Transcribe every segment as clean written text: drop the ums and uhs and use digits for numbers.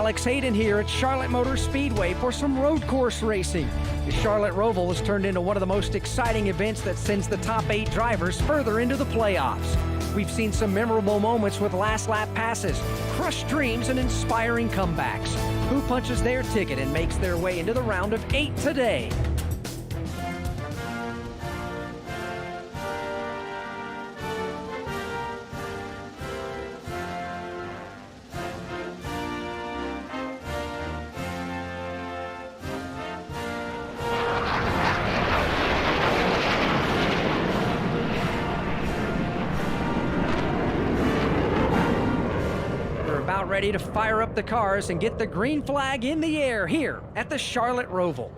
Alex Hayden here at Charlotte Motor Speedway for some road course racing. The Charlotte Roval has turned into one of the most exciting events that sends the top 8 drivers further into the playoffs. We've seen some memorable moments with last lap passes, crushed dreams, and inspiring comebacks. Who punches their ticket and makes their way into the round of 8 today? Ready to fire up the cars and get the green flag in the air here at the Charlotte Roval.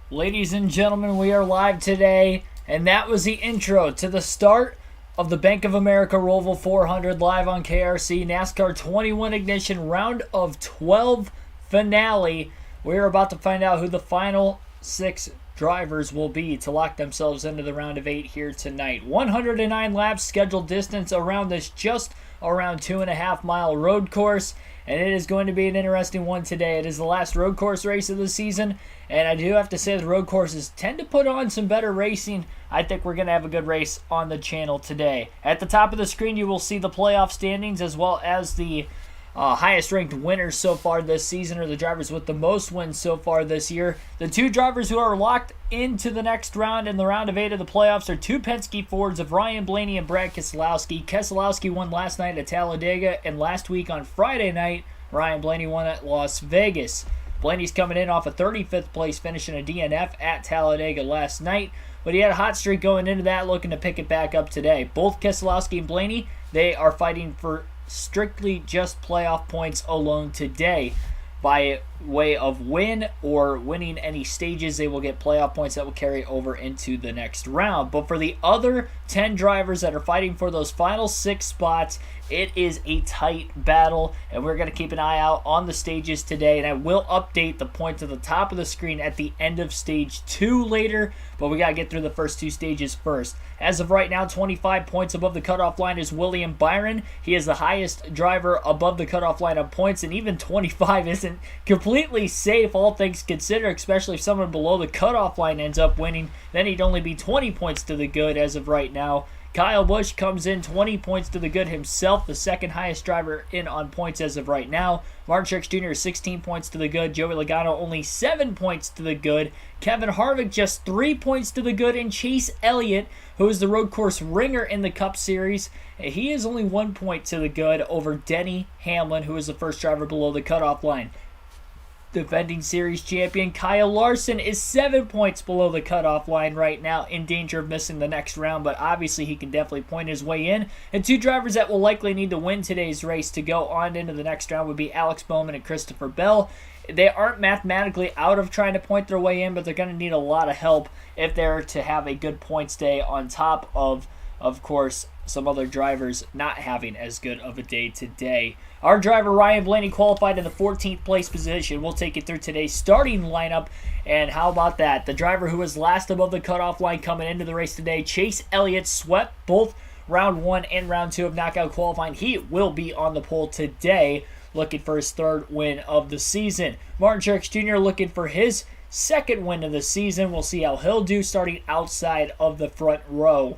Ladies and gentlemen, we are live today, and that was the intro to the start of the Bank of America Roval 400 live on KRC NASCAR 21 Ignition round of 12 finale. We're about to find out who the final 6 drivers will be to lock themselves into the round of 8 here tonight. 109 laps scheduled distance around this just around 2.5 mile road course, and it is going to be an interesting one today. It is the last road course race of the season, and I do have to say the road courses tend to put on some better racing. I think we're going to have a good race on the channel today. At the top of the screen you will see the playoff standings as well as the highest ranked winners so far this season, or the drivers with the most wins so far this year. The 2 drivers who are locked into the next round in the round of 8 of the playoffs are 2 Penske Fords of Ryan Blaney and Brad Keselowski. Keselowski won last night at Talladega, and last week on Friday night, Ryan Blaney won at Las Vegas. Blaney's coming in off a 35th place finish in a DNF at Talladega last night, but he had a hot streak going into that, looking to pick it back up today. Both Keselowski and Blaney, they are fighting for strictly just playoff points alone today. By way of win or winning any stages, they will get playoff points that will carry over into the next round. But for the other 10 drivers that are fighting for those final 6 spots, it is a tight battle, and we're going to keep an eye out on the stages today, and I will update the points at the top of the screen at the end of stage 2 later, but we got to get through the first 2 stages first. As of right now, 25 points above the cutoff line is William Byron. He is the highest driver above the cutoff line on points, and even 25 isn't completely safe, all things considered, especially if someone below the cutoff line ends up winning. Then he'd only be 20 points to the good as of right now. Kyle Busch comes in 20 points to the good himself, the second highest driver in on points as of right now. Martin Truex Jr. 16 points to the good. Joey Logano only 7 points to the good. Kevin Harvick just 3 points to the good. And Chase Elliott, who is the road course ringer in the Cup Series, he is only 1 point to the good over Denny Hamlin, who is the first driver below the cutoff line. Defending series champion Kyle Larson is 7 points below the cutoff line right now, in danger of missing the next round, but obviously he can definitely point his way in. And 2 drivers that will likely need to win today's race to go on into the next round would be Alex Bowman and Christopher Bell. They aren't mathematically out of trying to point their way in, but they're going to need a lot of help if they're to have a good points day, on top of course, some other drivers not having as good of a day today. Our driver Ryan Blaney qualified in the 14th place position. We'll take you through today's starting lineup, and how about that? The driver who was last above the cutoff line coming into the race today, Chase Elliott, swept both round 1 and round 2 of knockout qualifying. He will be on the pole today, looking for his 3rd win of the season. Martin Truex Jr. looking for his 2nd win of the season. We'll see how he'll do starting outside of the front row.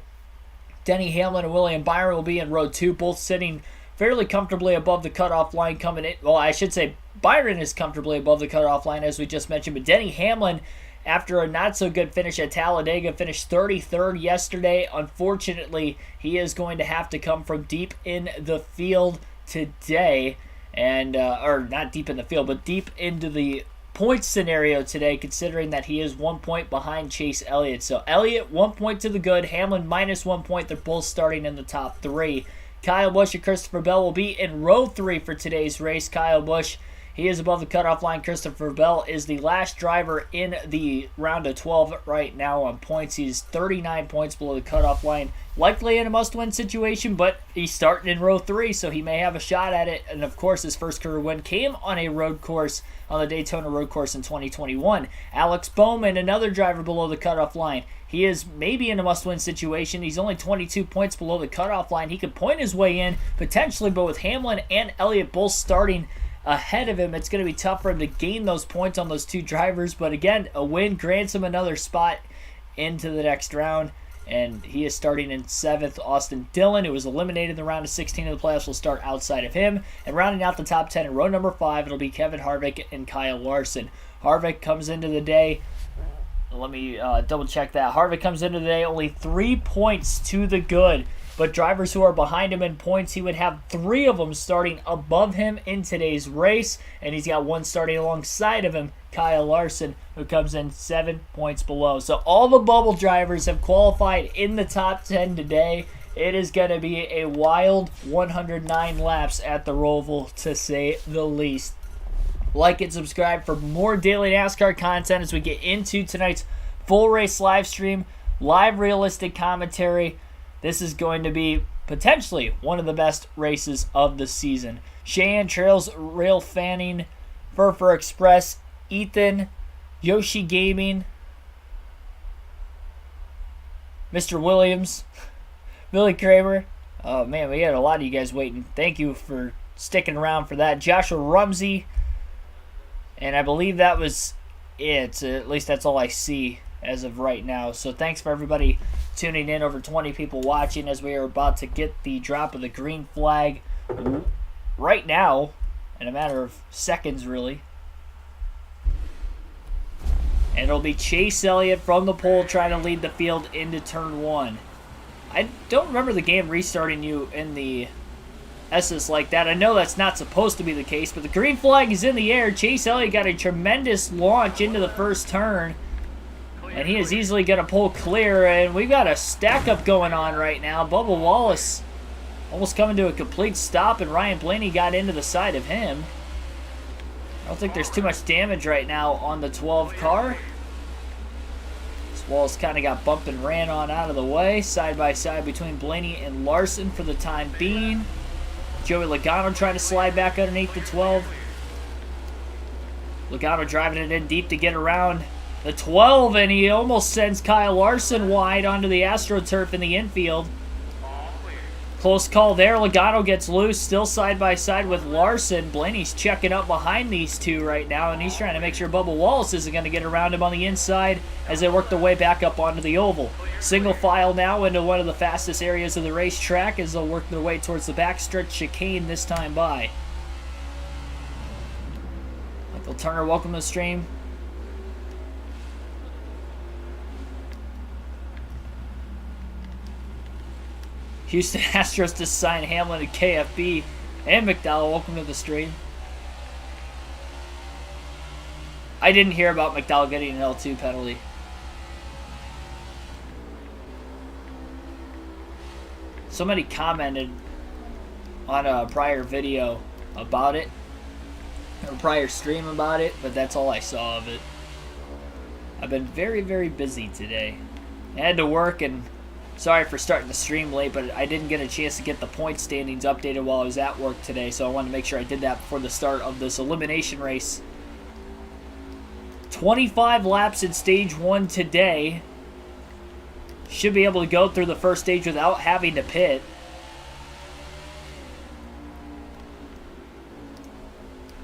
Denny Hamlin and William Byron will be in row 2, both sitting fairly comfortably above the cutoff line coming in. Well, I should say Byron is comfortably above the cutoff line, as we just mentioned, but Denny Hamlin, after a not-so-good finish at Talladega, finished 33rd yesterday. Unfortunately, he is going to have to come from deep in the field today, and or not deep in the field, but deep into the point scenario today, considering that he is 1 point behind Chase Elliott. So Elliott 1 point to the good, Hamlin minus 1 point. They're both starting in the top 3. Kyle Busch and Christopher Bell will be in row 3 for today's race. Kyle Busch, He is above the cutoff line. Christopher Bell is the last driver in the round of 12 right now on points. He's 39 points below the cutoff line. Likely in a must-win situation, but he's starting in row 3, so he may have a shot at it. And, of course, his first career win came on a road course, on the Daytona road course in 2021. Alex Bowman, another driver below the cutoff line. He is maybe in a must-win situation. He's only 22 points below the cutoff line. He could point his way in, potentially, but with Hamlin and Elliott both starting ahead of him, it's going to be tough for him to gain those points on those two drivers. But, again, a win grants him another spot into the next round. And he is starting in 7th. Austin Dillon, who was eliminated in the round of 16 of the playoffs, will start outside of him. And rounding out the top 10 in row number 5, it'll be Kevin Harvick and Kyle Larson. Harvick comes into the day. Let me double check that. Harvick comes into the day only 3 points to the good. But drivers who are behind him in points, he would have 3 of them starting above him in today's race. And he's got 1 starting alongside of him, Kyle Larson, who comes in 7 points below. So all the bubble drivers have qualified in the top 10 today. It is going to be a wild 109 laps at the Roval, to say the least. Like and subscribe for more daily NASCAR content as we get into tonight's full race live stream, live realistic commentary. This is going to be potentially one of the best races of the season. Cheyenne Trails, Rail Fanning, Furfur Express, Ethan, Yoshi Gaming, Mr. Williams, Billy Kramer. Oh man, we had a lot of you guys waiting. Thank you for sticking around for that. Joshua Rumsey, and I believe that was it. At least that's all I see as of right now. So thanks for everybody tuning in. Over 20 people watching as we are about to get the drop of the green flag right now, in a matter of seconds really. And it'll be Chase Elliott from the pole trying to lead the field into turn 1. I don't remember the game restarting you in the SS like that. I know that's not supposed to be the case, but the green flag is in the air. Chase Elliott got a tremendous launch into the first turn, and he is easily going to pull clear. And we've got a stack-up going on right now. Bubba Wallace almost coming to a complete stop, and Ryan Blaney got into the side of him. I don't think there's too much damage right now on the 12 car. This Wallace kind of got bumped and ran on out of the way. Side by side between Blaney and Larson for the time being. Joey Logano trying to slide back underneath the 12. Logano driving it in deep to get around the 12, and he almost sends Kyle Larson wide onto the AstroTurf in the infield. Close call there. Logano gets loose, still side by side with Larson. Blaney's checking up behind these two right now, and he's trying to make sure Bubba Wallace isn't going to get around him on the inside as they work their way back up onto the oval. Single file now into one of the fastest areas of the racetrack as they'll work their way towards the backstretch chicane this time by. Michael Turner, welcome to the stream. Houston Astros to sign Hamlin to KFB. And McDowell, welcome to the stream. I didn't hear about McDowell getting an L2 penalty. Somebody commented on a prior video about it, or prior stream about it, but that's all I saw of it. I've been very, very busy today. I had to work, and sorry for starting the stream late, but I didn't get a chance to get the point standings updated while I was at work today, so I wanted to make sure I did that before the start of this elimination race. 25 laps in stage 1 today. Should be able to go through the first stage without having to pit.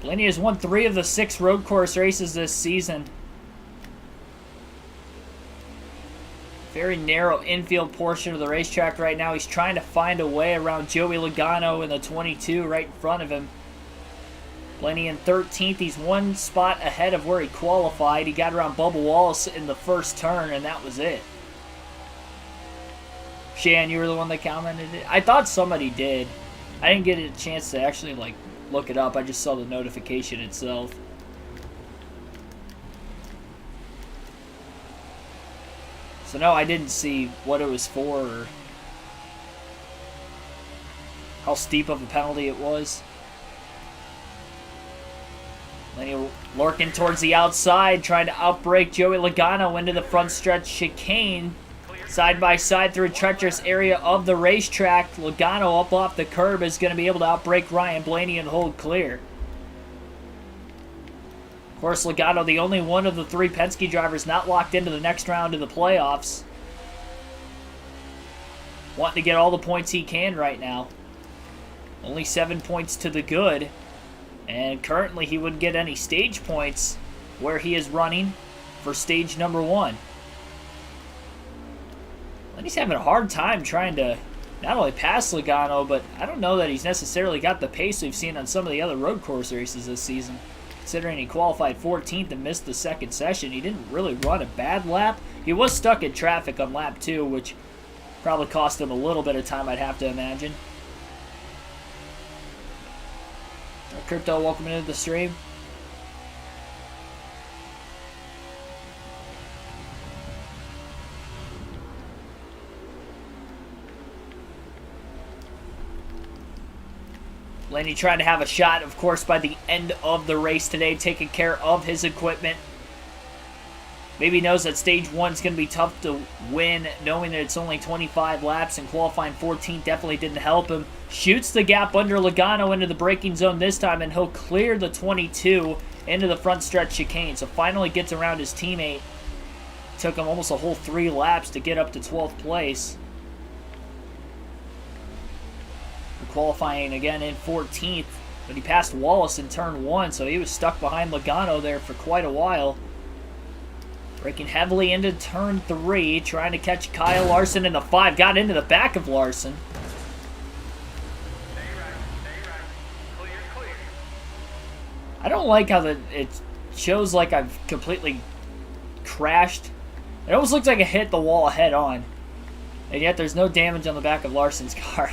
Blaney has won 3 of the 6 road course races this season. Very narrow infield portion of the racetrack right now. He's trying to find a way around Joey Logano in the 22 right in front of him. Blaney in 13th. He's 1 spot ahead of where he qualified. He got around Bubba Wallace in the first turn, and that was it. Shan, you were the one that commented it? I thought somebody did. I didn't get a chance to actually look it up. I just saw the notification itself. So no, I didn't see what it was for or how steep of a penalty it was. Blaney lurking towards the outside, trying to outbrake Joey Logano into the front stretch chicane. Side by side through a treacherous area of the racetrack. Logano up off the curb is going to be able to outbrake Ryan Blaney and hold clear. Of course, Logano, the only one of the three Penske drivers not locked into the next round of the playoffs. Wanting to get all the points he can right now. Only 7 points to the good. And currently he wouldn't get any stage points where he is running for stage number 1. And he's having a hard time trying to not only pass Logano, but I don't know that he's necessarily got the pace we've seen on some of the other road course races this season. Considering he qualified 14th and missed the second session, he didn't really run a bad lap. He was stuck in traffic on lap 2, which probably cost him a little bit of time, I'd have to imagine. Crypto, welcome into the stream. Blaney trying to have a shot, of course, by the end of the race today, taking care of his equipment. Maybe knows that stage 1 is going to be tough to win, knowing that it's only 25 laps, and qualifying 14th definitely didn't help him. Shoots the gap under Logano into the braking zone this time, and he'll clear the 22 into the front stretch chicane. So finally gets around his teammate. Took him almost a whole 3 laps to get up to 12th place. Qualifying again in 14th, but he passed Wallace in turn 1, so he was stuck behind Logano there for quite a while. Braking heavily into turn 3, trying to catch Kyle Larson in the 5. Got into the back of Larson. I don't like how it shows like I've completely crashed. It almost looks like it hit the wall head on. And yet there's no damage on the back of Larson's car.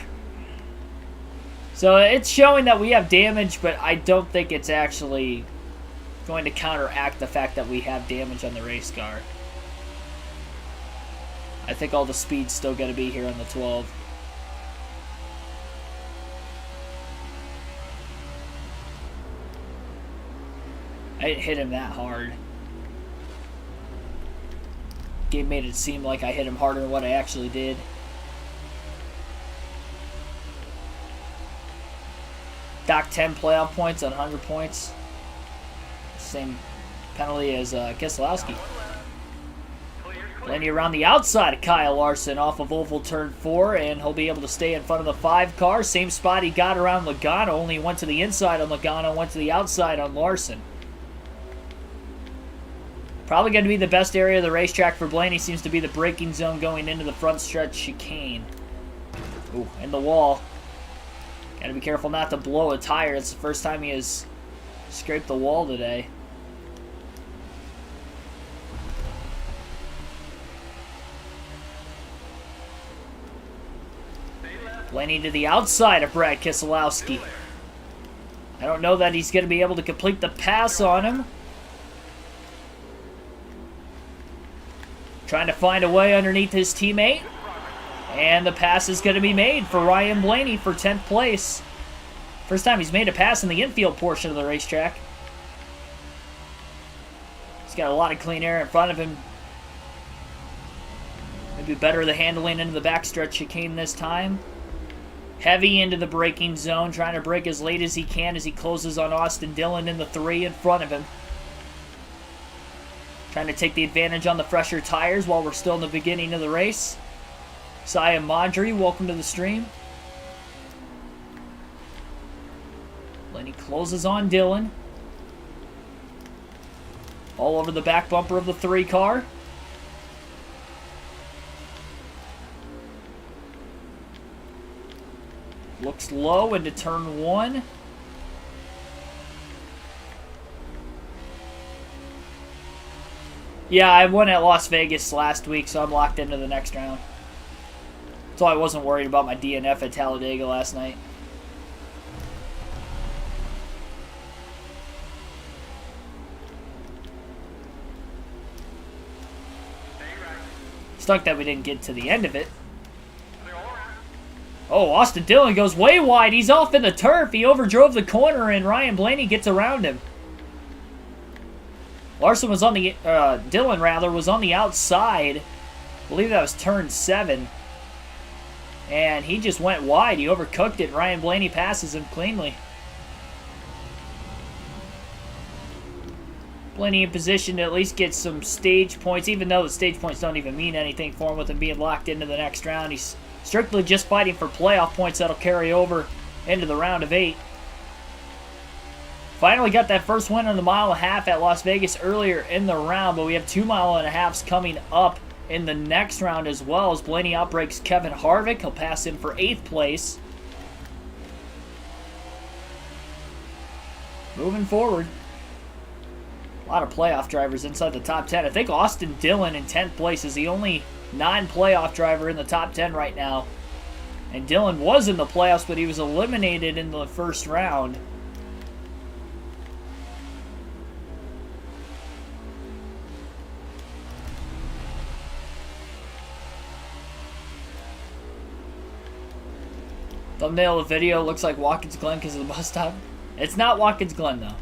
So it's showing that we have damage, but I don't think it's actually going to counteract the fact that we have damage on the race car. I think all the speed's still going to be here on the 12. I didn't hit him that hard. Game made it seem like I hit him harder than what I actually did. Dock 10 playoff points on 100 points. Same penalty as Keselowski. Blaney around the outside of Kyle Larson off of oval turn 4, and he'll be able to stay in front of the 5 car. Same spot he got around Logano, only went to the inside on Logano, went to the outside on Larson. Probably going to be the best area of the racetrack for Blaney. Seems to be the braking zone going into the front stretch chicane. Ooh, and the wall. Gotta be careful not to blow a tire. It's the first time he has scraped the wall today. Blaney to the outside of Brad Keselowski. I don't know that he's going to be able to complete the pass on him. Trying to find a way underneath his teammate. And the pass is going to be made for Ryan Blaney for 10th place. First time he's made a pass in the infield portion of the racetrack. He's got a lot of clean air in front of him. Maybe better the handling into the backstretch chicane this time. Heavy into the braking zone, trying to brake as late as he can as he closes on Austin Dillon in the 3 in front of him. Trying to take the advantage on the fresher tires while we're still in the beginning of the race. Saya Madri, welcome to the stream. Blaney closes on Dillon. All over the back bumper of the 3 car. Looks low into turn 1. Yeah, I won at Las Vegas last week, so I'm locked into the next round. So I wasn't worried about my DNF at Talladega last night. Stuck that we didn't get to the end of it. Oh, Austin Dillon goes way wide. He's off in the turf. He overdrove the corner, and Ryan Blaney gets around him. Larson was on the, Dillon rather, was on the outside. I believe that was turn 7. And he just went wide. He overcooked it. Ryan Blaney passes him cleanly. Blaney in position to at least get some stage points, even though the stage points don't even mean anything for him with him being locked into the next round. He's strictly just fighting for playoff points that'll carry over into the round of 8. Finally got that first win on the mile and a half at Las Vegas earlier in the round, but we have 2 mile and a halves coming up in the next round as well as Blaney outbreaks Kevin Harvick. He'll pass him for 8th place. Moving forward. A lot of playoff drivers inside the top 10. I think Austin Dillon in 10th place is the only non-playoff driver in the top 10 right now. And Dillon was in the playoffs, but he was eliminated in the first round. Thumbnail of the video looks like Watkins Glen because of the bus stop. It's not Watkins Glen, though.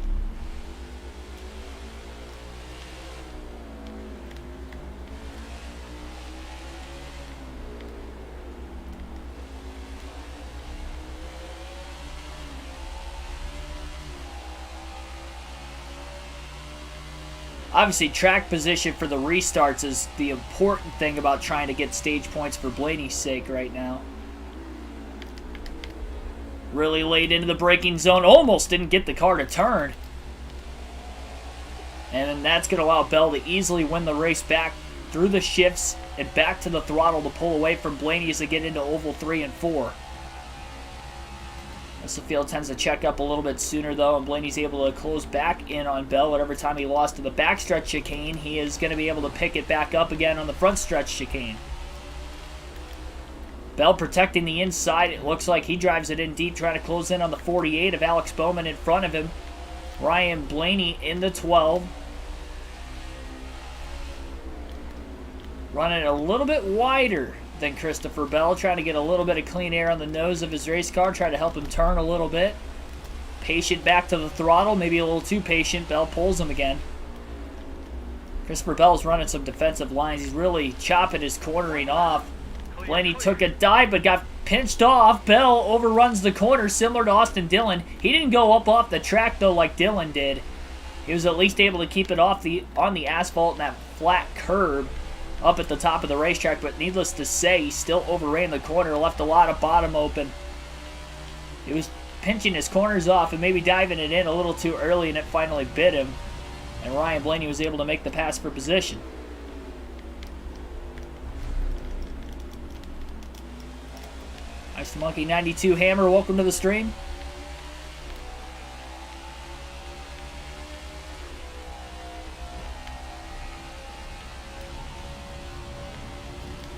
Obviously, track position for the restarts is the important thing about trying to get stage points for Blaney's sake right now. Really laid into the braking zone. Almost didn't get the car to turn. And then that's going to allow Bell to easily win the race back through the shifts and back to the throttle to pull away from Blaney as they get into Oval 3 and 4. As the field tends to check up a little bit sooner, though, and Blaney's able to close back in on Bell. Whatever time he lost to the backstretch chicane, he is going to be able to pick it back up again on the front stretch chicane. Bell protecting the inside. It looks like he drives it in deep, trying to close in on the 48 of Alex Bowman in front of him. Ryan Blaney in the 12. Running a little bit wider than Christopher Bell, trying to get a little bit of clean air on the nose of his race car, try to help him turn a little bit. Patient back to the throttle, maybe a little too patient. Bell pulls him again. Christopher Bell's running some defensive lines. He's really chopping his cornering off. Blaney took a dive but got pinched off. Bell overruns the corner similar to Austin Dillon. He didn't go up off the track though like Dillon did. He was at least able to keep it off on the asphalt and that flat curb up at the top of the racetrack, but needless to say, he still overran the corner, left a lot of bottom open. He was pinching his corners off and maybe diving it in a little too early, and it finally bit him. And Ryan Blaney was able to make the pass for position. Ice Monkey 92 Hammer, welcome to the stream.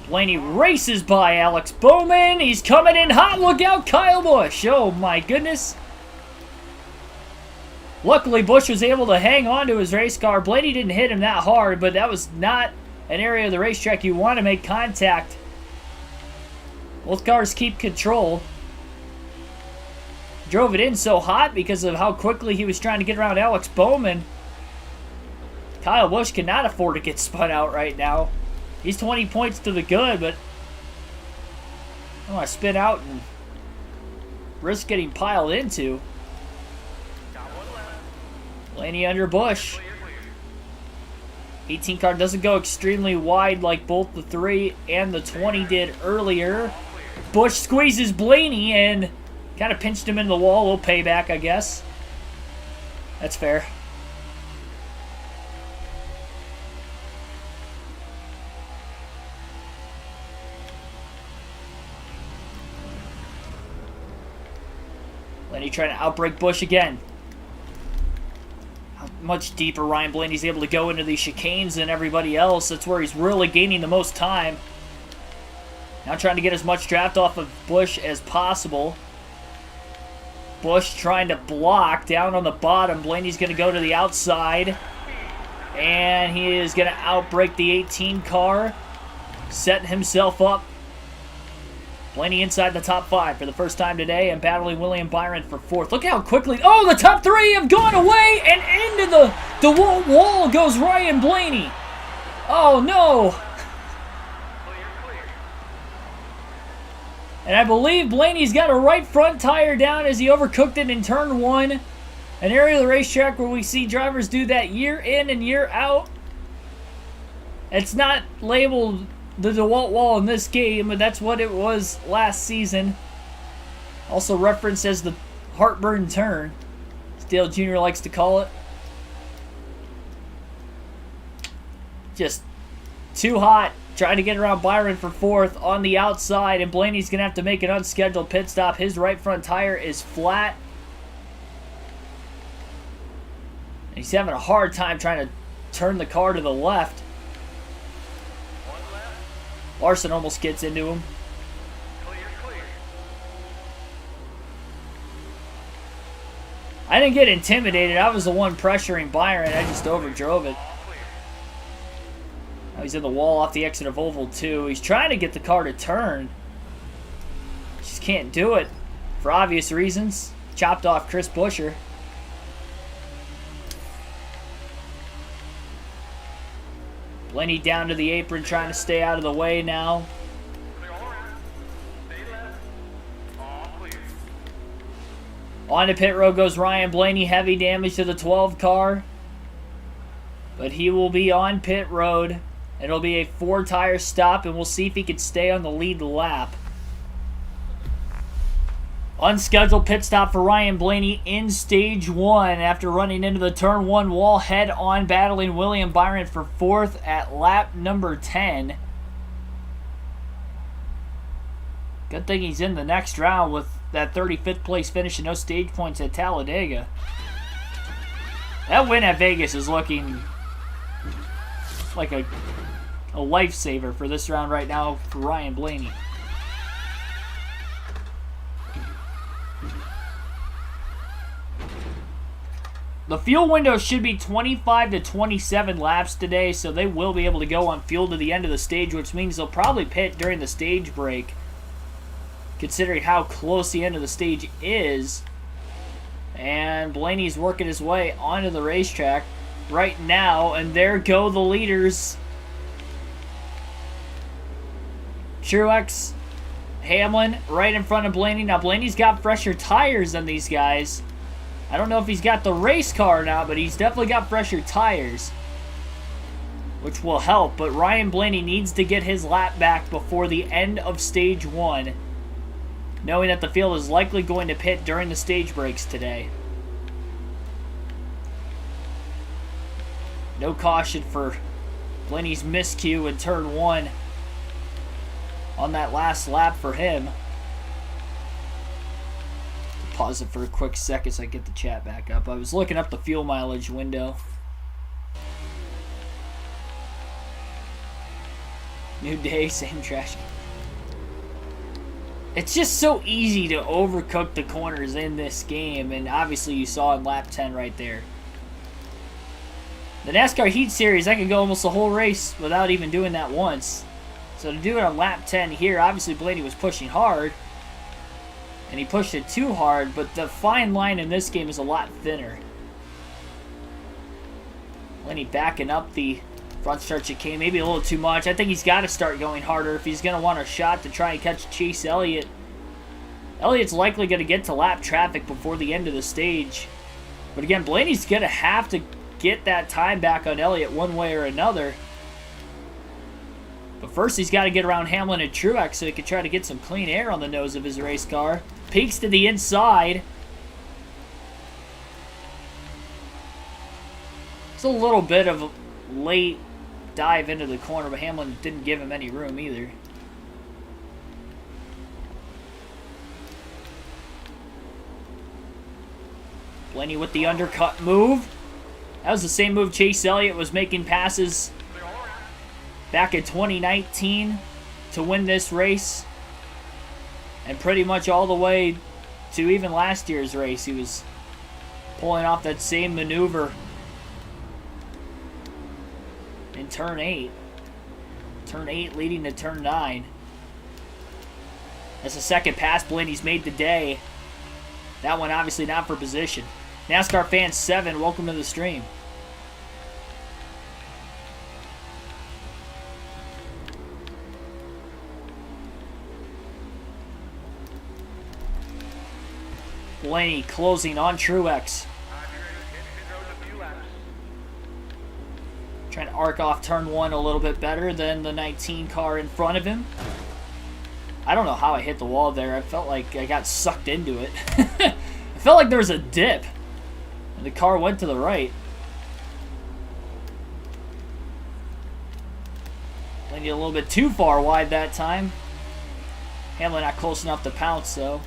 Blaney races by Alex Bowman. He's coming in hot. Look out, Kyle Busch. Oh, my goodness. Luckily, Busch was able to hang on to his race car. Blaney didn't hit him that hard, but that was not an area of the racetrack you want to make contact. Both cars keep control. Drove it in so hot because of how quickly he was trying to get around Alex Bowman. Kyle Busch cannot afford to get spun out right now. He's 20 points to the good, but I don't want to spin out and risk getting piled into. Blaney under Busch. 18 car doesn't go extremely wide like both the 3 and the 20 did earlier. Busch squeezes Blaney and kind of pinched him into the wall. A little payback, I guess. That's fair. Blaney trying to outbrake Busch again. How much deeper Ryan Blaney's able to go into these chicanes than everybody else. That's where he's really gaining the most time. Now trying to get as much draft off of Busch as possible. Busch trying to block down on the bottom. Blaney's going to go to the outside. And he is going to outbrake the 18 car. Setting himself up. Blaney inside the top 5 for the first time today and battling William Byron for 4th. Look how quickly... Oh, the top 3 have gone away and into the The wall goes Ryan Blaney. Oh no. And I believe Blaney's got a right front tire down as he overcooked it in turn 1. An area of the racetrack where we see drivers do that year in and year out. It's not labeled the DeWalt wall in this game, but that's what it was last season. Also referenced as the heartburn turn, as Dale Jr. likes to call it. Just too hot. Trying to get around Byron for 4th on the outside, and Blaney's going to have to make an unscheduled pit stop. His right front tire is flat. He's having a hard time trying to turn the car to the left. Larson almost gets into him. I didn't get intimidated. I was the one pressuring Byron. I just overdrove it. Now he's in the wall off the exit of Oval 2. He's trying to get the car to turn. Just can't do it for obvious reasons. Chopped off Chris Buescher. Blaney down to the apron, trying to stay out of the way now. On to pit road goes Ryan Blaney. Heavy damage to the 12 car. But he will be on pit road. It'll be a 4-tire stop, and we'll see if he can stay on the lead lap. Unscheduled pit stop for Ryan Blaney in stage 1 after running into the turn 1 wall head on, battling William Byron for 4th at lap number 10. Good thing he's in the next round with that 35th place finish and no stage points at Talladega. That win at Vegas is looking like a lifesaver for this round right now for Ryan Blaney. The fuel window should be 25 to 27 laps today, so they will be able to go on fuel to the end of the stage, which means they'll probably pit during the stage break, considering how close the end of the stage is. And Blaney's working his way onto the racetrack right now, and there go the leaders. Truex, Hamlin right in front of Blaney. Now Blaney's got fresher tires than these guys. I don't know if he's got the race car now, but he's definitely got fresher tires, which will help. But Ryan Blaney needs to get his lap back before the end of stage 1, knowing that the field is likely going to pit during the stage breaks today. No caution for Blaney's miscue in turn 1 on that last lap for him. Pause it for a quick second so I get the chat back up. I was looking up the fuel mileage window. New day, same trash. It's just so easy to overcook the corners in this game, and obviously you saw in lap 10 right there. The NASCAR Heat Series, I could go almost the whole race without even doing that once. So to do it on lap 10 here, obviously Blaney was pushing hard, and he pushed it too hard, but the fine line in this game is a lot thinner. Blaney backing up the front stretch chicane, maybe a little too much. I think he's got to start going harder if he's going to want a shot to try and catch Chase Elliott. Elliott's likely going to get to lap traffic before the end of the stage. But again, Blaney's going to have to get that time back on Elliott one way or another. But first he's got to get around Hamlin and Truex so he can try to get some clean air on the nose of his race car. Peeks to the inside. It's a little bit of a late dive into the corner, but Hamlin didn't give him any room either. Blaney with the undercut move. That was the same move Chase Elliott was making passes back in 2019 to win this race. And pretty much all the way to even last year's race, he was pulling off that same maneuver in turn 8. Turn 8 leading to turn 9. That's the second pass Blaney's made today. That one obviously not for position. NASCAR Fan 7, welcome to the stream. Blaney closing on Truex. Trying to arc off turn 1 a little bit better than the 19 car in front of him. I don't know how I hit the wall there. I felt like I got sucked into it. I felt like there was a dip. And the car went to the right. Landed a little bit too far wide that time. Hamlin not close enough to pounce, though.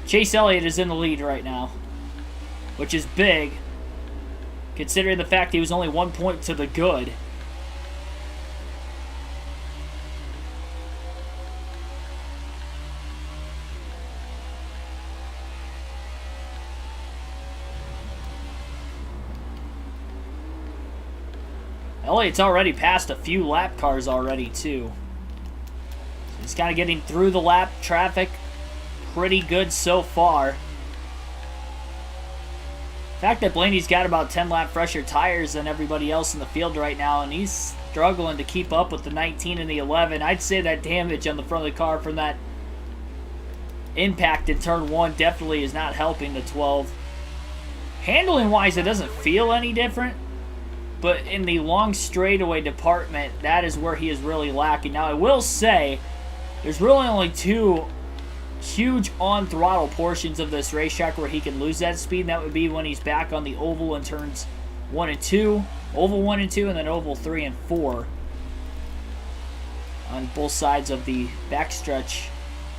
Chase Elliott is in the lead right now, which is big, considering the fact he was only 1 point to the good. Elliott's already passed a few lap cars already, too. He's kind of getting through the lap traffic pretty good so far. The fact that Blaney's got about 10 lap fresher tires than everybody else in the field right now, and he's struggling to keep up with the 19 and the 11. I'd say that damage on the front of the car from that impact in turn 1 definitely is not helping the 12. Handling-wise, it doesn't feel any different, but in the long straightaway department, that is where he is really lacking. Now, I will say, there's really only 2 huge on-throttle portions of this racetrack where he can lose that speed, and that would be when he's back on the oval in turns 1 and 2, oval 1 and 2, and then oval 3 and 4 on both sides of the backstretch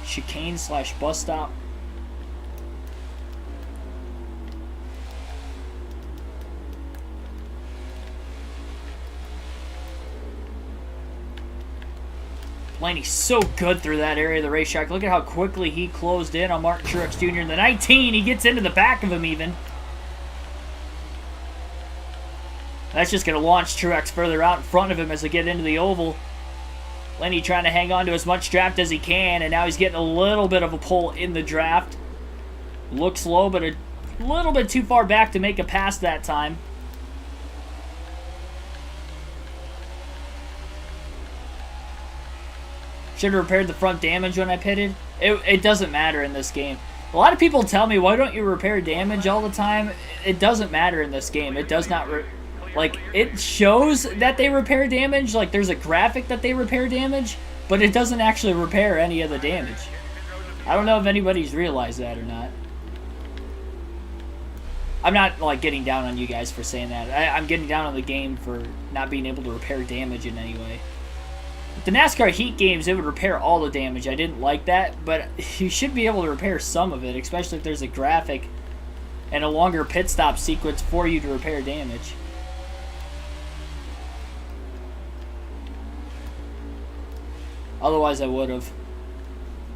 chicane / bus stop. Blaney's so good through that area of the racetrack. Look at how quickly he closed in on Martin Truex Jr. in the 19. He gets into the back of him even. That's just going to launch Truex further out in front of him as they get into the oval. Blaney trying to hang on to as much draft as he can, and now he's getting a little bit of a pull in the draft. Looks low, but a little bit too far back to make a pass that time. Should have repaired the front damage when I pitted. It doesn't matter in this game. A lot of people tell me, why don't you repair damage all the time? It doesn't matter in this game. It does not, like, it shows that they repair damage. Like, there's a graphic that they repair damage, but it doesn't actually repair any of the damage. I don't know if anybody's realized that or not. I'm not, like, getting down on you guys for saying that. I'm getting down on the game for not being able to repair damage in any way. The NASCAR Heat games, it would repair all the damage. I didn't like that, but you should be able to repair some of it, especially if there's a graphic and a longer pit stop sequence for you to repair damage. Otherwise, I would have.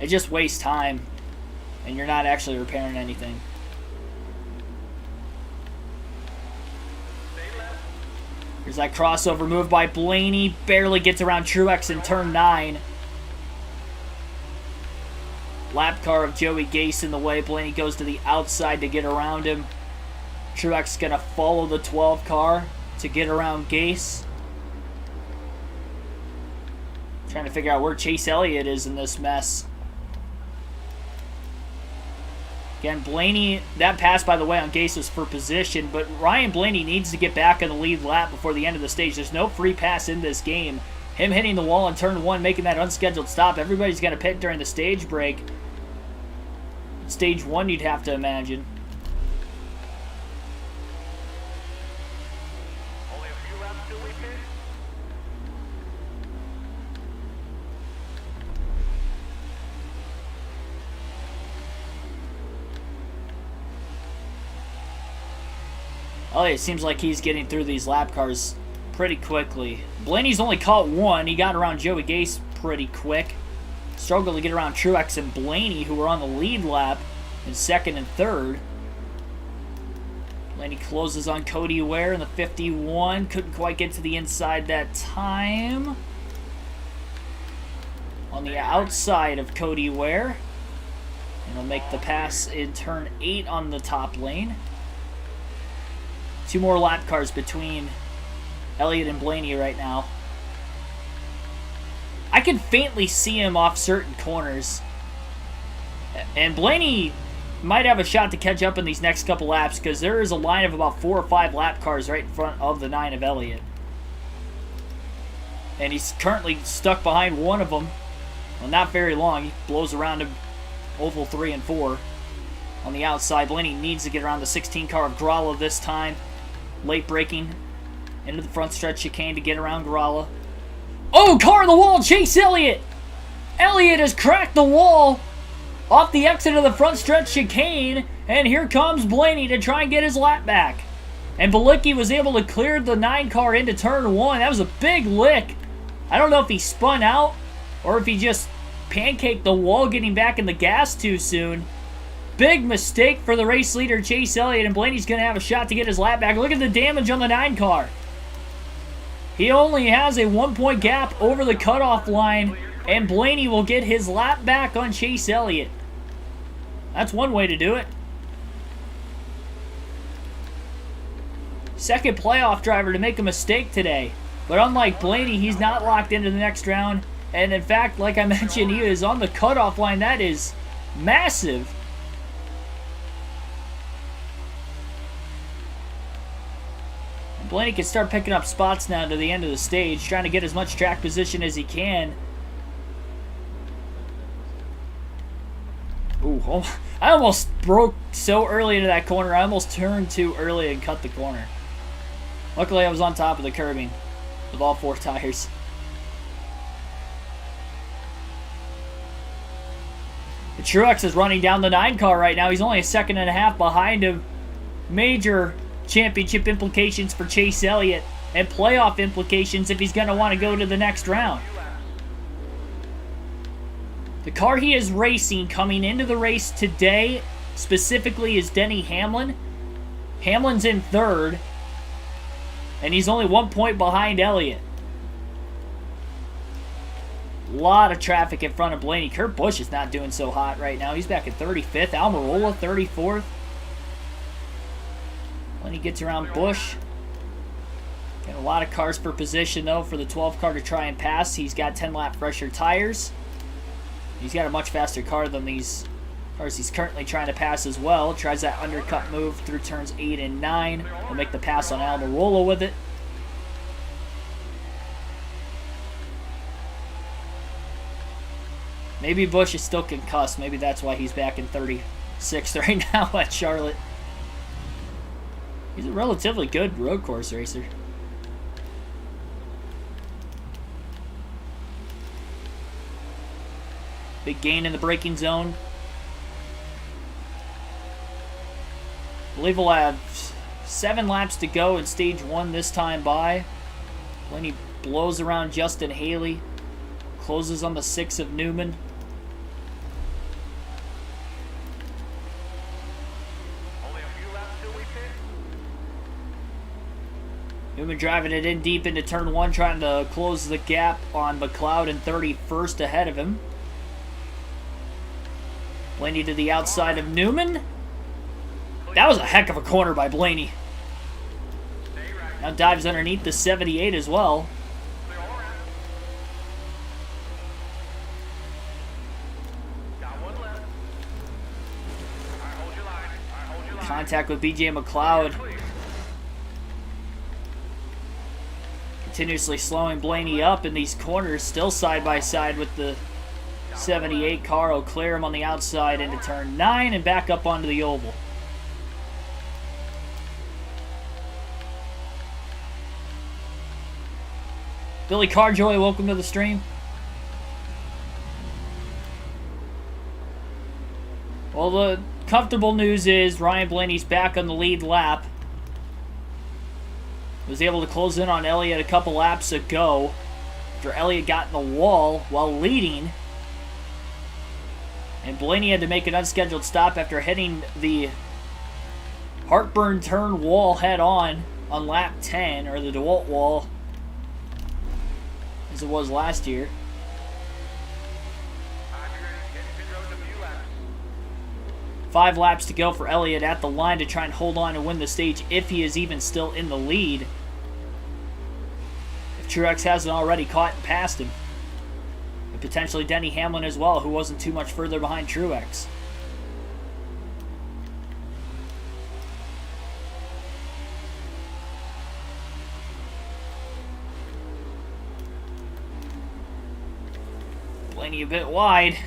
It just wastes time, and you're not actually repairing anything. Here's that crossover move by Blaney. Barely gets around Truex in turn 9. Lap car of Joey Gase in the way. Blaney goes to the outside to get around him. Truex going to follow the 12 car to get around Gase. Trying to figure out where Chase Elliott is in this mess. Again, Blaney, that pass, by the way, on Gase was for position, but Ryan Blaney needs to get back on the lead lap before the end of the stage. There's no free pass in this game. Him hitting the wall in turn 1, making that unscheduled stop. Everybody's going to pit during the stage break. Stage 1, you'd have to imagine. Only a few laps till we pit. Oh, it seems like he's getting through these lap cars pretty quickly. Blaney's only caught 1. He got around Joey Gase pretty quick. Struggled to get around Truex and Blaney, who were on the lead lap in 2nd and 3rd. Blaney closes on Cody Ware in the 51. Couldn't quite get to the inside that time. On the outside of Cody Ware. And he'll make the pass in turn 8 on the top lane. 2 more lap cars between Elliott and Blaney right now. I can faintly see him off certain corners. And Blaney might have a shot to catch up in these next couple laps because there is a line of about 4 or 5 lap cars right in front of the 9 of Elliott. And he's currently stuck behind one of them. Well, not very long. He blows around him oval 3 and 4 on the outside. Blaney needs to get around the 16 car of Gralla this time. Late braking into the front stretch chicane to get around Gralla. Oh, car on the wall! Chase Elliott! Elliott has cracked the wall off the exit of the front stretch chicane, and here comes Blaney to try and get his lap back. And Bilicki was able to clear the 9 car into turn 1. That was a big lick. I don't know if he spun out or if he just pancaked the wall getting back in the gas too soon. Big mistake for the race leader, Chase Elliott, and Blaney's going to have a shot to get his lap back. Look at the damage on the 9 car. He only has a 1-point gap over the cutoff line, and Blaney will get his lap back on Chase Elliott. That's one way to do it. Second playoff driver to make a mistake today. But unlike Blaney, he's not locked into the next round. And in fact, like I mentioned, he is on the cutoff line. That is massive. And Blaney can start picking up spots now to the end of the stage, trying to get as much track position as he can. Ooh, I almost broke so early into that corner. I almost turned too early and cut the corner. Luckily, I was on top of the curbing with all 4 tires. The Truex is running down the 9 car right now. He's only a second and a half behind him. Major championship implications for Chase Elliott and playoff implications if he's going to want to go to the next round. The car he is racing coming into the race today specifically is Denny Hamlin. Hamlin's in 3rd, and he's only 1 point behind Elliott. A lot of traffic in front of Blaney. Kurt Busch is not doing so hot right now. He's back at 35th. Almirola, 34th. Blaney gets around Busch. Got a lot of cars for position, though, for the 12 car to try and pass. He's got 10-lap fresher tires. He's got a much faster car than these cars he's currently trying to pass as well. Tries that undercut move through turns 8 and 9. He'll make the pass on Almirola with it. Maybe Busch is still concussed. Maybe that's why he's back in 36th right now at Charlotte. He's a relatively good road course racer. Big gain in the braking zone. I believe we'll have 7 laps to go in stage 1 this time by. Blaney blows around Justin Haley. Closes on the 6 of Newman. Only a few laps till we pit. Newman driving it in deep into turn 1, trying to close the gap on McLeod in 31st ahead of him. Blaney to the outside of Newman. That was a heck of a corner by Blaney. Now dives underneath the 78 as well. Clear all around. Got 1 left. All right, hold your line. All right, hold your line. Contact with BJ McLeod. Clear. Continuously slowing Blaney up in these corners, still side by side with the 78 car. Will clear him on the outside into turn 9 and back up onto the oval. Billy Carjoy, welcome to the stream. Well, the comfortable news is Ryan Blaney's back on the lead lap. Was able to close in on Elliott a couple laps ago after Elliott got in the wall while leading. And Blaney had to make an unscheduled stop after hitting the heartburn turn wall head on lap 10, or the DeWalt wall, as it was last year. All right, you ready? Get in pit road in a few laps. 5 laps to go for Elliott at the line to try and hold on and win the stage if he is even still in the lead. Truex hasn't already caught and passed him. And potentially Denny Hamlin as well, who wasn't too much further behind Truex. Blaney a bit wide.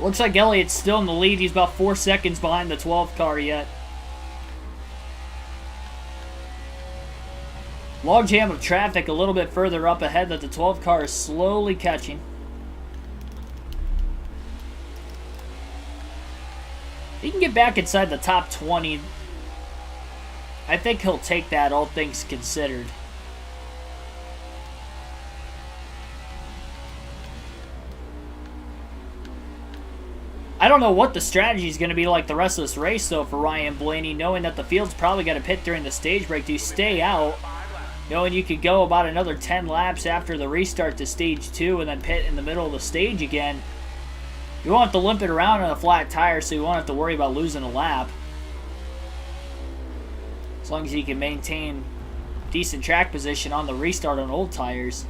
Looks like Elliott's still in the lead. He's about 4 seconds behind the 12th car yet. Log jam of traffic a little bit further up ahead that the 12th car is slowly catching. He can get back inside the top 20. I think he'll take that, all things considered. I don't know what the strategy is going to be like the rest of this race, though, for Ryan Blaney, knowing that the field's probably got to pit during the stage break to stay out, knowing you could go about another 10 laps after the restart to stage 2 and then pit in the middle of the stage again. You won't have to limp it around on a flat tire, so you won't have to worry about losing a lap. As long as you can maintain decent track position on the restart on old tires.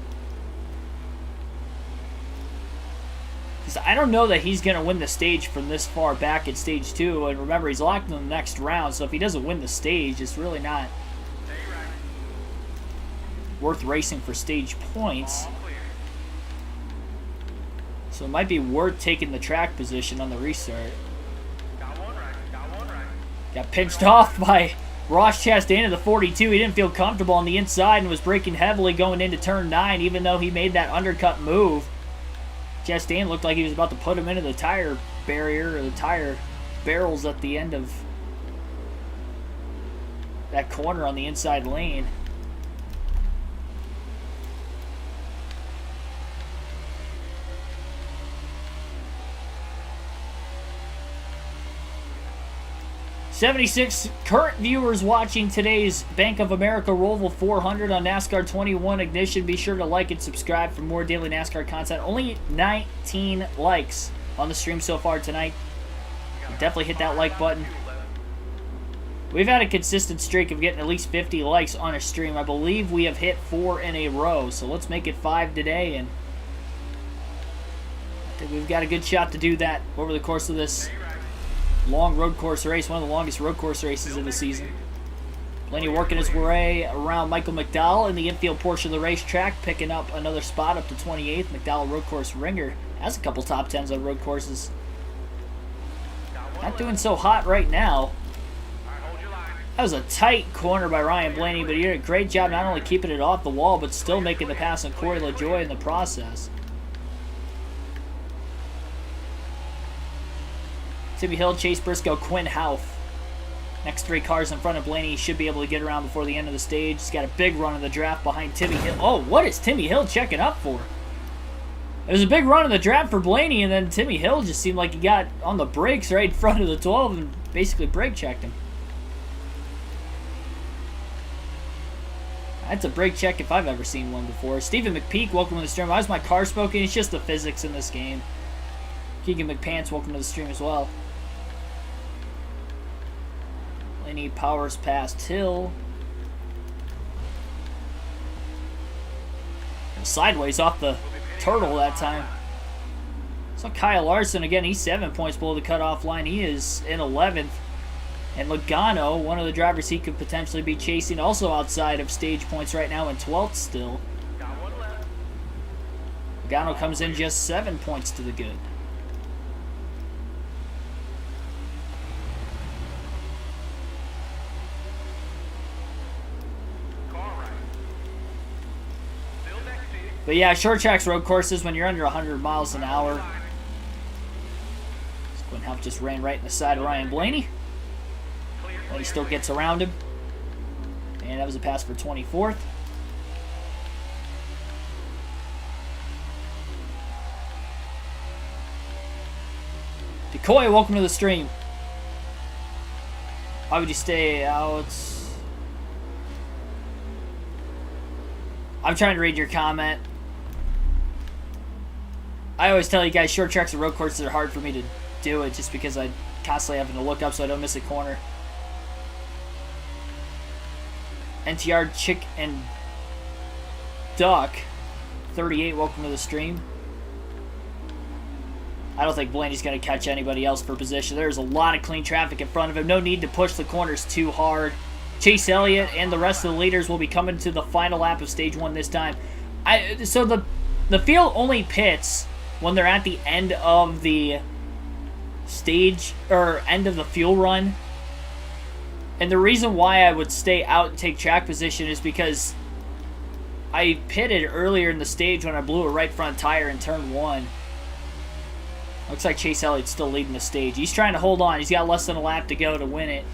I don't know that he's going to win the stage from this far back at stage 2. And remember, he's locked in the next round, so if he doesn't win the stage, it's really not worth racing for stage points. So it might be worth taking the track position on the restart. Got pinched off by Ross Chastain at the 42. He didn't feel comfortable on the inside and was braking heavily going into turn 9, even though he made that undercut move. Chastain looked like he was about to put him into the tire barrier or the tire barrels at the end of that corner on the inside lane. '76 current viewers watching today's Bank of America Roval 400 on NASCAR 21 Ignition. Be sure to like and subscribe for more daily NASCAR content. Only 19 likes on the stream so far tonight. Definitely hit that like button. We've had a consistent streak of getting at least 50 likes on a stream. I believe we have hit 4 in a row, so let's make it 5 today, and I think we've got a good shot to do that over the course of this long road course race, one of the longest road course races of the season. Blaney working his way around Michael McDowell in the infield portion of the racetrack, picking up another spot up to 28th. McDowell, road course ringer, has a couple top 10s on road courses. Not doing so hot right now. That was a tight corner by Ryan Blaney, but he did a great job not only keeping it off the wall, but still making the pass on Corey LaJoie in the process. Timmy Hill, Chase Briscoe, Quinn Houff. Next 3 cars in front of Blaney. He should be able to get around before the end of the stage. He's got a big run in the draft behind Timmy Hill. Oh, what is Timmy Hill checking up for? It was a big run in the draft for Blaney, and then Timmy Hill just seemed like he got on the brakes right in front of the 12 and basically brake checked him. That's a brake check if I've ever seen one before. Stephen McPeak, welcome to the stream. Why is my car smoking? It's just the physics in this game. Keegan McPants, welcome to the stream as well. Blaney powers past Hill. And sideways off the turtle that time. So Kyle Larson, again, he's 7 points below the cutoff line. He is in 11th. And Logano, one of the drivers he could potentially be chasing, also outside of stage points right now in 12th still. Logano comes in just 7 points to the good. But yeah, short tracks, road courses, when you're under 100 miles an hour. Quinn Houff just ran right in the side of Ryan Blaney. And he still gets around him. And that was a pass for 24th. Decoy, welcome to the stream. Why would you stay out? I'm trying to read your comment. I always tell you guys, short tracks and road courses are hard for me to do it just because I constantly having to look up so I don't miss a corner. NTR Chick and Duck 38, welcome to the stream. I don't think Blaney's going to catch anybody else for position. There's a lot of clean traffic in front of him. No need to push the corners too hard. Chase Elliott and the rest of the leaders will be coming to the final lap of stage 1 this time. So the field only pits when they're at the end of the stage or end of the fuel run. And the reason why I would stay out and take track position is because I pitted earlier in the stage when I blew a right front tire in turn 1. Looks like Chase Elliott's still leading the stage. He's trying to hold on. He's got less than a lap to go to win it.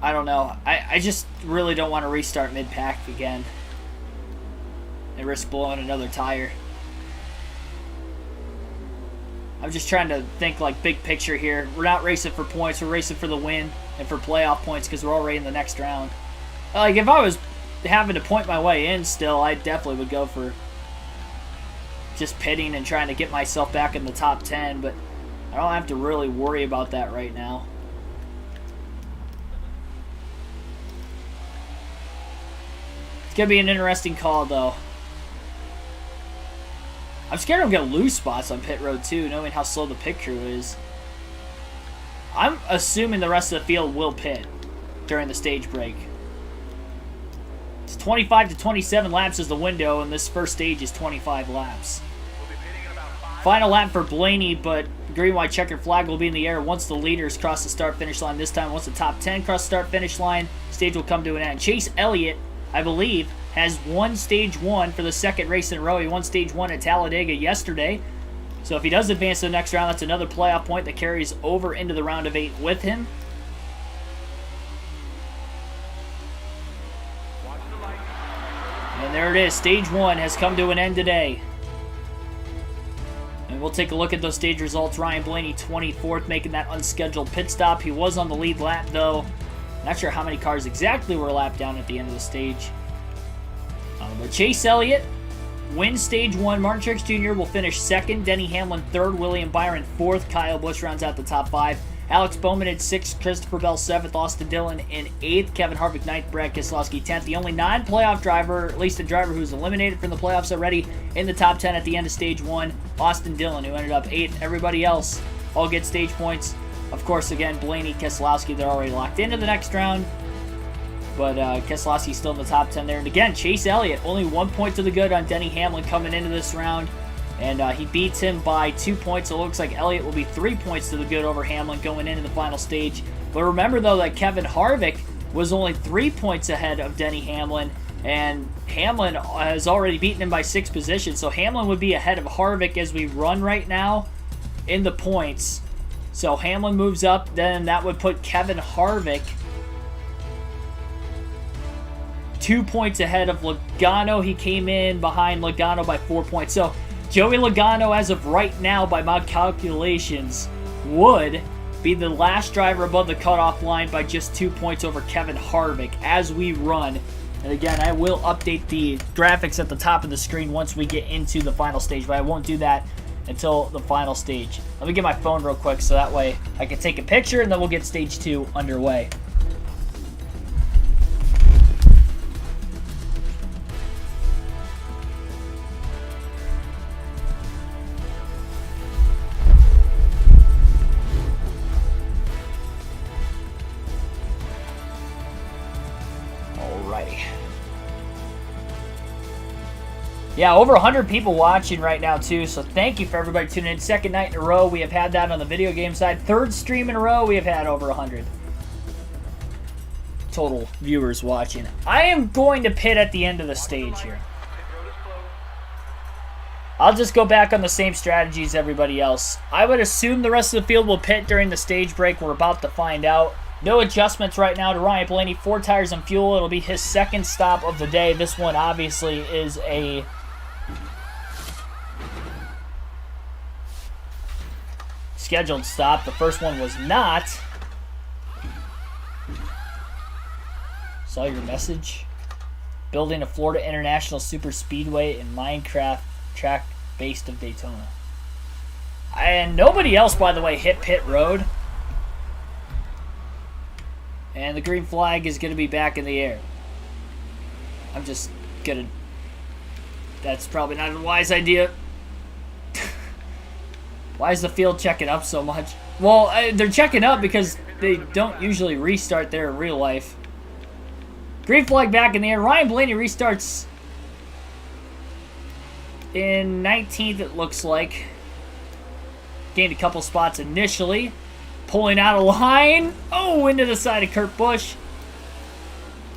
I don't know. I just really don't want to restart mid-pack again and risk blowing another tire. I'm just trying to think like big picture here. We're not racing for points. We're racing for the win and for playoff points because we're already in the next round. Like, if I was having to point my way in still, I definitely would go for just pitting and trying to get myself back in the top 10, but I don't have to really worry about that right now. It's going to be an interesting call, though. I'm scared I'm going to lose spots on pit road, too, knowing how slow the pit crew is. I'm assuming the rest of the field will pit during the stage break. It's 25 to 27 laps is the window, and this first stage is 25 laps. Final lap for Blaney, but green, white, checkered flag will be in the air once the leaders cross the start-finish line. This time, once the top 10 cross the start-finish line, stage will come to an end. Chase Elliott, I believe, has won stage 1 for the second race in a row. He won stage 1 at Talladega yesterday. So if he does advance to the next round, that's another playoff point that carries over into the round of 8 with him. And there it is. Stage 1 has come to an end today. And we'll take a look at those stage results. Ryan Blaney, 24th, making that unscheduled pit stop. He was on the lead lap, though. Not sure how many cars exactly were lapped down at the end of the stage. But Chase Elliott wins stage 1. Martin Truex Jr. will finish 2nd. Denny Hamlin 3rd. William Byron 4th. Kyle Busch rounds out the top 5. Alex Bowman in 6th. Christopher Bell 7th. Austin Dillon in 8th. Kevin Harvick 9th. Brad Keselowski 10th. The only non-playoff driver, at least a driver who's eliminated from the playoffs already, in the top 10 at the end of stage 1. Austin Dillon, who ended up 8th. Everybody else all get stage points. Of course, again, Blaney, Keselowski, they're already locked into the next round. But Keselowski's still in the top 10 there. And again, Chase Elliott, only 1 point to the good on Denny Hamlin coming into this round. And he beats him by 2 points. So it looks like Elliott will be 3 points to the good over Hamlin going into the final stage. But remember, though, that Kevin Harvick was only 3 points ahead of Denny Hamlin. And Hamlin has already beaten him by 6 positions. So Hamlin would be ahead of Harvick as we run right now in the points. So Hamlin moves up. Then that would put Kevin Harvick 2 points ahead of Logano. He came in behind Logano by 4 points. So Joey Logano, as of right now, by my calculations, would be the last driver above the cutoff line by just 2 points over Kevin Harvick as we run. And again, I will update the graphics at the top of the screen once we get into the final stage, but I won't do that until the final stage. Let me get my phone real quick so that way I can take a picture and then we'll get stage 2 underway. Yeah, over 100 people watching right now, too, so thank you for everybody tuning in. Second night in a row, we have had that on the video game side. Third stream in a row, we have had over 100 total viewers watching. I am going to pit at the end of the stage here. I'll just go back on the same strategy as everybody else. I would assume the rest of the field will pit during the stage break. We're about to find out. No adjustments right now to Ryan Blaney. 4 tires and fuel. It'll be his second stop of the day. This one obviously is a scheduled stop. The first one was not. Saw your message. building a Florida International Super Speedway and Minecraft track based of Daytona. And nobody else, by the way, hit pit road. And the green flag is going to be back in the air. I'm just going to... That's probably not a wise idea. Why is the field checking up so much? Well, they're checking up because they don't usually restart there in real life. Green flag back in the air. Ryan Blaney restarts in 19th, it looks like. Gained a couple spots initially. Pulling out a line. Oh, into the side of Kurt Busch.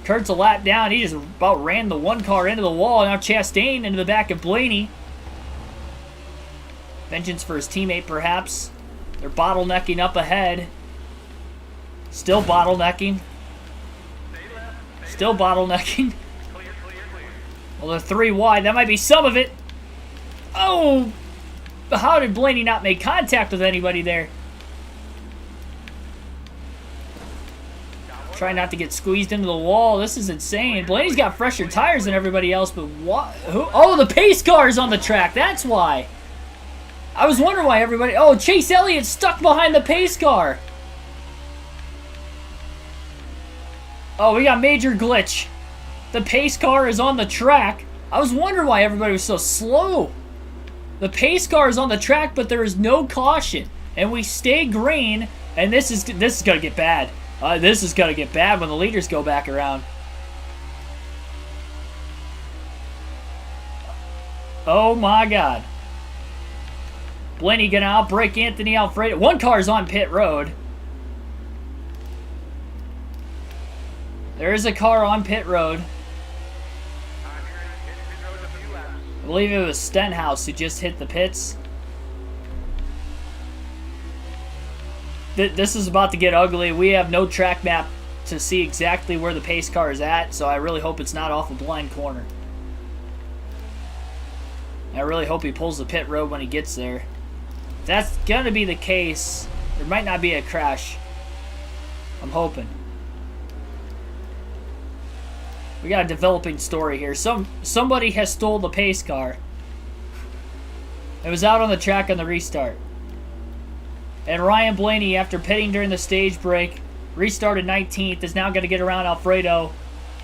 Kurt's a lap down. He just about ran the one car into the wall. Now Chastain into the back of Blaney. Vengeance for his teammate, perhaps. They're bottlenecking up ahead. Still bottlenecking. Still bottlenecking. Well, they're 3 wide. That might be some of it. Oh! How did Blaney not make contact with anybody there? Try not to get squeezed into the wall. This is insane. Blaney's got fresher tires than everybody else, but what? Who? Oh, the pace car is on the track. That's why. I was wondering why everybody... Oh, Chase Elliott's stuck behind the pace car. Oh, we got major glitch. The pace car is on the track. I was wondering why everybody was so slow. The pace car is on the track, but there is no caution. And we stay green, and this is going to get bad. This is going to get bad when the leaders go back around. Oh, my God. Blaney going to outbrake Anthony Alfredo. One car is on pit road. There is a car on pit road. I believe it was Stenhouse who just hit the pits. This is about to get ugly. We have no track map to see exactly where the pace car is at, so I really hope it's not off a blind corner. I really hope he pulls the pit road when he gets there. If that's going to be the case, there might not be a crash. I'm hoping. We got a developing story here. Somebody has stole the pace car. It was out on the track on the restart. And Ryan Blaney, after pitting during the stage break, restarted 19th, is now going to get around Alfredo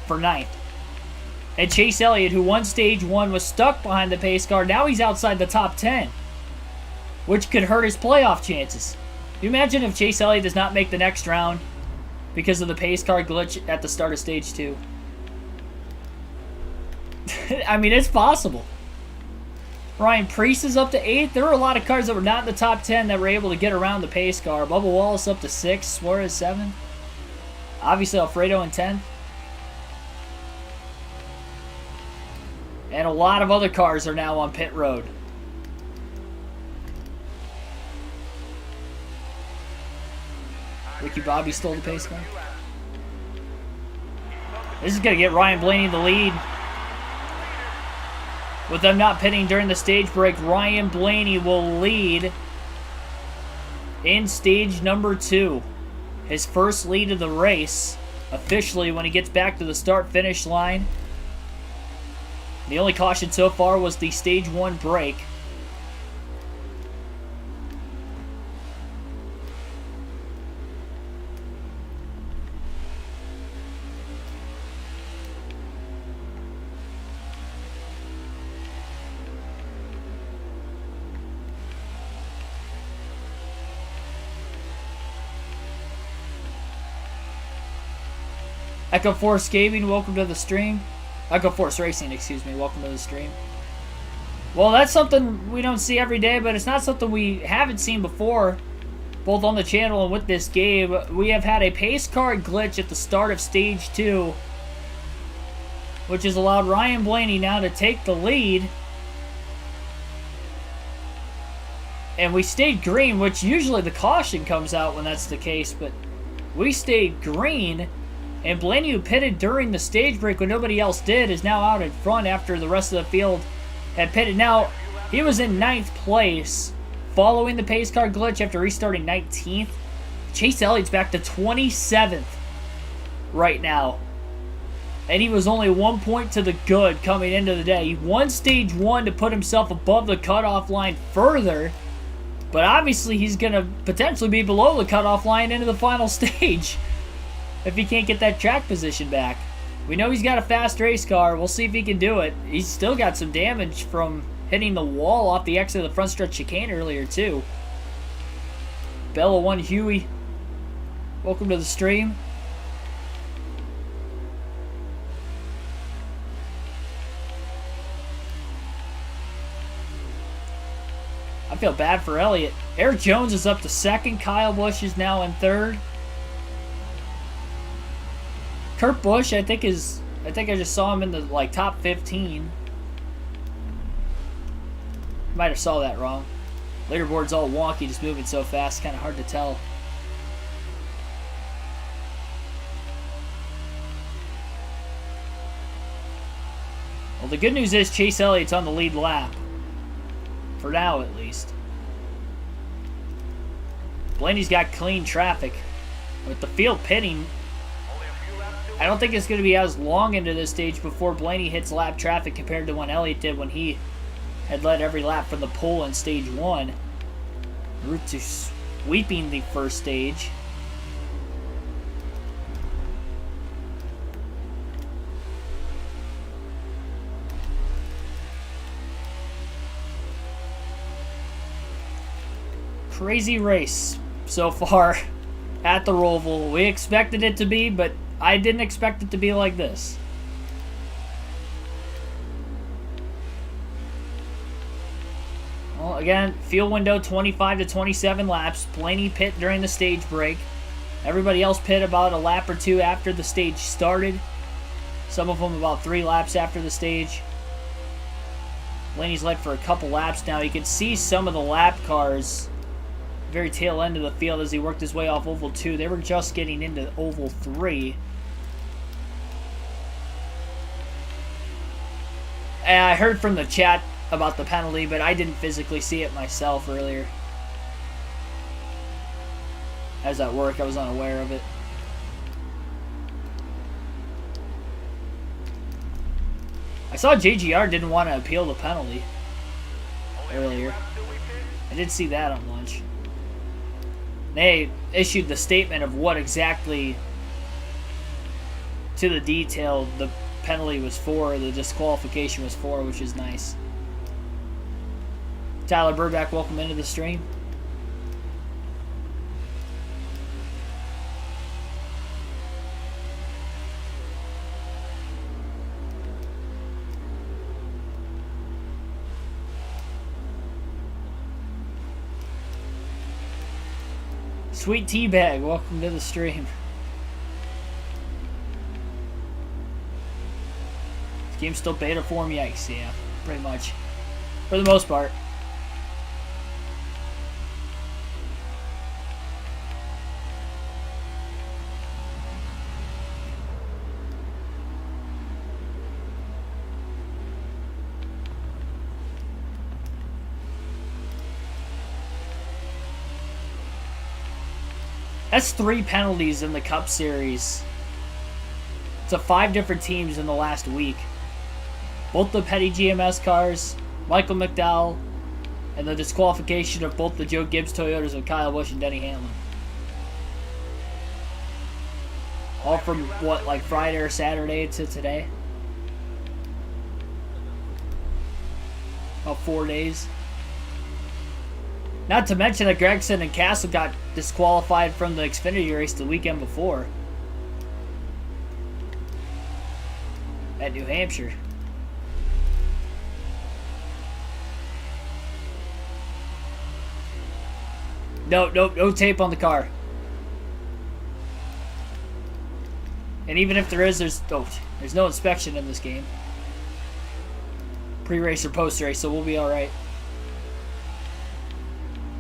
for 9th. And Chase Elliott, who won stage 1, was stuck behind the pace car. Now he's outside the top 10, which could hurt his playoff chances. Can you imagine if Chase Elliott does not make the next round because of the pace car glitch at the start of stage 2? I mean, it's possible. Ryan Preece is up to 8th. There were a lot of cars that were not in the top 10 that were able to get around the pace car. Bubba Wallace up to 6th. Suarez 7th. Obviously, Alfredo in 10th. And a lot of other cars are now on pit road. Ricky Bobby stole the pace car. This is going to get Ryan Blaney the lead. With them not pitting during the stage break, Ryan Blaney will lead in stage number 2. His first lead of the race, officially, when he gets back to the start-finish line. The only caution so far was the stage 1 break. Echo Force Gaming, welcome to the stream. Echo Force Racing, excuse me, welcome to the stream. Well, that's something we don't see every day, but it's not something we haven't seen before, both on the channel and with this game. We have had a pace car glitch at the start of stage 2, which has allowed Ryan Blaney now to take the lead. And we stayed green, which usually the caution comes out when that's the case, but we stayed green. And Blaney, who pitted during the stage break when nobody else did, is now out in front after the rest of the field had pitted. Now, he was in 9th place following the pace car glitch after restarting 19th. Chase Elliott's back to 27th right now. and he was only 1 point to the good coming into the day. He won stage 1 to put himself above the cutoff line further, but obviously he's going to potentially be below the cutoff line into the final stage if he can't get that track position back. We know he's got a fast race car. We'll see if he can do it. He's still got some damage from hitting the wall off the exit of the front stretch chicane earlier, too. Bella 1 Huey, welcome to the stream. I feel bad for Elliott. Eric Jones is up to second. Kyle Busch is now in third. Kurt Busch, I think I just saw him in the top 15. Might have saw that wrong. Leaderboard's all wonky, just moving so fast, kind of hard to tell. Well, the good news is Chase Elliott's on the lead lap. For now, at least. Blaney's got clean traffic. With the field pitting, I don't think it's going to be as long into this stage before Blaney hits lap traffic compared to when Elliott did when he had led every lap from the pole in stage 1. Route to sweeping the first stage. Crazy race so far at the Roval. We expected it to be, but I didn't expect it to be like this. Well, again, field window 25 to 27 laps. Blaney pit during the stage break. Everybody else pit about a lap or two after the stage started. Some of them about 3 laps after the stage. Blaney's led for a couple laps now. You can see some of the lap cars very tail end of the field as he worked his way off Oval 2. They were just getting into Oval 3. And I heard from the chat about the penalty, but I didn't physically see it myself earlier. I was at work, I was unaware of it. I saw JGR didn't want to appeal the penalty earlier. I did see that on lunch. They issued the statement of what exactly, to the detail, the penalty was for, the disqualification was for, which is nice. Tyler Burback, welcome into the stream. Sweet Teabag, welcome to the stream. This game's still beta form? Yikes, yeah, pretty much. For the most part. That's 3 penalties in the Cup Series. It's 5 different teams in the last week. Both the Petty GMS cars, Michael McDowell, and the disqualification of both the Joe Gibbs Toyotas with Kyle Busch and Denny Hamlin. All from, what, like Friday or Saturday to today? About 4 days. Not to mention that Gregson and Castle got disqualified from the Xfinity race the weekend before. At New Hampshire. No tape on the car. And even if there is, there's no inspection in this game. Pre-race or post-race, so we'll be alright.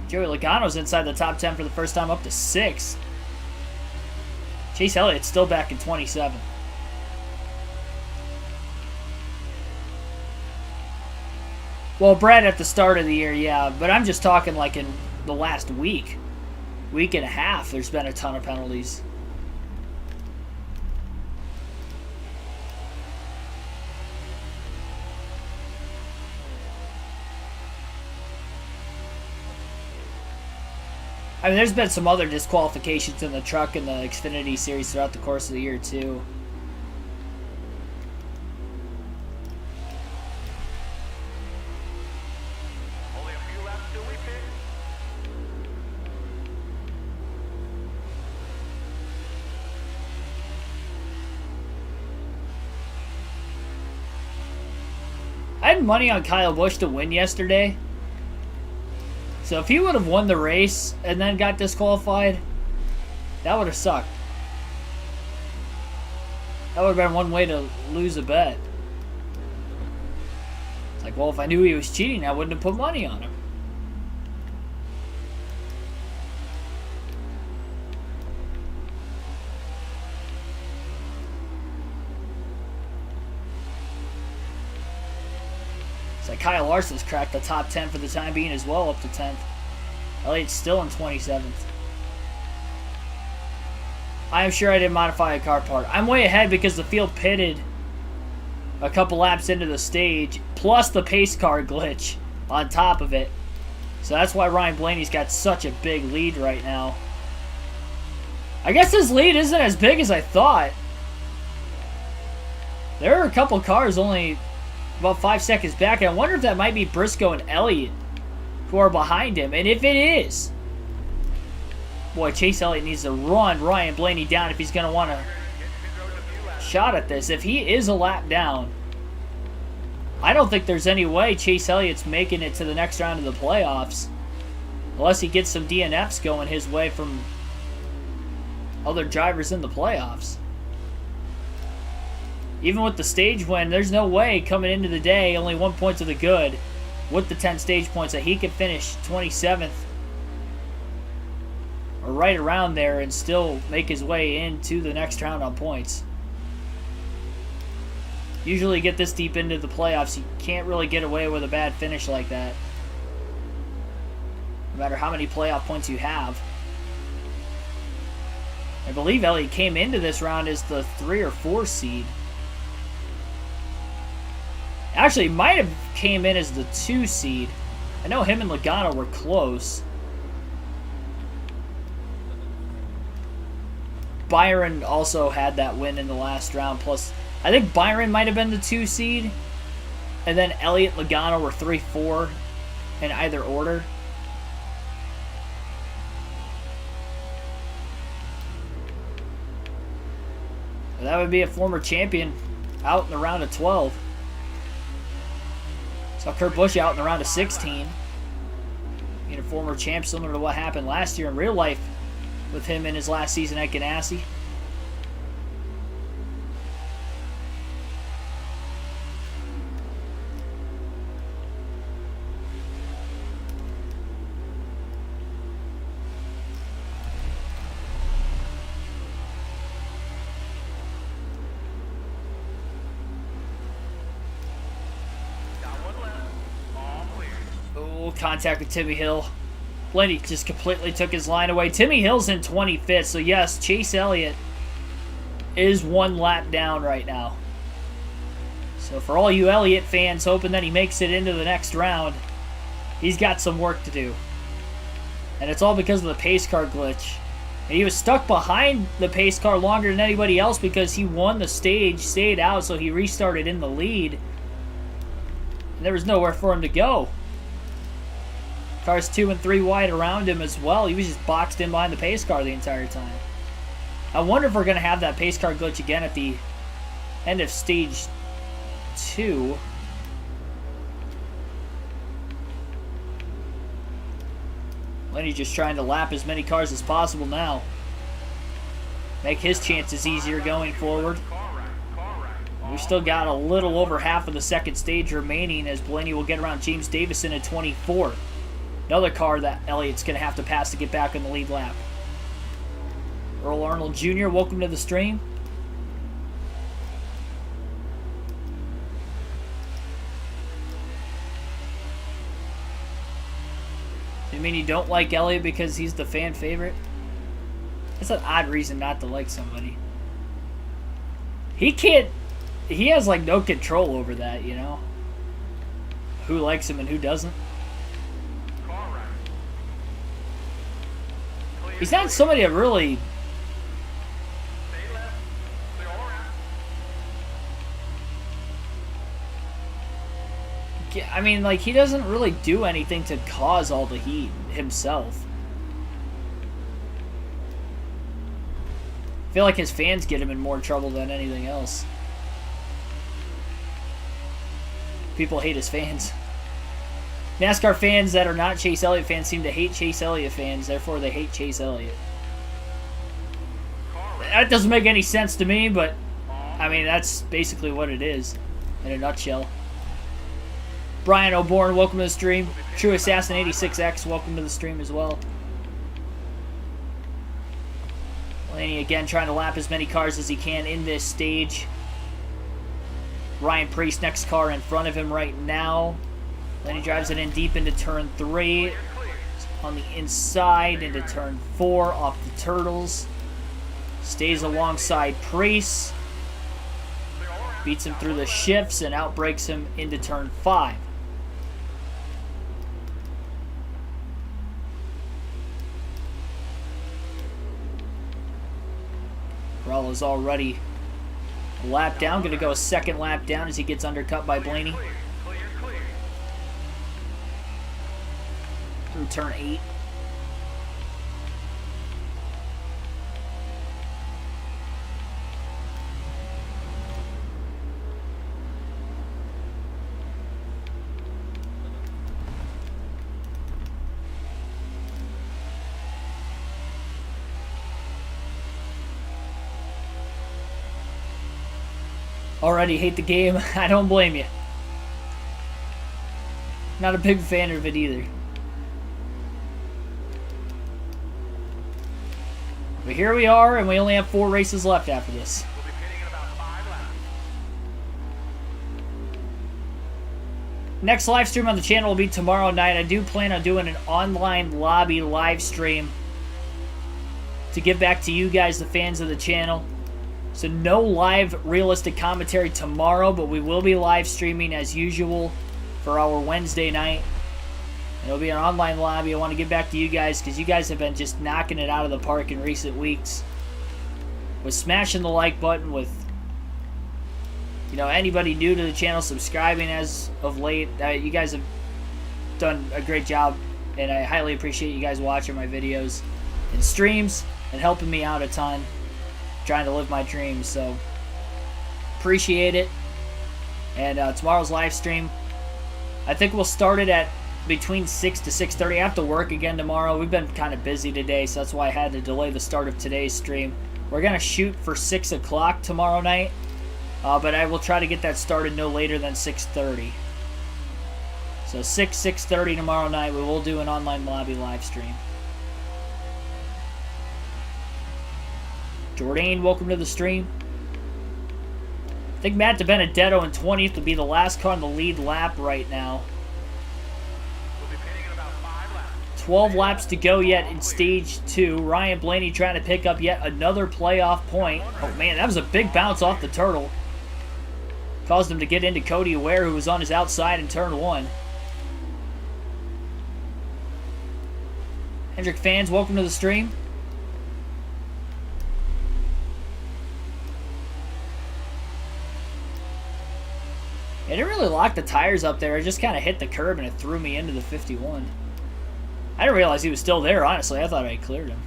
Joey Logano's inside the top 10 for the first time, up to 6. Chase Elliott's still back in 27. Well, Brad at the start of the year, yeah, but I'm just talking like in the last week and a half, there's been a ton of penalties. I mean, there's been some other disqualifications in the truck and the Xfinity series throughout the course of the year, too. Only a few laps till we pit. I had money on Kyle Busch to win yesterday. So if he would have won the race and then got disqualified, that would have sucked. That would have been one way to lose a bet. It's like, well, if I knew he was cheating, I wouldn't have put money on him. It's like Kyle Larson's cracked the top 10 for the time being as well, up to 10th. Elliott's still in 27th. I am sure I didn't modify a car part. I'm way ahead because the field pitted a couple laps into the stage, plus the pace car glitch on top of it. So that's why Ryan Blaney's got such a big lead right now. I guess his lead isn't as big as I thought. There are a couple cars only about 5 seconds back. I wonder if that might be Briscoe and Elliott who are behind him. And if it is, boy, Chase Elliott needs to run Ryan Blaney down if he's going to want a shot at this. If he is a lap down, I don't think there's any way Chase Elliott's making it to the next round of the playoffs unless he gets some DNFs going his way from other drivers in the playoffs. Even with the stage win, there's no way coming into the day, only 1 point to the good, with the 10 stage points, that he could finish 27th or right around there and still make his way into the next round on points. Usually get this deep into the playoffs, you can't really get away with a bad finish like that, no matter how many playoff points you have. I believe Elliott came into this round as the 3 or 4 seed. Actually, might have came in as the 2 seed. I know him and Logano were close. Byron also had that win in the last round. Plus, I think Byron might have been the 2 seed. And then Elliott and Logano were 3, 4 in either order. That would be a former champion out in the round of 12. Saw Kurt Busch out in the round of 16. Being a former champ, similar to what happened last year in real life with him in his last season at Ganassi. Contact with Timmy Hill. Blaney just completely took his line away. Timmy Hill's in 25th, so yes, Chase Elliott is 1 lap down right now. So for all you Elliott fans hoping that he makes it into the next round, he's got some work to do. And it's all because of the pace car glitch. And he was stuck behind the pace car longer than anybody else because he won the stage, stayed out, so he restarted in the lead. And there was nowhere for him to go. Cars 2 and 3 wide around him as well. He was just boxed in behind the pace car the entire time. I wonder if we're going to have that pace car glitch again at the end of stage 2. Lenny's just trying to lap as many cars as possible now. Make his chances easier going forward. We've still got a little over half of the second stage remaining as Blaney will get around James Davison at 24. Another car that Elliott's going to have to pass to get back in the lead lap. Earl Arnold Jr., welcome to the stream. You mean you don't like Elliott because he's the fan favorite? That's an odd reason not to like somebody. He has like no control over that, you know? Who likes him and who doesn't. He's not somebody that really... Stay left. Clear all around. I mean, like, he doesn't really do anything to cause all the heat himself. I feel like his fans get him in more trouble than anything else. People hate his fans. NASCAR fans that are not Chase Elliott fans seem to hate Chase Elliott fans, therefore they hate Chase Elliott. That doesn't make any sense to me, but I mean, that's basically what it is in a nutshell. Brian O'Born, welcome to the stream. True Assassin 86X, welcome to the stream as well. Blaney again trying to lap as many cars as he can in this stage. Ryan Priest, next car in front of him right now. Blaney drives it in deep into turn 3. On the inside into turn 4 off the turtles. Stays alongside Priest. Beats him through the shifts and outbreaks him into turn 5. Corralo's already a lap down. Going to go a second lap down as he gets undercut by Blaney. Through turn 8. Already hate the game. I don't blame you. Not a big fan of it either. But here we are, and we only have 4 races left after this. We'll be pitting in about 5 laps. Next live stream on the channel will be tomorrow night. I do plan on doing an online lobby live stream to give back to you guys, the fans of the channel. So no live realistic commentary tomorrow, but we will be live streaming as usual for our Wednesday night. It'll be an online lobby. I want to give back to you guys because you guys have been just knocking it out of the park in recent weeks. With smashing the like button, with anybody new to the channel subscribing as of late. You guys have done a great job, and I highly appreciate you guys watching my videos and streams and helping me out a ton. Trying to live my dreams, so appreciate it. And tomorrow's live stream, I think we'll start it at between 6 to 6:30. I have to work again tomorrow. We've been kind of busy today, so that's why I had to delay the start of today's stream. We're gonna shoot for 6 o'clock tomorrow night, but I will try to get that started no later than 6:30. So 6:30 tomorrow night, we will do an online lobby live stream. Jordan, welcome to the stream. I think Matt DiBenedetto in 20th will be the last car on the lead lap right now. We'll be pitting in about 5 laps. 12 laps to go yet in stage 2. Ryan Blaney trying to pick up yet another playoff point. Oh man, that was a big bounce off the turtle. Caused him to get into Cody Ware, who was on his outside in turn 1. Hendrick fans, welcome to the stream. I didn't really lock the tires up there. I just kind of hit the curb and it threw me into the 51. I didn't realize he was still there, honestly. I thought I had cleared him.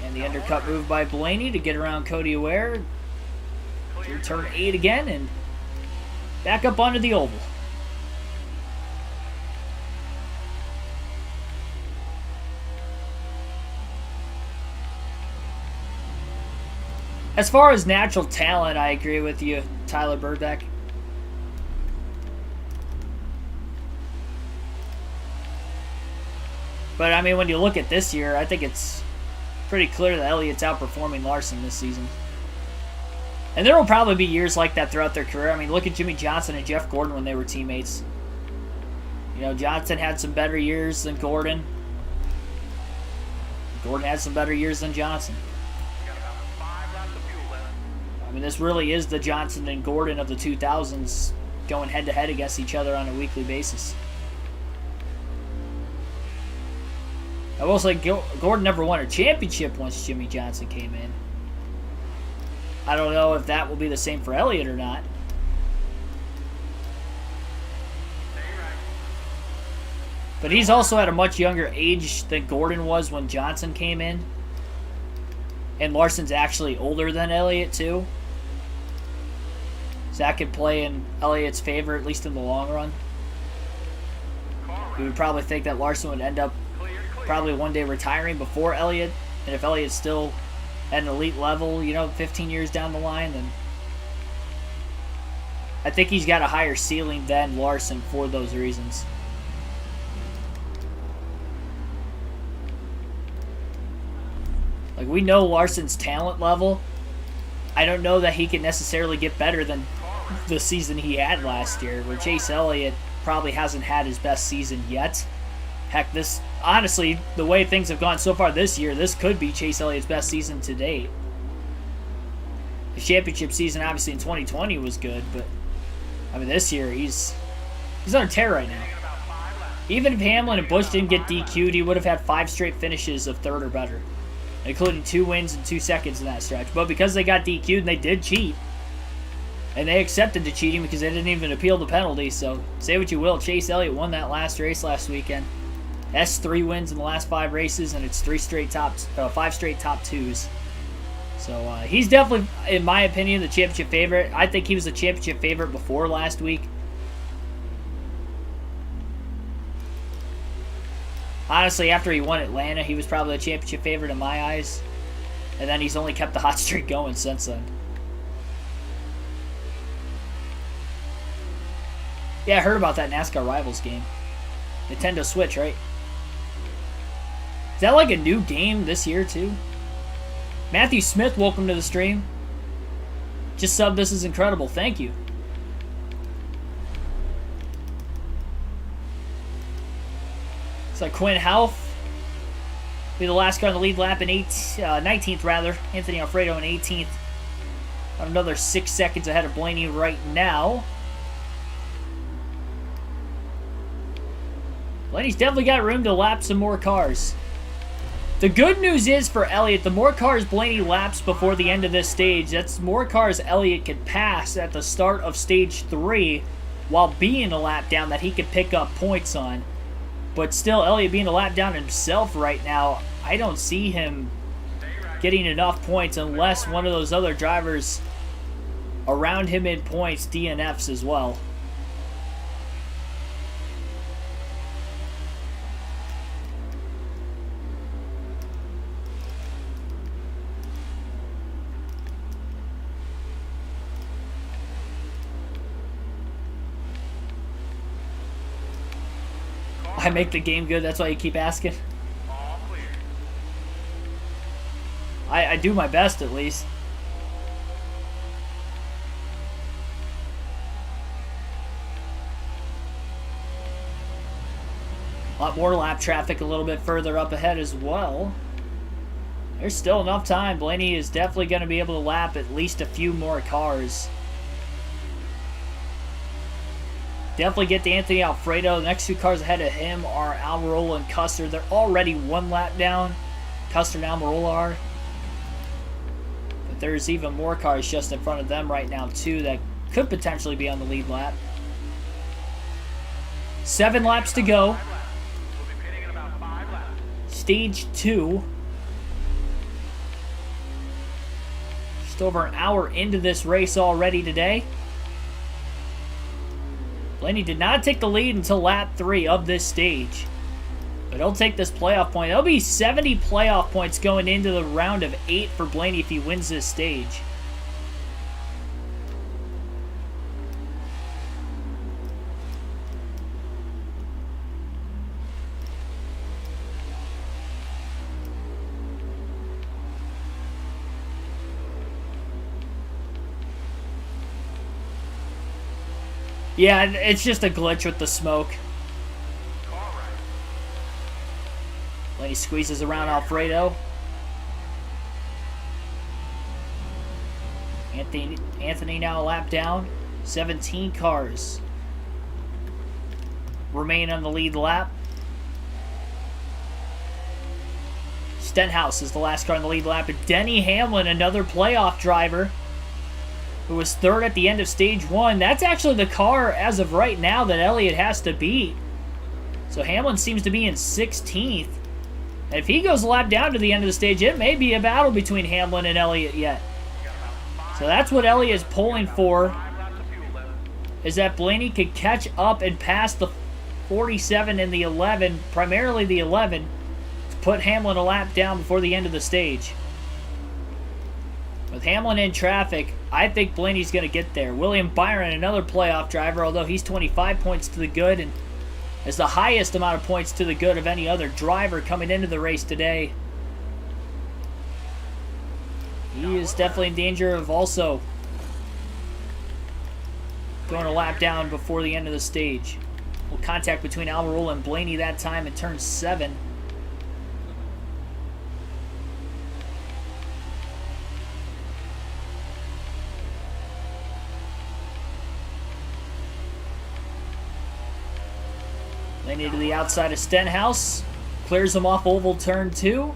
And the undercut move by Blaney to get around Cody Ware. Through turn 8 again and back up onto the oval. As far as natural talent, I agree with you, Tyler Burbeck. But, I mean, when you look at this year, I think it's pretty clear that Elliott's outperforming Larson this season. And there will probably be years like that throughout their career. I mean, look at Jimmy Johnson and Jeff Gordon when they were teammates. Johnson had some better years than Gordon. Gordon had some better years than Johnson. I mean, this really is the Johnson and Gordon of the 2000s going head-to-head against each other on a weekly basis. I will say Gordon never won a championship once Jimmy Johnson came in. I don't know if that will be the same for Elliott or not. But he's also at a much younger age than Gordon was when Johnson came in. And Larson's actually older than Elliott, too. So that could play in Elliott's favor, at least in the long run. We would probably think that Larson would end up probably one day retiring before Elliott. And if Elliott's still at an elite level, you know, 15 years down the line, then I think he's got a higher ceiling than Larson for those reasons. Like, we know Larson's talent level. I don't know that he can necessarily get better than the season he had last year, where Chase Elliott probably hasn't had his best season yet. Heck, this, honestly, the way things have gone so far this year, this could be Chase Elliott's best season to date. The championship season, obviously, in 2020 was good, but, I mean, this year, he's on a tear right now. Even if Hamlin and Busch didn't get DQ'd, he would have had 5 straight finishes of 3rd or better, including 2 wins and 2 seconds in that stretch. But because they got DQ'd and they did cheat, and they accepted the cheating because they didn't even appeal the penalty, so say what you will, Chase Elliott won that last race last weekend. That's 3 wins in the last 5 races, and it's 5 straight top 2s. So he's definitely, in my opinion, the championship favorite. I think he was the championship favorite before last week. Honestly, after he won Atlanta, he was probably the championship favorite in my eyes. And then he's only kept the hot streak going since then. Yeah, I heard about that NASCAR Rivals game. Nintendo Switch, right? Is that like a new game this year, too? Matthew Smith, welcome to the stream. Just sub, this is incredible. Thank you. It's like Quinn Houff be the last car in the lead lap in 19th, rather. Anthony Alfredo in 18th. About another 6 seconds ahead of Blaney right now. Blaney's definitely got room to lap some more cars. The good news is for Elliott, the more cars Blaney laps before the end of this stage, that's more cars Elliott could pass at the start of stage 3 while being a lap down that he could pick up points on. But still, Elliott being a lap down himself right now, I don't see him getting enough points unless one of those other drivers around him in points DNFs as well. I make the game good, that's why you keep asking. All clear. I do my best, at least. A lot more lap traffic a little bit further up ahead as well. There's still enough time. Blaney is definitely going to be able to lap at least a few more cars. Definitely get to Anthony Alfredo. The next 2 cars ahead of him are Almirola and Custer. They're already 1 lap down. Custer and Almirola are. But there's even more cars just in front of them right now, too, that could potentially be on the lead lap. 7 laps to go. We'll be pitting in about 5 laps. Stage 2. Just over an hour into this race already today. Blaney did not take the lead until lap 3 of this stage. But he'll take this playoff point. There'll be 70 playoff points going into the round of 8 for Blaney if he wins this stage. Yeah, it's just a glitch with the smoke. Blaney squeezes around Alfredo. Anthony now a lap down. 17 cars remain on the lead lap. Stenhouse is the last car in the lead lap. And Denny Hamlin, another playoff driver, who was third at the end of stage 1. That's actually the car, as of right now, that Elliott has to beat. So Hamlin seems to be in 16th. And if he goes a lap down to the end of the stage, it may be a battle between Hamlin and Elliott yet. So that's what Elliott is pulling for, is that Blaney could catch up and pass the 47 and the 11, primarily the 11, to put Hamlin a lap down before the end of the stage. With Hamlin in traffic, I think Blaney's going to get there. William Byron, another playoff driver, although he's 25 points to the good and is the highest amount of points to the good of any other driver coming into the race today. He is definitely in danger of also going a lap down before the end of the stage. Well, contact between Almirola and Blaney that time in turn 7. Blaney to the outside of Stenhouse. Clears him off oval turn 2.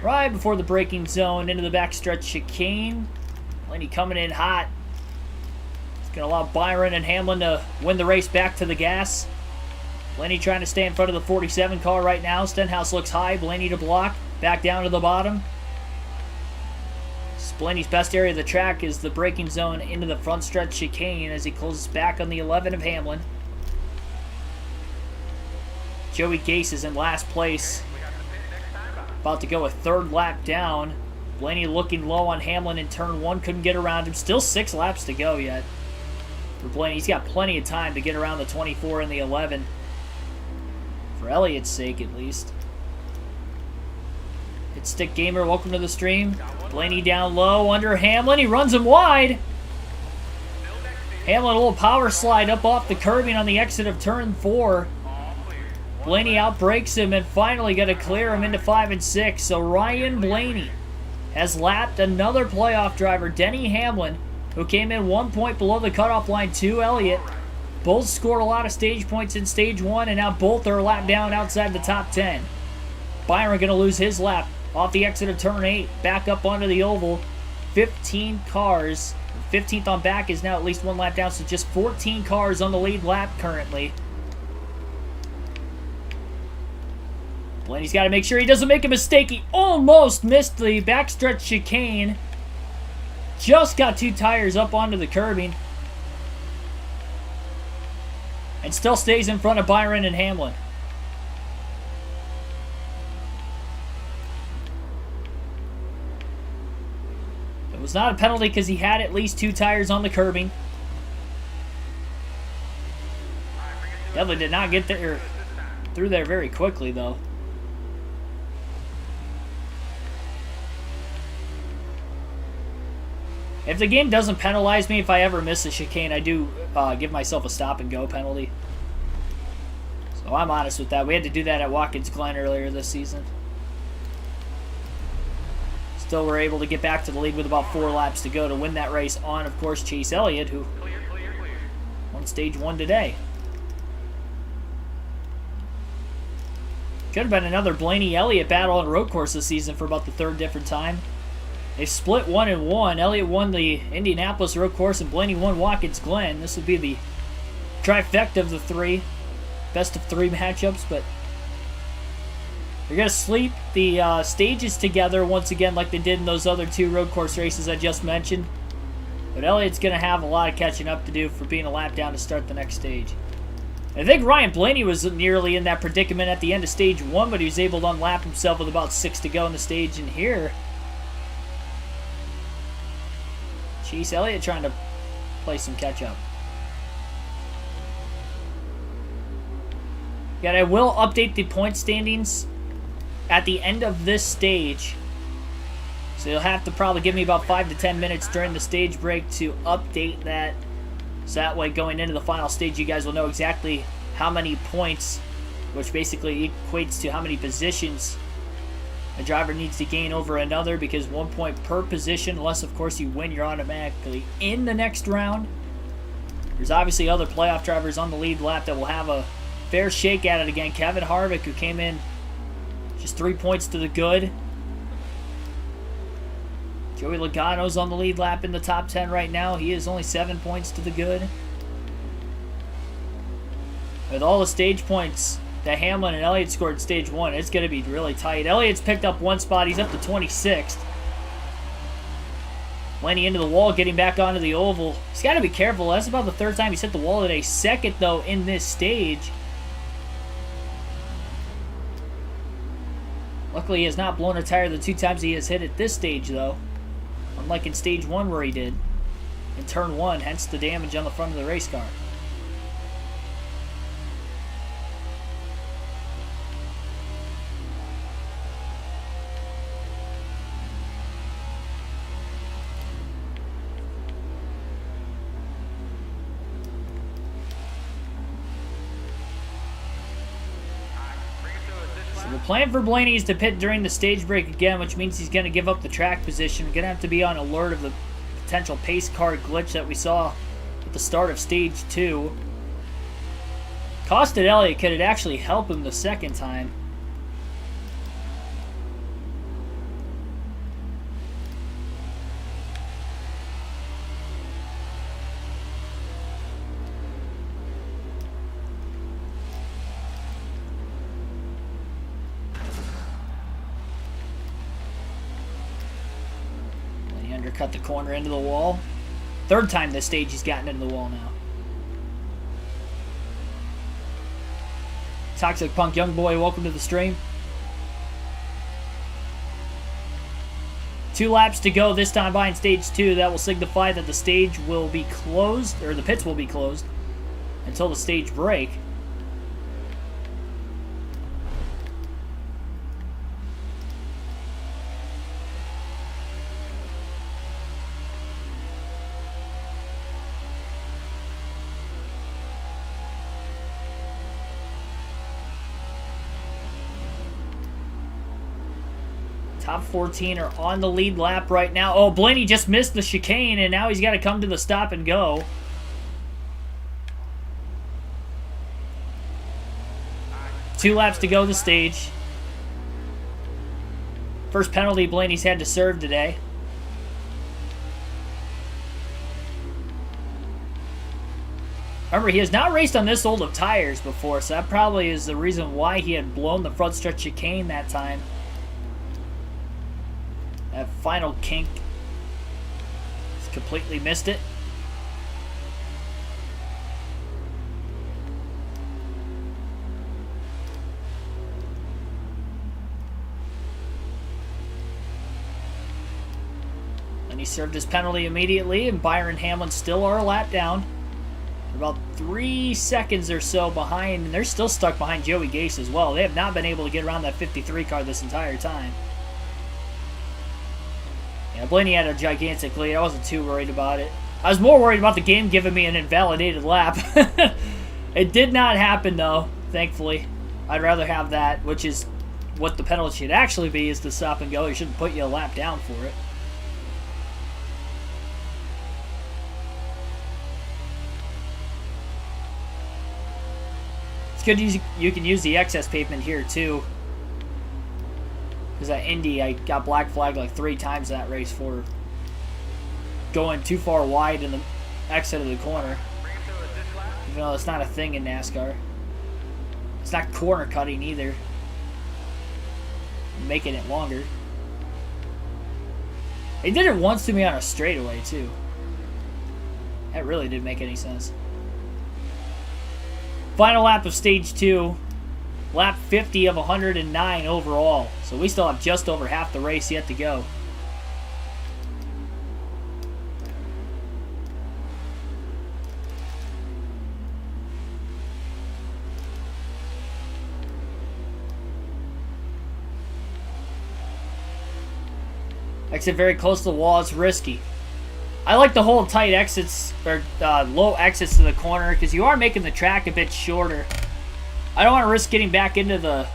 Right before the braking zone into the backstretch chicane. Blaney coming in hot. It's going to allow Byron and Hamlin to win the race back to the gas. Blaney trying to stay in front of the 47 car right now. Stenhouse looks high. Blaney to block. Back down to the bottom. Blaney's best area of the track is the braking zone into the front stretch chicane as he closes back on the 11 of Hamlin. Joey Gase is in last place. About to go a third lap down. Blaney looking low on Hamlin in turn 1. Couldn't get around him. Still 6 laps to go yet for Blaney. He's got plenty of time to get around the 24 and the 11. For Elliott's sake, at least. Hit Stick Gamer, welcome to the stream. Blaney down low under Hamlin. He runs him wide. Hamlin a little power slide up off the curbing on the exit of turn 4. Blaney outbreaks him and finally got to clear him into 5 and 6. So Ryan Blaney has lapped another playoff driver, Denny Hamlin, who came in 1 point below the cutoff line to Elliott. Both scored a lot of stage points in stage 1, and now both are a lap down outside the top 10. Byron going to lose his lap off the exit of turn 8, back up onto the oval. 15 cars. 15th on back is now at least 1 lap down, so just 14 cars on the lead lap currently. Blaney's got to make sure he doesn't make a mistake. He almost missed the backstretch chicane. Just got 2 tires up onto the curbing. And still stays in front of Byron and Hamlin. It was not a penalty because he had at least 2 tires on the curbing. Definitely did not get there through there very quickly, though. If the game doesn't penalize me if I ever miss a chicane, I do give myself a stop-and-go penalty. So I'm honest with that. We had to do that at Watkins Glen earlier this season. Still were able to get back to the lead with about 4 laps to go to win that race on, of course, Chase Elliott, who won stage 1 today. Could have been another Blaney-Elliott battle on a road course this season for about the 3rd different time. They split 1-1. Elliott won the Indianapolis road course and Blaney won Watkins Glen. This would be the trifecta of the 3. Best of 3 matchups, but they're going to sleep the stages together once again like they did in those other 2 road course races I just mentioned. But Elliott's going to have a lot of catching up to do for being a lap down to start the next stage. I think Ryan Blaney was nearly in that predicament at the end of stage 1, but he was able to unlap himself with about 6 to go in the stage. And here, Chase Elliott trying to play some catch-up. Yet I will update the point standings at the end of this stage. So you'll have to probably give me about 5 to 10 minutes during the stage break to update that. So that way going into the final stage, you guys will know exactly how many points, which basically equates to how many positions a driver needs to gain over another, because 1 point per position, unless of course you win, you're automatically in the next round. There's obviously other playoff drivers on the lead lap that will have a fair shake at it again. Kevin Harvick, who came in just 3 points to the good, Joey Logano's on the lead lap in the top 10 right now. He is only 7 points to the good. With all the stage points that Hamlin and Elliott scored in stage 1, it's going to be really tight. Elliott's picked up 1 spot. He's up to 26th. Blaney into the wall, getting back onto the oval. He's got to be careful. That's about the 3rd time he's hit the wall today. 2nd, though, in this stage. Luckily, he has not blown a tire the 2 times he has hit at this stage, though. Unlike in stage 1 where he did. In turn 1, hence the damage on the front of the race car. The plan for Blaney is to pit during the stage break again, which means he's going to give up the track position. We're going to have to be on alert of the potential pace car glitch that we saw at the start of stage 2. Costed Elliott. Could it actually help him the 2nd time? Cut the corner into the wall. 3rd time this stage he's gotten into the wall now. Toxic Punk Young Boy, welcome to the stream. 2 laps to go this time behind stage 2. That will signify that the stage will be closed, or the pits will be closed until the stage break. Top 14 are on the lead lap right now. Oh, Blaney just missed the chicane, and now he's got to come to the stop and go. Two laps to go the stage. First penalty Blaney's had to serve today. Remember, he has not raced on this old of tires before, so that probably is the reason why he had blown the front stretch chicane that time. That final kink. He's completely missed it. And he served his penalty immediately, and Byron Hamlin still are a lap down. They're about 3 seconds or so behind, and they're still stuck behind Joey Gase as well. They have not been able to get around that 53 car this entire time. Yeah, Blaney had a gigantic lead. I wasn't too worried about it. I was more worried about the game giving me an invalidated lap. It did not happen, though, thankfully. I'd rather have that, which is what the penalty should actually be, is to stop and go. He shouldn't put you a lap down for it. It's good you can use the excess pavement here, too. Because at Indy, I got black flagged like 3 times that race for going too far wide in the exit of the corner. Even though it's not a thing in NASCAR. It's not corner cutting either. Making it longer. They did it once to me on a straightaway, too. That really didn't make any sense. Final lap of stage 2. Lap 50 of 109 overall. So we still have just over half the race yet to go. Exit very close to the wall. It's risky. I like the whole tight exits, or low exits to the corner, because you are making the track a bit shorter. I don't want to risk getting back into the...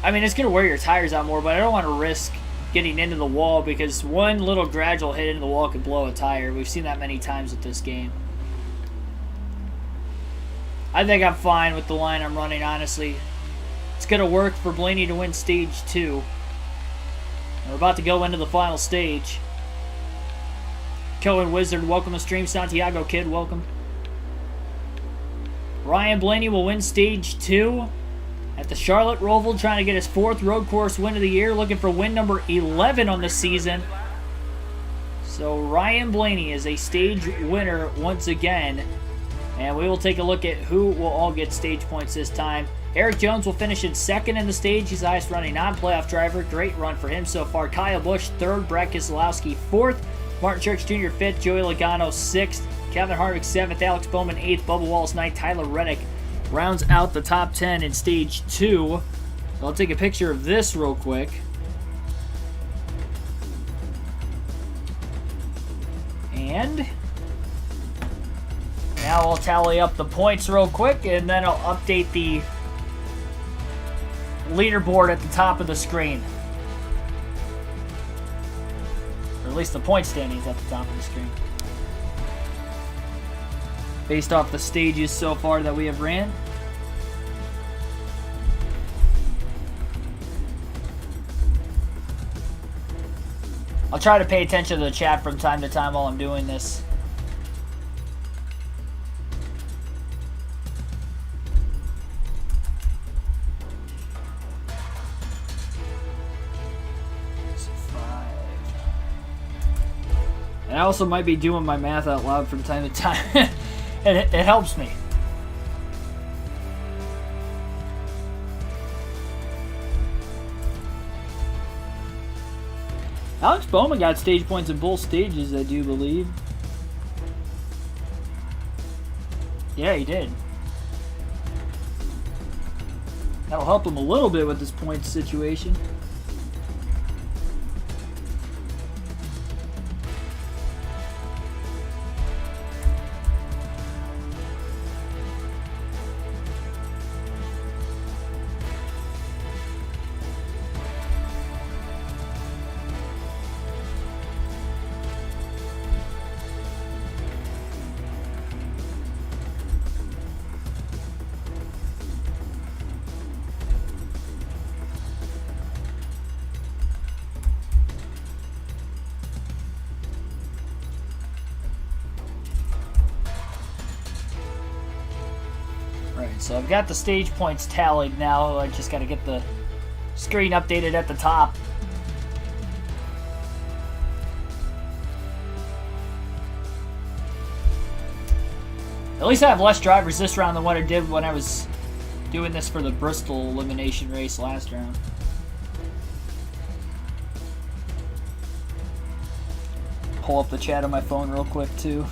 I mean, it's going to wear your tires out more, but I don't want to risk getting into the wall, because one little gradual hit into the wall could blow a tire. We've seen that many times with this game. I think I'm fine with the line I'm running, honestly. It's going to work for Blaney to win stage 2. We're about to go into the final stage. Cohen Wizard, welcome to stream. Santiago Kid, welcome. Ryan Blaney will win Stage 2 at the Charlotte Roval, trying to get his 4th road course win of the year, looking for win number 11 on the season. So Ryan Blaney is a stage winner once again. And we will take a look at who will all get stage points this time. Eric Jones will finish in 2nd in the stage. He's the highest running non-playoff driver. Great run for him so far. Kyle Busch 3rd. Brad Keselowski 4th. Martin Truex Jr. 5th. Joey Logano 6th. Kevin Harvick 7th. Alex Bowman 8th. Bubba Wallace 9th. Tyler Reddick rounds out the top 10 in stage 2. So I'll take a picture of this real quick. And now I'll tally up the points real quick, and then I'll update the leaderboard at the top of the screen. Or at least the point standings at the top of the screen. Based off the stages so far that we have ran. I'll try to pay attention to the chat from time to time while I'm doing this. And I also might be doing my math out loud from time to time. And it helps me. Alex Bowman got stage points in both stages, I do believe. Yeah, he did. That'll help him a little bit with this points situation. So I've got the stage points tallied now. I just got to get the screen updated at the top. At least I have less drivers this round than what I did when I was doing this for the Bristol elimination race last round. Pull up the chat on my phone real quick too.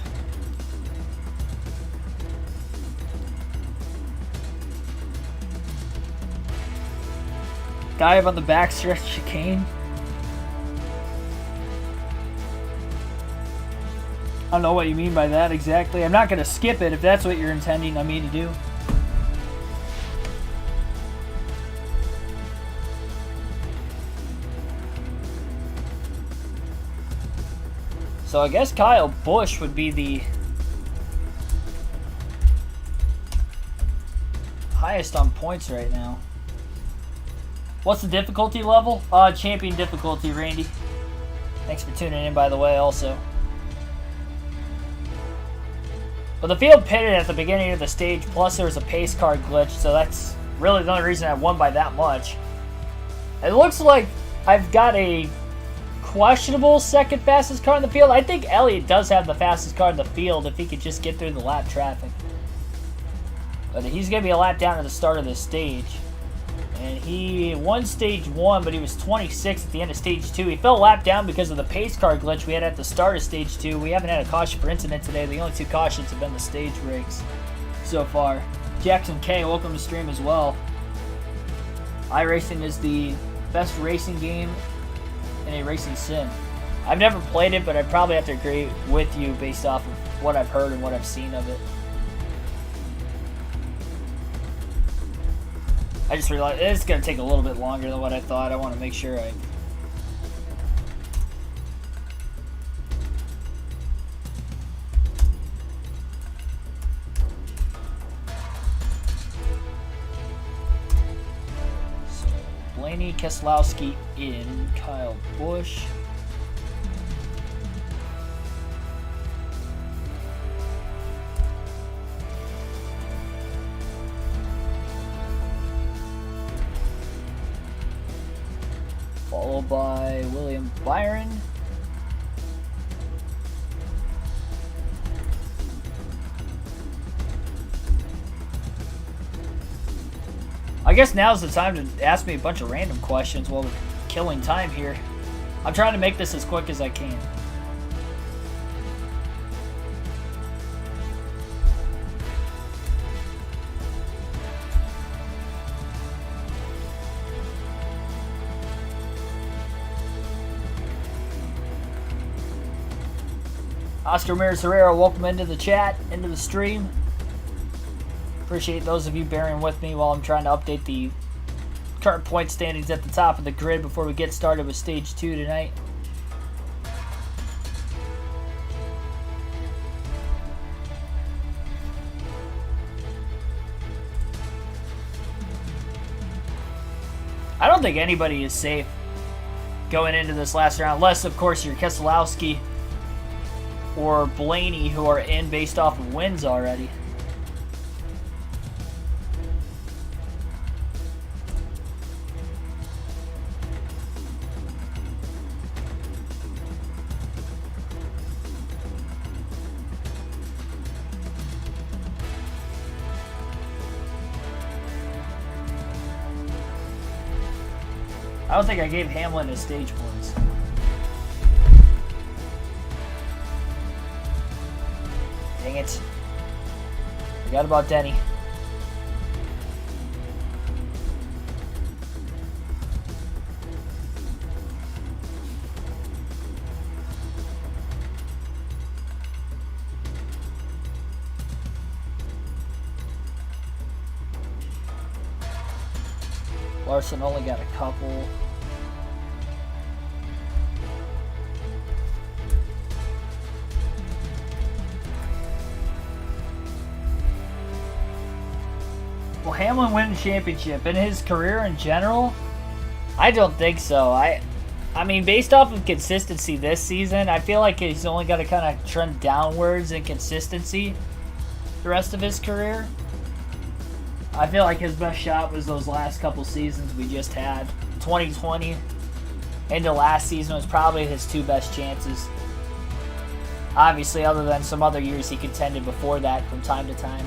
Dive on the backstretch chicane. I don't know what you mean by that exactly. I'm not going to skip it if that's what you're intending on me to do. So I guess Kyle Busch would be the highest on points right now. What's the difficulty level? Champion difficulty, Randy. Thanks for tuning in, by the way, also. But the field pitted at the beginning of the stage, plus there was a pace car glitch, so that's really the only reason I won by that much. It looks like I've got a questionable second fastest car in the field. I think Elliott does have the fastest car in the field if he could just get through the lap traffic. But he's going to be a lap down at the start of this stage. And he won stage 1, but he was 26 at the end of stage 2. He fell a lap down because of the pace car glitch we had at the start of stage 2. We haven't had a caution for incident today. The only 2 cautions have been the stage breaks so far. Jackson K, welcome to stream as well. iRacing is the best racing game in a racing sim. I've never played it, but I probably have to agree with you based off of what I've heard and what I've seen of it. I just realized it's going to take a little bit longer than what I thought. I want to make sure I... So, Blaney, Keselowski in, Kyle Busch. followed by William Byron. I guess now's the time to ask me a bunch of random questions while we're killing time here. I'm trying to make this as quick as I can. Oscar Ramirez Herrera, welcome into the chat, into the stream. Appreciate those of you bearing with me while I'm trying to update the current point standings at the top of the grid before we get started with Stage 2 tonight. I don't think anybody is safe going into this last round, unless, of course, you're Keselowski or Blaney, who are in based off of wins already. I don't think I gave Hamlin his stage points. Dang it. Forgot about Denny. Larson only got a couple. Will Hamlin win a championship in his career in general? I don't think so. I mean, based off of consistency this season, I feel like he's only got to kind of trend downwards in consistency the rest of his career. I feel like his best shot was those last couple seasons we just had. 2020 into last season was probably his two best chances. Obviously, other than some other years he contended before that from time to time.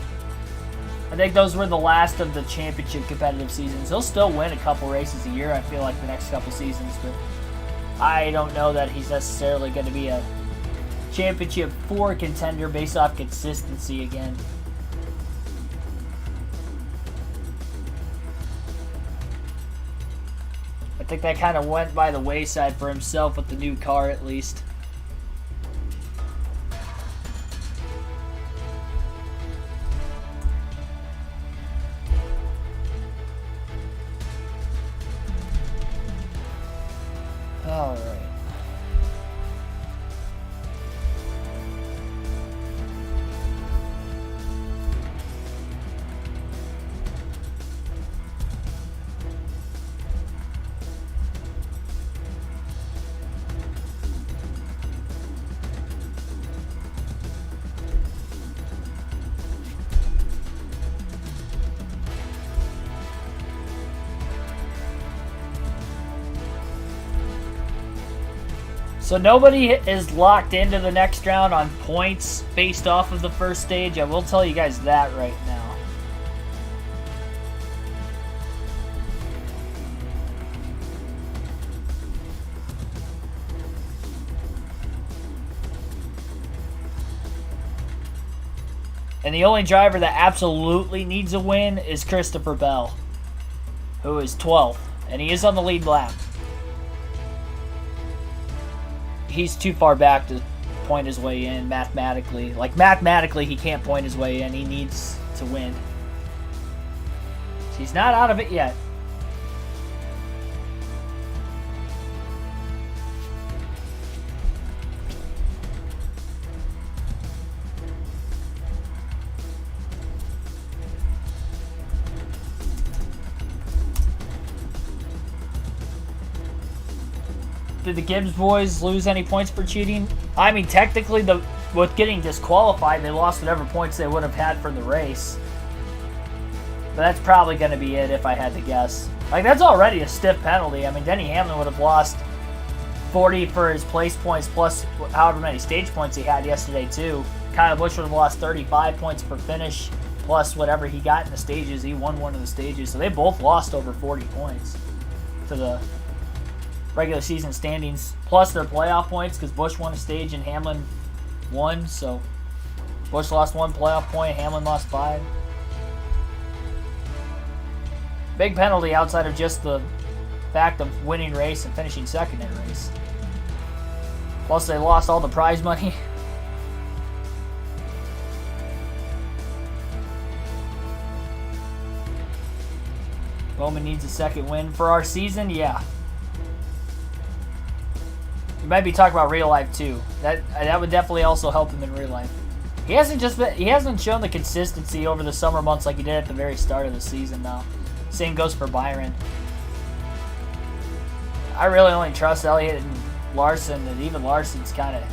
I think those were the last of the championship competitive seasons. He'll still win a couple races a year, I feel like, the next couple seasons, but I don't know that he's necessarily going to be a championship 4 contender based off consistency again. I think that kind of went by the wayside for himself with the new car, at least. All right. So nobody is locked into the next round on points based off of the first stage. I will tell you guys that right now. And the only driver that absolutely needs a win is Christopher Bell, who is 12th, and he is on the lead lap. He's too far back to point his way in mathematically. Like, mathematically, he can't point his way in. He needs to win. So he's not out of it yet. Did the Gibbs boys lose any points for cheating? I mean, technically, with getting disqualified, they lost whatever points they would have had for the race. But that's probably going to be it if I had to guess. Like, that's already a stiff penalty. I mean, Denny Hamlin would have lost 40 for his place points plus however many stage points he had yesterday, too. Kyle Busch would have lost 35 points per finish plus whatever he got in the stages. He won one of the stages. So they both lost over 40 points to the regular season standings, plus their playoff points, because Busch won a stage and Hamlin won. So Busch lost 1 playoff point, Hamlin lost 5. Big penalty outside of just the fact of winning race and finishing second in a race. Plus they lost all the prize money. Bowman needs a second win for our season, yeah. We might be talking about real life too. That would definitely also help him in real life. He hasn't shown the consistency over the summer months like he did at the very start of the season now. Same goes for Byron. I really only trust Elliott and Larson, and even Larson's kind of...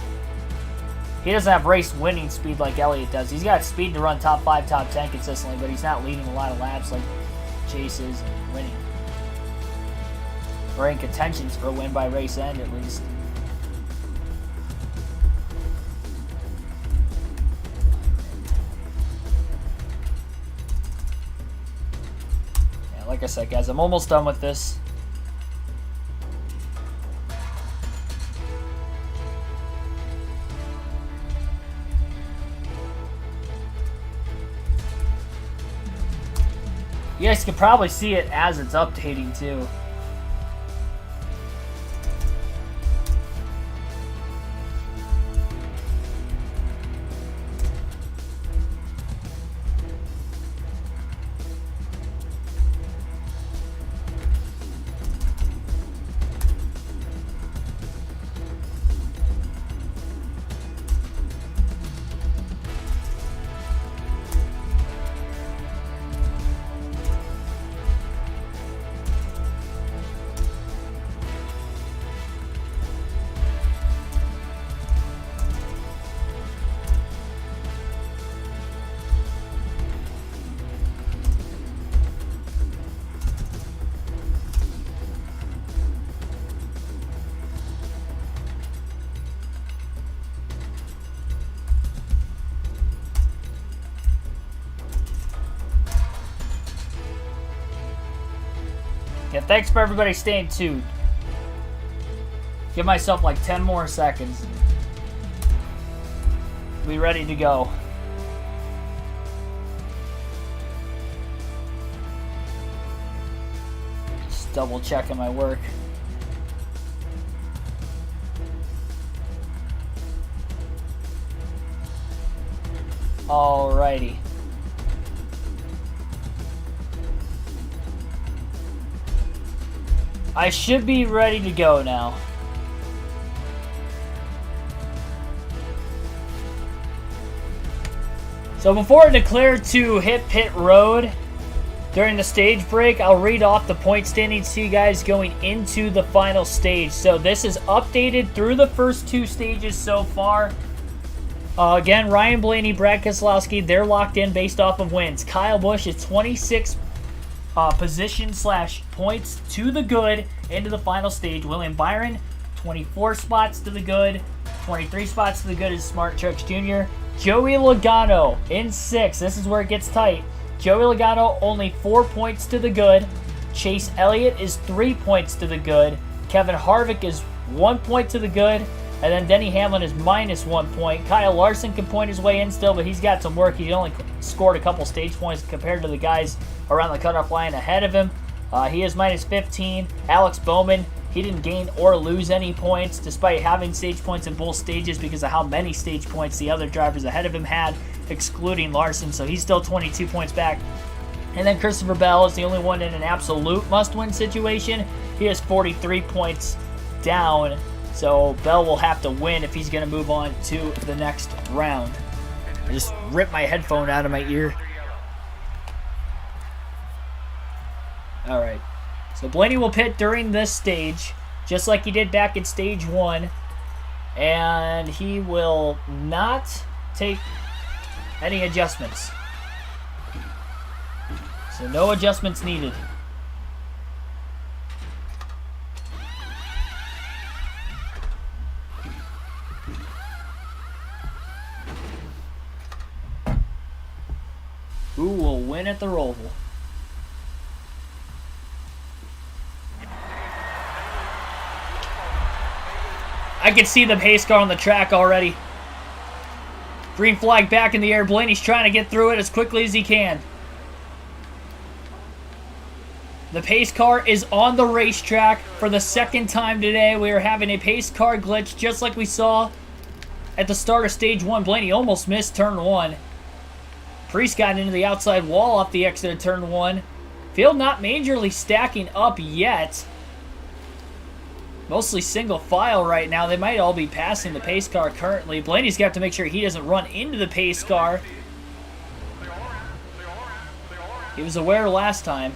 He doesn't have race winning speed like Elliott does. He's got speed to run top 5, top 10 consistently, but he's not leading a lot of laps like Chase is and winning. Or in contentions for a win by race end, at least. Like I said, guys, I'm almost done with this. You guys can probably see it as it's updating, too. Yeah, thanks for everybody staying tuned. Give myself like 10 more seconds. Be ready to go. Just double checking my work. Alrighty. I should be ready to go now. So before I declare to hit pit road during the stage break, I'll read off the point standings to you guys going into the final stage. So this is updated through the first 2 stages so far. Again, Ryan Blaney, Brad Keselowski, they're locked in based off of wins. Kyle Busch is 26 position / points to the good into the final stage. William Byron, 24 spots to the good. 23 spots to the good is Smart Trucks Jr. Joey Logano in 6th. This is where it gets tight. Joey Logano only 4 points to the good. Chase Elliott is 3 points to the good. Kevin Harvick is 1 point to the good. And then Denny Hamlin is -1 point. Kyle Larson can point his way in still, but he's got some work. He only scored a couple stage points compared to the guys around the cutoff line ahead of him. He is -15. Alex Bowman, he didn't gain or lose any points despite having stage points in both stages because of how many stage points the other drivers ahead of him had, excluding Larson. So he's still 22 points back. And then Christopher Bell is the only one in an absolute must-win situation. He has 43 points down. So Bell will have to win if he's going to move on to the next round. I just ripped my headphone out of my ear. Alright. So Blaney will pit during this stage, just like he did back in stage 1. And he will not take any adjustments. So no adjustments needed. Who will win at the Roval? I can see the pace car on the track already. Green flag back in the air. Blaney's trying to get through it as quickly as he can. The pace car is on the racetrack for the second time today. We are having a pace car glitch just like we saw at the start of stage 1. Blaney almost missed turn 1. Priest got into the outside wall off the exit of turn 1. Field not majorly stacking up yet. Mostly single file right now. They might all be passing the pace car currently. Blaney's got to make sure he doesn't run into the pace car. He was aware last time.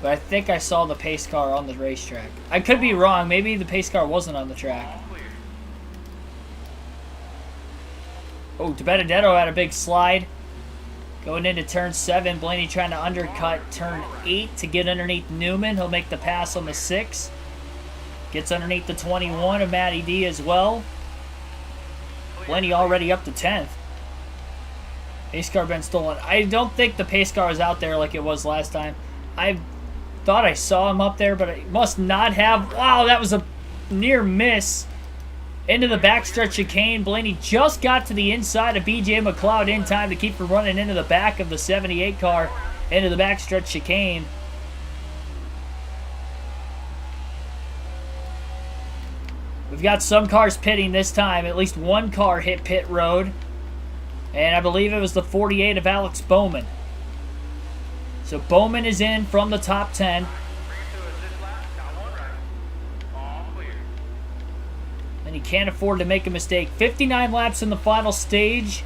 But I think I saw the pace car on the racetrack. I could be wrong. Maybe the pace car wasn't on the track. Oh, DiBenedetto had a big slide. Going into turn 7, Blaney trying to undercut turn 8 to get underneath Newman. He'll make the pass on the 6. Gets underneath the 21 of Matty D as well. Blaney already up to 10th. Pace car been stolen. I don't think the pace car is out there like it was last time. I thought I saw him up there, but I must not have. Wow, that was a near miss. Into the backstretch chicane. Blaney just got to the inside of BJ McLeod in time to keep from running into the back of the 78 car into the backstretch chicane. We've got some cars pitting this time. At least one car hit pit road. And I believe it was the 48 of Alex Bowman. So Bowman is in from the top 10. And he can't afford to make a mistake. 59 laps in the final stage.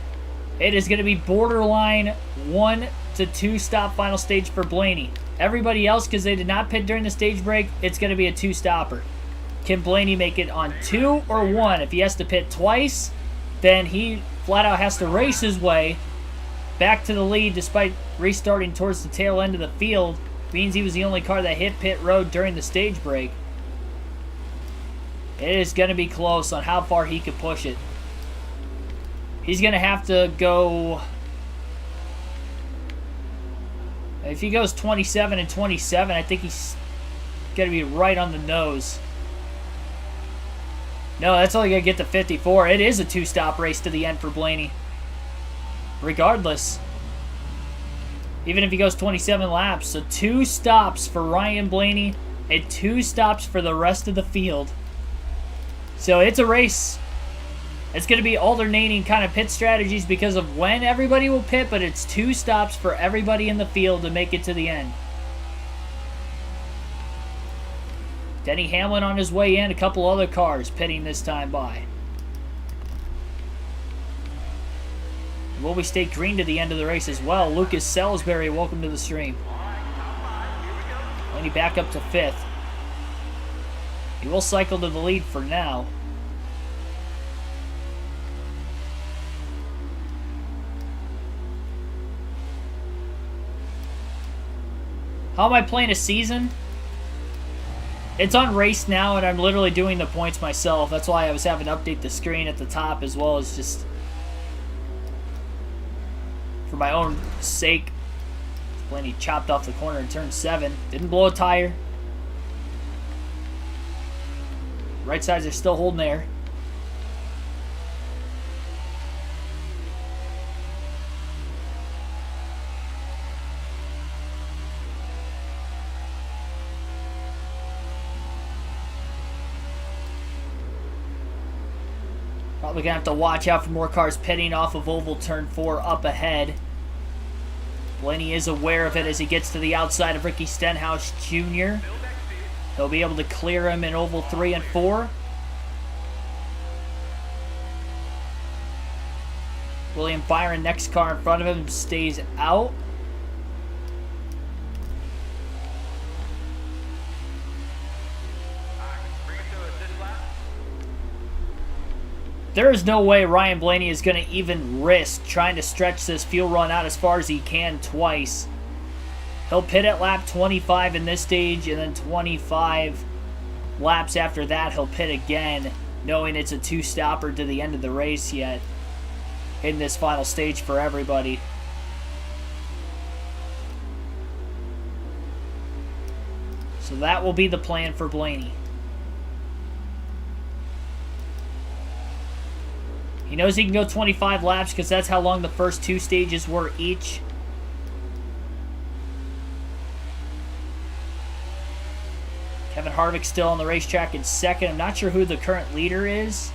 It is going to be borderline 1 to 2 stop final stage for Blaney. Everybody else, because they did not pit during the stage break, it's going to be a 2-stopper. Can Blaney make it on 2 or 1? If he has to pit twice, then he flat out has to race his way back to the lead despite restarting towards the tail end of the field. Means he was the only car that hit pit road during the stage break. It is going to be close on how far he could push it. He's going to have to go... If he goes 27 and 27, I think he's going to be right on the nose. No, that's only going to get to 54. It is a 2-stop race to the end for Blaney. Regardless. Even if he goes 27 laps. So 2 stops for Ryan Blaney and 2 stops for the rest of the field. So it's a race. It's going to be alternating kind of pit strategies because of when everybody will pit, but it's 2 stops for everybody in the field to make it to the end. Denny Hamlin on his way in, a couple other cars pitting this time by. Will we stay green to the end of the race as well? Lucas Salisbury, welcome to the stream. Blaney back up to 5th. He will cycle to the lead for now. How am I playing a season? It's on race now, and I'm literally doing the points myself. That's why I was having to update the screen at the top as well as just for my own sake. Blaney chopped off the corner in turn 7. Didn't blow a tire. Right sides are still holding there. Probably going to have to watch out for more cars pitting off of oval turn 4 up ahead. Blaney is aware of it as he gets to the outside of Ricky Stenhouse Jr. He'll be able to clear him in oval 3 and 4. William Byron, next car in front of him, stays out. There is no way Ryan Blaney is going to even risk trying to stretch this fuel run out as far as he can twice. He'll pit at lap 25 in this stage, and then 25 laps after that he'll pit again, knowing it's a 2-stopper to the end of the race yet. in this final stage for everybody. So that will be the plan for Blaney. He knows he can go 25 laps because that's how long the first 2 stages were each. Kevin Harvick still on the racetrack in second. I'm not sure who the current leader is.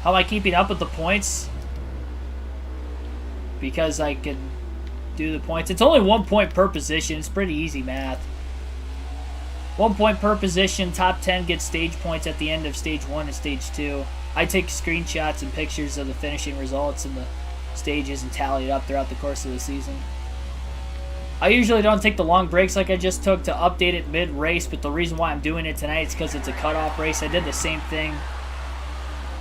How am I keeping up with the points? Because I can do the points. It's only 1 point per position. It's pretty easy math. 1 point per position. Top 10 gets stage points at the end of stage 1 and stage 2. I take screenshots and pictures of the finishing results and the stages and tally it up throughout the course of the season. I usually don't take the long breaks like I just took to update it mid-race, but the reason why I'm doing it tonight is because it's a cutoff race. I did the same thing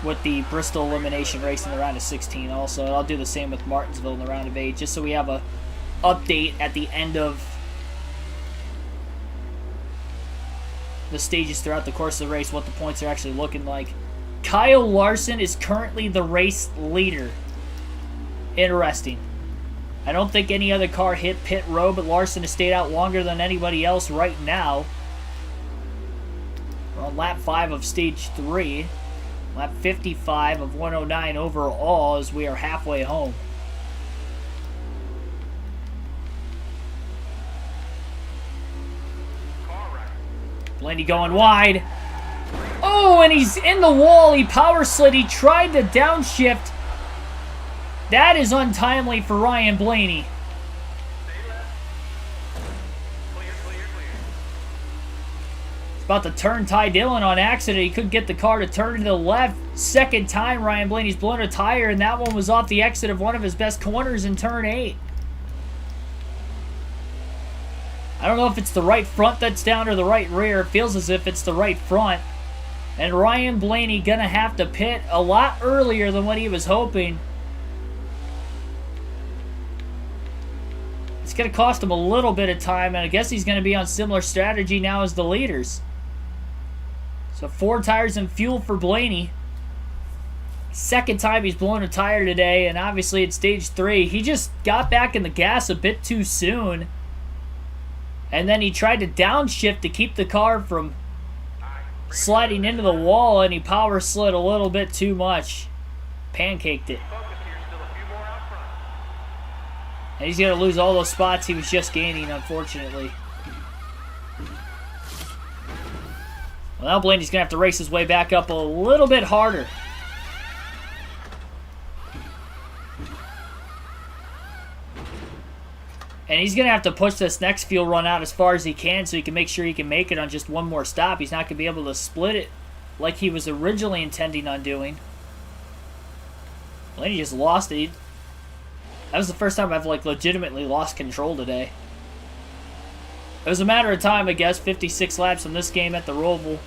with the Bristol elimination race in the round of 16 also. And I'll do the same with Martinsville in the round of 8, just so we have a update at the end of the stages throughout the course of the race, what the points are actually looking like. Kyle Larson is currently the race leader. Interesting. I don't think any other car hit pit road, but Larson has stayed out longer than anybody else right now. We're on lap 5 of stage 3. Lap 55 of 109 overall as we are halfway home. Blaney going wide. Oh, and he's in the wall. He power slid. He tried to downshift. That is untimely for Ryan Blaney. He's about to turn Ty Dillon on accident. He couldn't get the car to turn to the left. Second time Ryan Blaney's blown a tire, and that one was off the exit of one of his best corners in turn 8. I don't know if it's the right front that's down or the right rear. It feels as if it's the right front. And Ryan Blaney gonna have to pit a lot earlier than what he was hoping. It's going to cost him a little bit of time, and I guess he's going to be on similar strategy now as the leaders. So 4 tires and fuel for Blaney. Second time he's blown a tire today, and obviously at stage 3, he just got back in the gas a bit too soon. And then he tried to downshift to keep the car from sliding into the wall, and he power slid a little bit too much. Pancaked it. And he's going to lose all those spots he was just gaining, unfortunately. Well, now Blaney's going to have to race his way back up a little bit harder. And he's going to have to push this next fuel run out as far as he can so he can make sure he can make it on just one more stop. He's not going to be able to split it like he was originally intending on doing. Blaney just lost it. That was the first time I've legitimately lost control today. It was a matter of time, I guess, 56 laps in this game at the Roval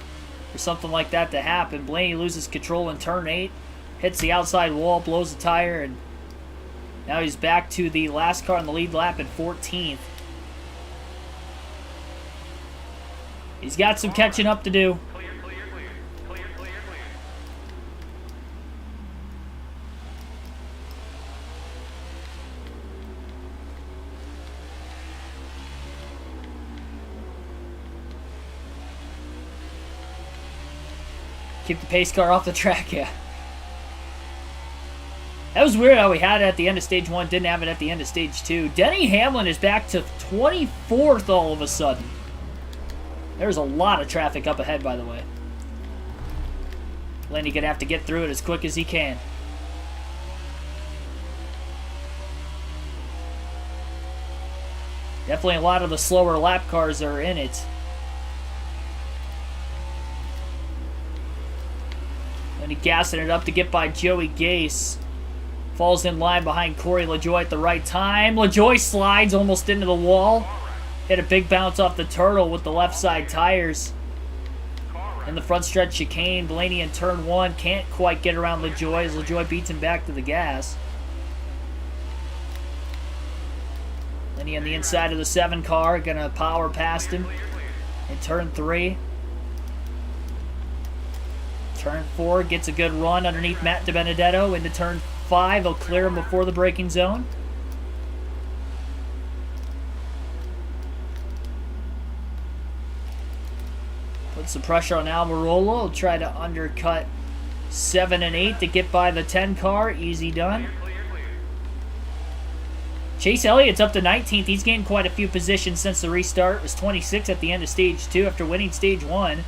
for something like that to happen. Blaney loses control in turn 8, hits the outside wall, blows the tire, and now he's back to the last car on the lead lap in 14th. He's got some catching up to do. Keep the pace car off the track, yeah. That was weird how we had it at the end of stage 1, didn't have it at the end of stage 2. Denny Hamlin is back to 24th all of a sudden. There's a lot of traffic up ahead, by the way. Blaney gonna have to get through it as quick as he can. Definitely a lot of the slower lap cars are in it. And he gassing it up to get by Joey Gase. Falls in line behind Corey LaJoie at the right time. LaJoie slides almost into the wall. Hit a big bounce off the turtle with the left side tires. In the front stretch chicane, Blaney in turn 1 can't quite get around LaJoie as LaJoie beats him back to the gas. Blaney on the inside of the 7 car, gonna power past him in turn 3. Turn 4 gets a good run underneath Matt DiBenedetto into turn 5. He'll clear him before the braking zone. Puts the pressure on Almirola. He'll try to undercut 7 and 8 to get by the 10 car. Easy done. Chase Elliott's up to 19th. He's gained quite a few positions since the restart. Was 26 at the end of stage 2 after winning stage 1.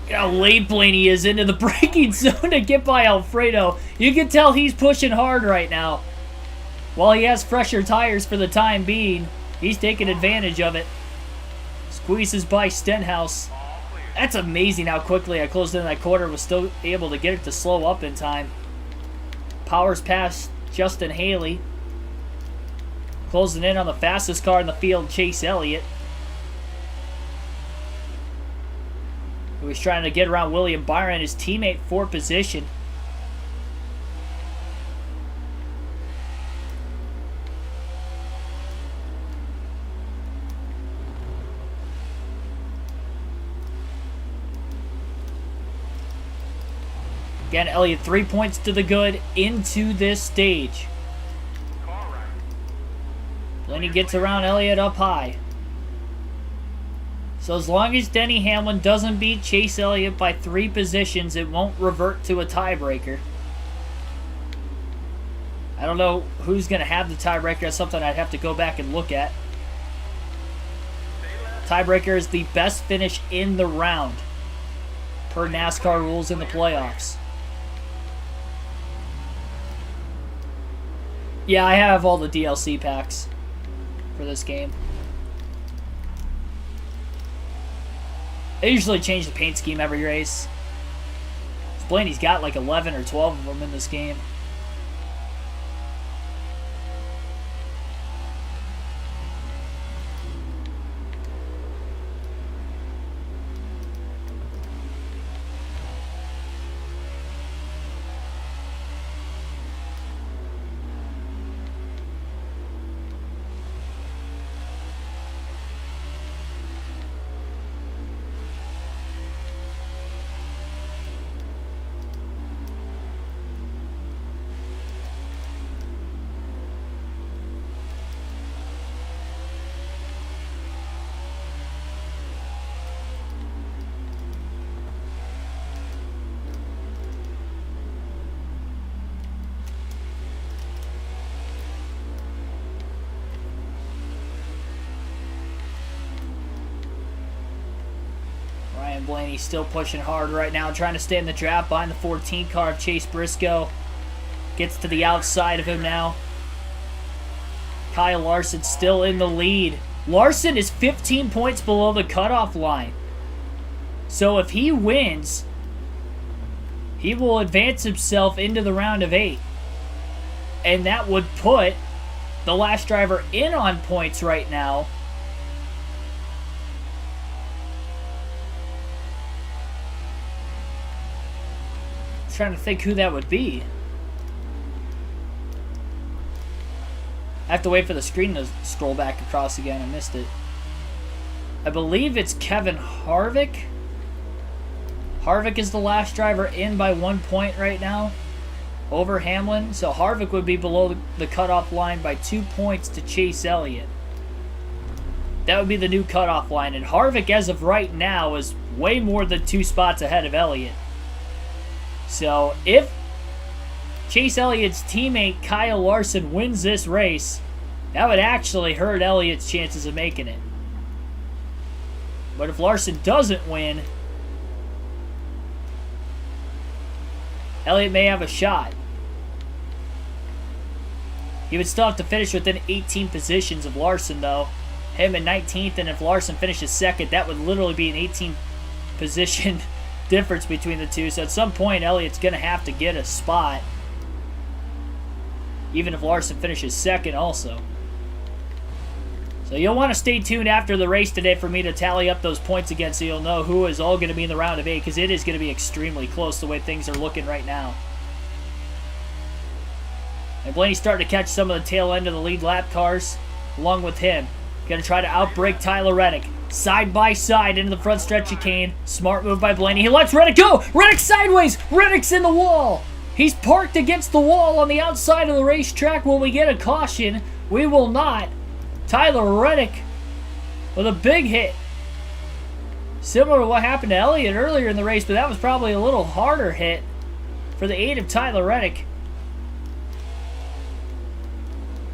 Look how late Blaney is into the braking zone to get by Alfredo. You can tell he's pushing hard right now. While he has fresher tires for the time being, he's taking advantage of it. Squeezes by Stenhouse. That's amazing how quickly I closed in that quarter. Was still able to get it to slow up in time. Powers past Justin Haley. Closing in on the fastest car in the field, Chase Elliott. He was trying to get around William Byron, his teammate, for position. Again, Elliott 3 points to the good into this stage. Blaney gets around Elliott up high. So as long as Denny Hamlin doesn't beat Chase Elliott by 3 positions, it won't revert to a tiebreaker. I don't know who's going to have the tiebreaker. That's something I'd have to go back and look at. Tiebreaker is the best finish in the round, per NASCAR rules in the playoffs. Yeah, I have all the DLC packs for this game. They usually change the paint scheme every race. Blaney's got like 11 or 12 of them in this game. Blaney still pushing hard right now, trying to stay in the draft behind the 14 car of Chase Briscoe. Gets to the outside of him now. Kyle Larson still in the lead. Larson is 15 points below the cutoff line. So if he wins, he will advance himself into the round of 8. And that would put the last driver in on points right now. Trying to think who that would be. I have to wait for the screen to scroll back across again. I missed it. I believe it's Kevin Harvick. Harvick is the last driver in by 1 point right now over Hamlin. So Harvick would be below the cutoff line by 2 points to Chase Elliott. That would be the new cutoff line. And Harvick, as of right now, is way more than 2 spots ahead of Elliott. So if Chase Elliott's teammate Kyle Larson wins this race, that would actually hurt Elliott's chances of making it. But if Larson doesn't win, Elliott may have a shot. He would still have to finish within 18 positions of Larson, though. Him in 19th, and if Larson finishes second, that would literally be an 18 position difference between the two. So at some point, Elliott's going to have to get a spot, even if Larson finishes second also. So you'll want to stay tuned after the race today for me to tally up those points again, so you'll know who is all going to be in the round of 8, because it is going to be extremely close the way things are looking right now. And Blaney's starting to catch some of the tail end of the lead lap cars. along with him. Gonna try to outbrake Tyler Reddick. Side by side into the front stretch chicane. Smart move by Blaney. He lets Reddick go. Reddick sideways. Reddick's in the wall. He's parked against the wall on the outside of the racetrack. Will we get a caution? We will not. Tyler Reddick with a big hit. Similar to what happened to Elliott earlier in the race, but that was probably a little harder hit for the aid of Tyler Reddick.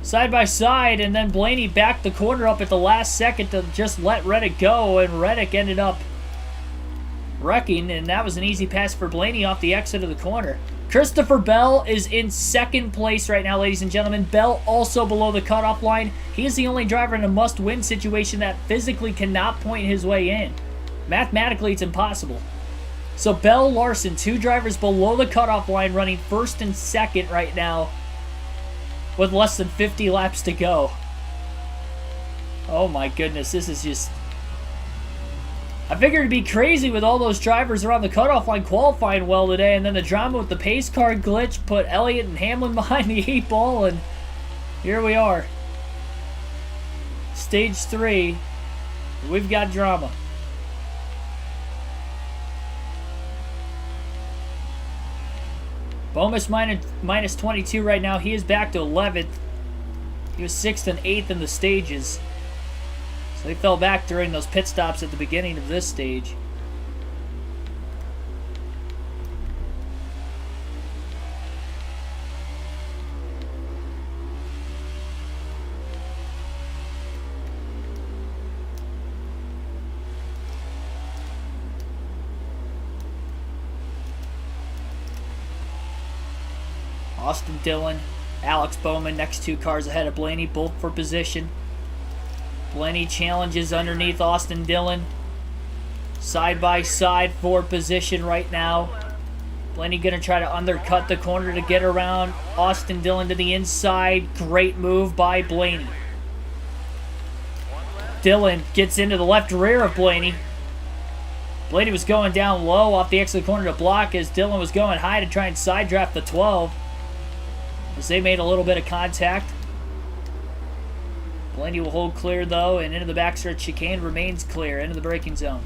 Side by side, and then Blaney backed the corner up at the last second to just let Reddick go, and Reddick ended up wrecking, and that was an easy pass for Blaney off the exit of the corner. Christopher Bell is in second place right now, ladies and gentlemen. Bell also below the cutoff line. He is the only driver in a must-win situation that physically cannot point his way in. Mathematically, it's impossible. So Bell, Larson, 2 drivers below the cutoff line running first and second right now with less than 50 laps to go. Oh my goodness, this is just... I figured it'd be crazy with all those drivers around the cutoff line qualifying well today, and then the drama with the pace car glitch put Elliott and Hamlin behind the 8 ball, and here we are. Stage 3, we've got drama. Bomas minus 22 right now. He is back to 11th. He was 6th and 8th in the stages. So he fell back during those pit stops at the beginning of this stage. Austin Dillon, Alex Bowman, next 2 cars ahead of Blaney, both for position. Blaney challenges underneath Austin Dillon. Side by side for position right now. Blaney going to try to undercut the corner to get around Austin Dillon to the inside. Great move by Blaney. Dillon gets into the left rear of Blaney. Blaney was going down low off the exit of the corner to block as Dillon was going high to try and side draft the 12. As they made a little bit of contact. Blaney will hold clear though, and into the backstretch chicane remains clear, into the braking zone.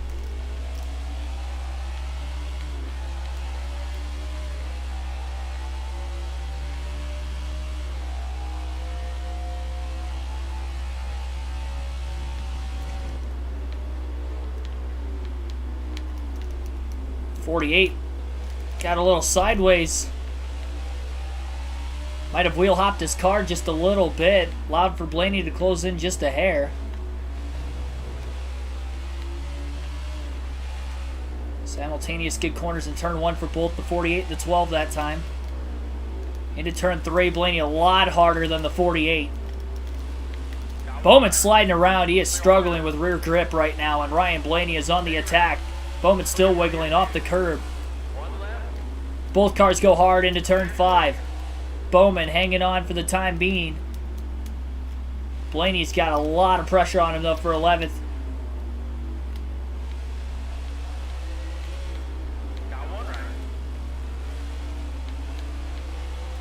.48 got a little sideways. Might have wheel hopped his car just a little bit. Allowed for Blaney to close in just a hair. Simultaneous skid corners in turn 1 for both the 48 and the 12 that time. Into turn 3, Blaney a lot harder than the 48. Bowman sliding around. He is struggling with rear grip right now, and Ryan Blaney is on the attack. Bowman still wiggling off the curb. Both cars go hard into turn 5. Bowman hanging on for the time being. Blaney's got a lot of pressure on him though for 11th.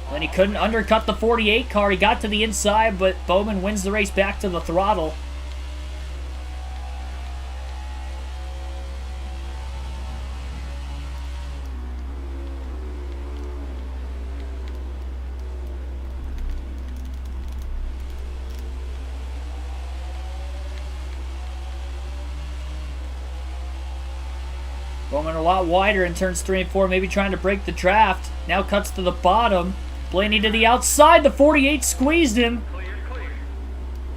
Blaney couldn't undercut the 48 car. He got to the inside, but Bowman wins the race back to the throttle. Bowman a lot wider in turns 3 and 4, maybe trying to break the draft. Now cuts to the bottom. Blaney to the outside. The 48 squeezed him.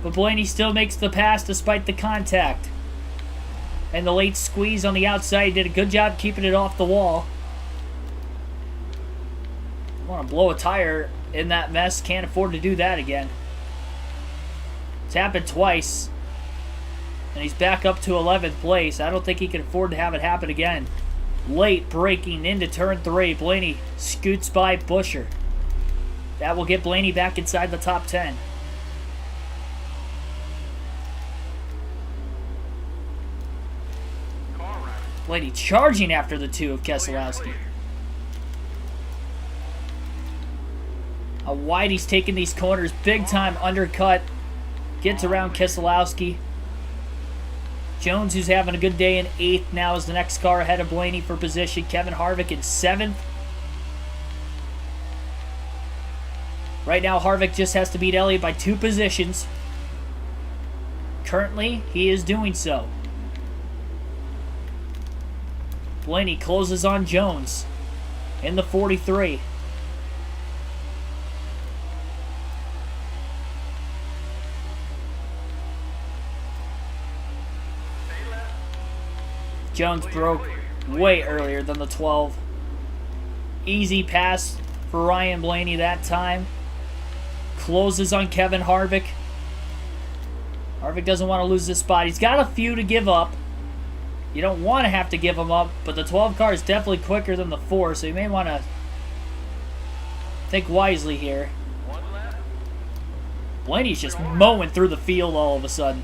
But Blaney still makes the pass despite the contact. And the late squeeze on the outside. He did a good job keeping it off the wall. Want to blow a tire in that mess. Can't afford to do that again. It's happened twice. And he's back up to 11th place. I don't think he can afford to have it happen again. Late braking into turn 3. Blaney scoots by Busher. That will get Blaney back inside the top 10. Blaney charging after the 2 of Keselowski. How wide he's taking these corners. Big time undercut Gets around Keselowski. Jones, who's having a good day in 8th, now is the next car ahead of Blaney for position. Kevin Harvick in 7th. Right now, Harvick just has to beat Elliott by 2 positions. Currently, he is doing so. Blaney closes on Jones in the 43. Jones broke way earlier than the 12. Easy pass for Ryan Blaney that time. Closes on Kevin Harvick. Harvick doesn't want to lose this spot. He's got a few to give up. You don't want to have to give them up, but the 12 car is definitely quicker than the 4, so you may want to think wisely here. Blaney's just mowing through the field all of a sudden.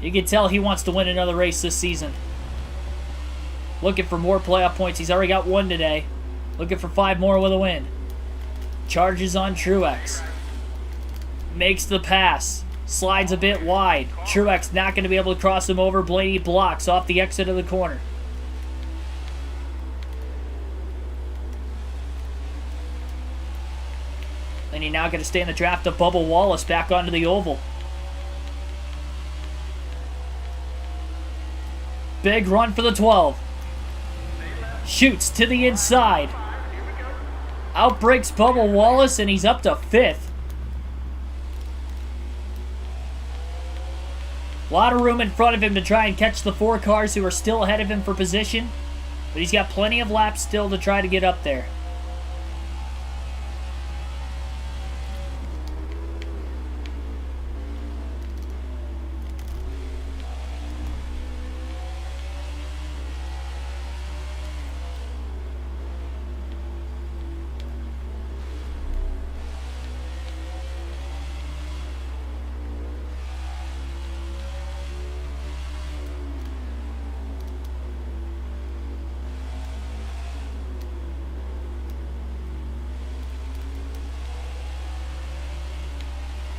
You can tell he wants to win another race this season. Looking for more playoff points. He's already got 1 today. Looking for 5 more with a win. Charges on Truex. Makes the pass. Slides a bit wide. Truex not going to be able to cross him over. Blaney blocks off the exit of the corner. Blaney now going to stay in the draft of Bubba Wallace back onto the oval. Big run for the 12. Shoots to the inside. Outbreaks Bubba Wallace, and he's up to 5th. A lot of room in front of him to try and catch the 4 cars who are still ahead of him for position. But he's got plenty of laps still to try to get up there.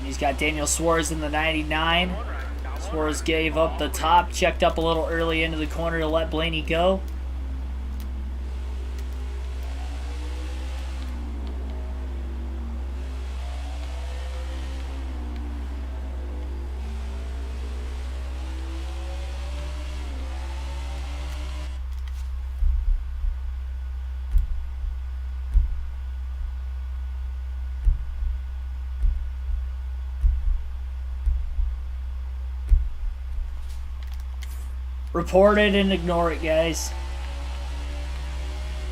He's got Daniel Suarez in the 99. Suarez gave up the top, checked up a little early into the corner to let Blaney go. Report it and ignore it, guys.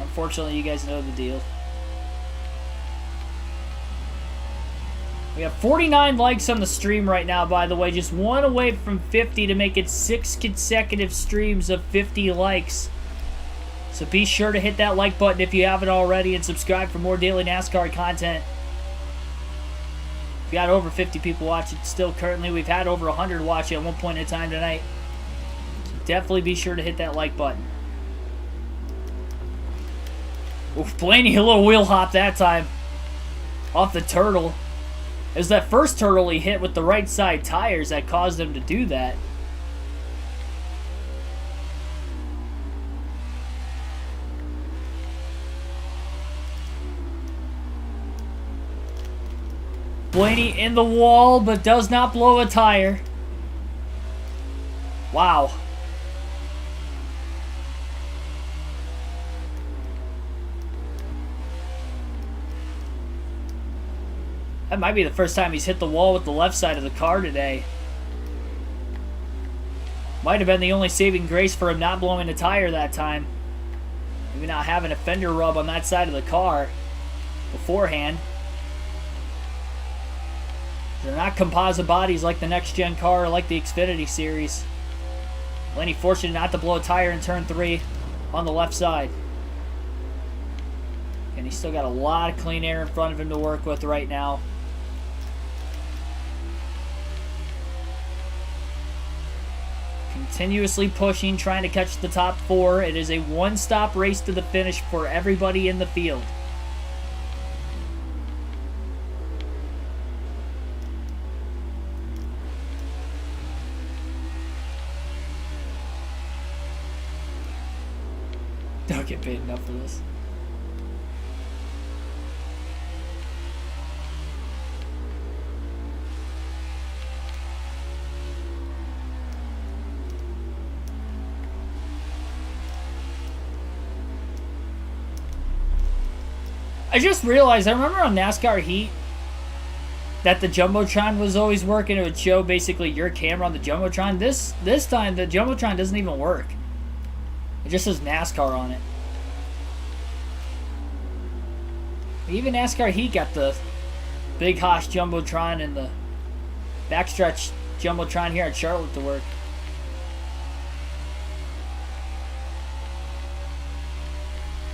Unfortunately, you guys know the deal. We have 49 likes on the stream right now, by the way. Just 1 away from 50 to make it 6 consecutive streams of 50 likes. So be sure to hit that like button if you haven't already and subscribe for more daily NASCAR content. We got over 50 people watching still currently. We've had over 100 watching at one point in time tonight. Definitely be sure to hit that like button. Oof, Blaney, a little wheel hop that time. Off the turtle. It was that first turtle he hit with the right side tires that caused him to do that. Blaney in the wall, but does not blow a tire. Wow. That might be the first time he's hit the wall with the left side of the car today. Might have been the only saving grace for him not blowing a tire that time. Maybe not having a fender rub on that side of the car beforehand. They're not composite bodies like the next gen car or like the Xfinity series. Blaney fortunate not to blow a tire in turn 3 on the left side. And he's still got a lot of clean air in front of him to work with right now. Continuously pushing, trying to catch the top 4. It is a one-stop race to the finish for everybody in the field. Don't get paid enough for this. I just realized, I remember on NASCAR Heat that the Jumbotron was always working. It would show basically your camera on the Jumbotron. This time, the Jumbotron doesn't even work. It just says NASCAR on it. Even NASCAR Heat got the Big Hosh Jumbotron and the backstretch Jumbotron here at Charlotte to work.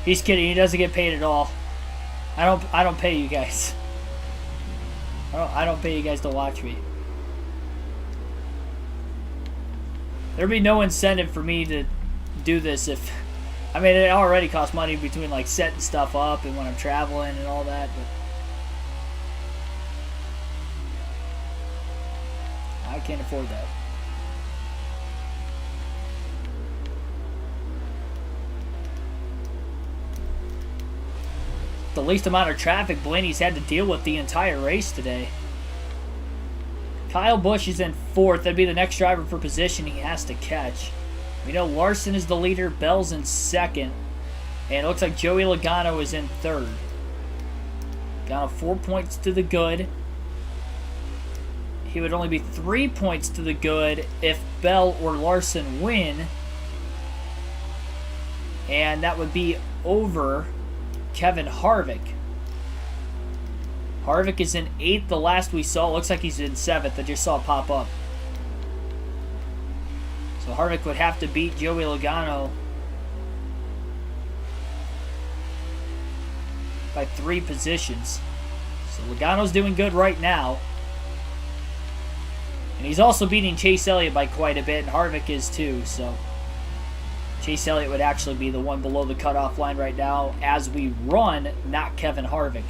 He's kidding. He doesn't get paid at all. I don't pay you guys. I don't pay you guys to watch me. There'd be no incentive for me to do this if... I mean, it already costs money between, like, setting stuff up and when I'm traveling and all that, but... I can't afford that. The least amount of traffic Blaney's had to deal with the entire race today. Kyle Busch is in 4th. That'd be the next driver for position he has to catch. We know Larson is the leader. Bell's in 2nd. And it looks like Joey Logano is in 3rd. Logano 4 points to the good. He would only be 3 points to the good if Bell or Larson win. And that would be over Kevin Harvick. Harvick is in 8th. The last we saw, looks like he's in 7th. I just saw it pop up. So Harvick would have to beat Joey Logano by 3 positions. So Logano's doing good right now. And he's also beating Chase Elliott by quite a bit, and Harvick is too, so Chase Elliott would actually be the one below the cutoff line right now as we run, not Kevin Harvick.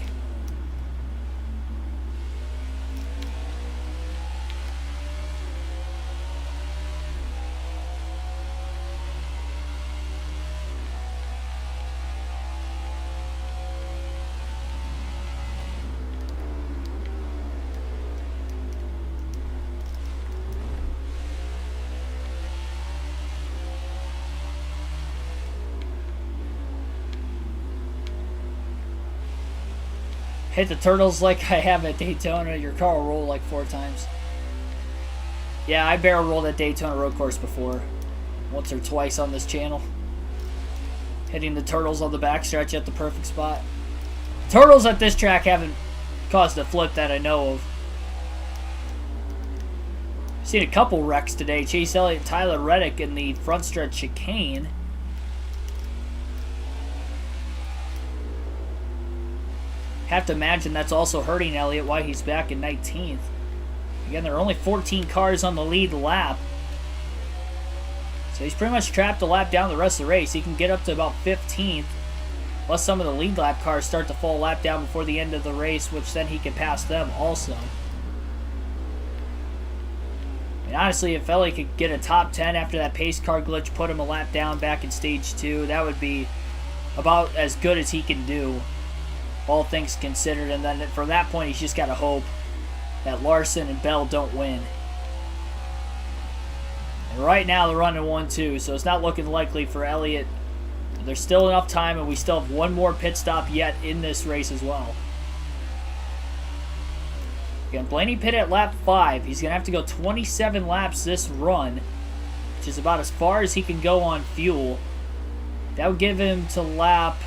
Hit the turtles like I have at Daytona. Your car will roll like 4 times. Yeah, I barrel rolled at Daytona road course before. Once or twice on this channel. Hitting the turtles on the backstretch at the perfect spot. Turtles at this track haven't caused a flip that I know of. Seen a couple wrecks today. Chase Elliott, Tyler Reddick in the front stretch chicane. Have to imagine that's also hurting Elliott why he's back in 19th. Again, there are only 14 cars on the lead lap. So he's pretty much trapped a lap down the rest of the race. He can get up to about 15th. Unless some of the lead lap cars start to fall a lap down before the end of the race, which then he can pass them also. I mean, honestly, if Elliott could get a top 10 after that pace car glitch, put him a lap down back in stage 2, that would be about as good as he can do, all things considered. And then from that point, he's just got to hope that Larson and Bell don't win. And right now, they're running 1-2, so it's not looking likely for Elliott. There's still enough time, and we still have one more pit stop yet in this race as well. Again, Blaney pit at lap 5. He's going to have to go 27 laps this run, which is about as far as he can go on fuel. That would give him to lap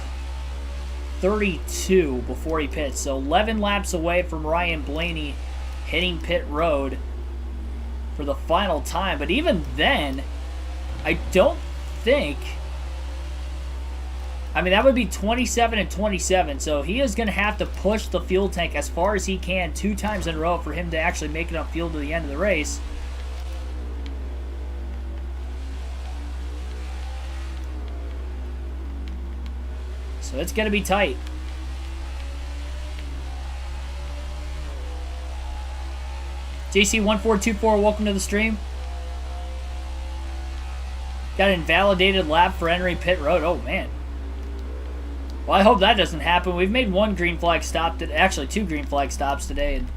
32 before he pits. So 11 laps away from Ryan Blaney hitting pit road for the final time. But even then, I don't think... I mean, that would be 27 and 27. So he is going to have to push the fuel tank as far as he can 2 times in a row for him to actually make enough fuel to the end of the race. So it's going to be tight. JC1424, welcome to the stream. Got an invalidated lap for entering pit road. Oh, man. Well, I hope that doesn't happen. We've made one green flag stop, actually 2 green flag stops today. And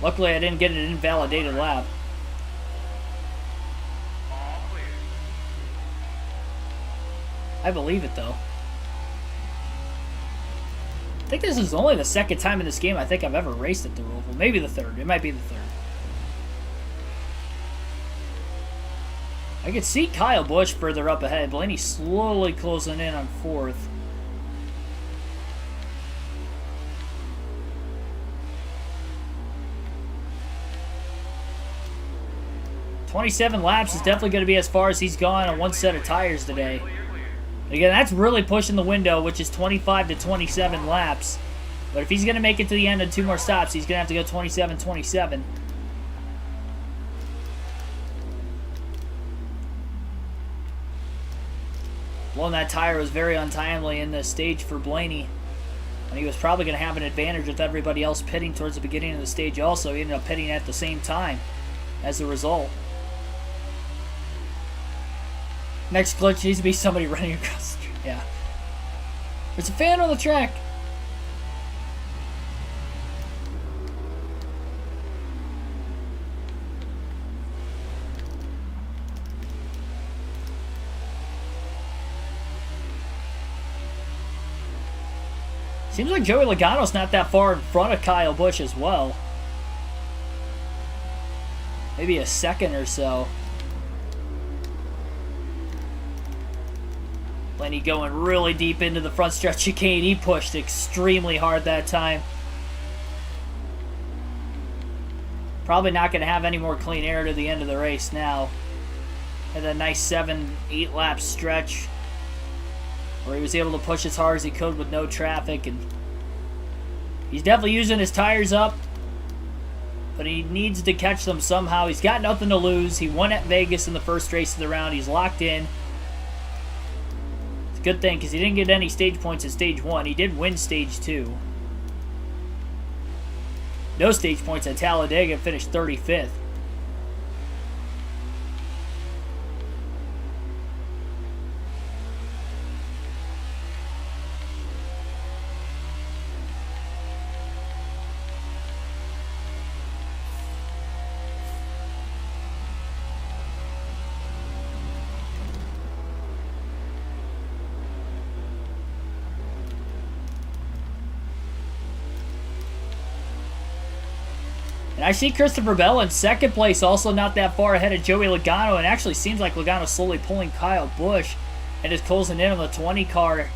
luckily, I didn't get an invalidated lap. All clear. I believe it, though. I think this is only the 2nd time in this game I think I've ever raced at the Roval. Maybe the 3rd. It might be the 3rd. I could see Kyle Busch further up ahead. Blaney slowly closing in on 4th. "27 laps is definitely going to be as far as he's gone on one set of tires today." Again, that's really pushing the window, which is 25 to 27 laps. But if he's going to make it to the end of 2 more stops, he's going to have to go 27-27. Blowing that tire was very untimely in this stage for Blaney. And he was probably going to have an advantage with everybody else pitting towards the beginning of the stage also. He ended up pitting at the same time as a result. Next glitch needs to be somebody running across the street. Yeah. There's a fan on the track. Seems like Joey Logano's not that far in front of Kyle Busch as well. Maybe a second or so. Blaney going really deep into the front stretch chicane. He pushed extremely hard that time. Probably not going to have any more clean air to the end of the race now. Had a nice 7-8 lap stretch where he was able to push as hard as he could with no traffic, and he's definitely using his tires up, but he needs to catch them somehow. He's got nothing to lose. He won at Vegas in the first race of the round. He's locked in. It's a good thing because he didn't get any stage points at stage 1. He did win stage 2. No stage points at Talladega, finished 35th. And I see Christopher Bell in 2nd place, also not that far ahead of Joey Logano, and actually seems like Logano's slowly pulling Kyle Busch and is closing in on the 20 car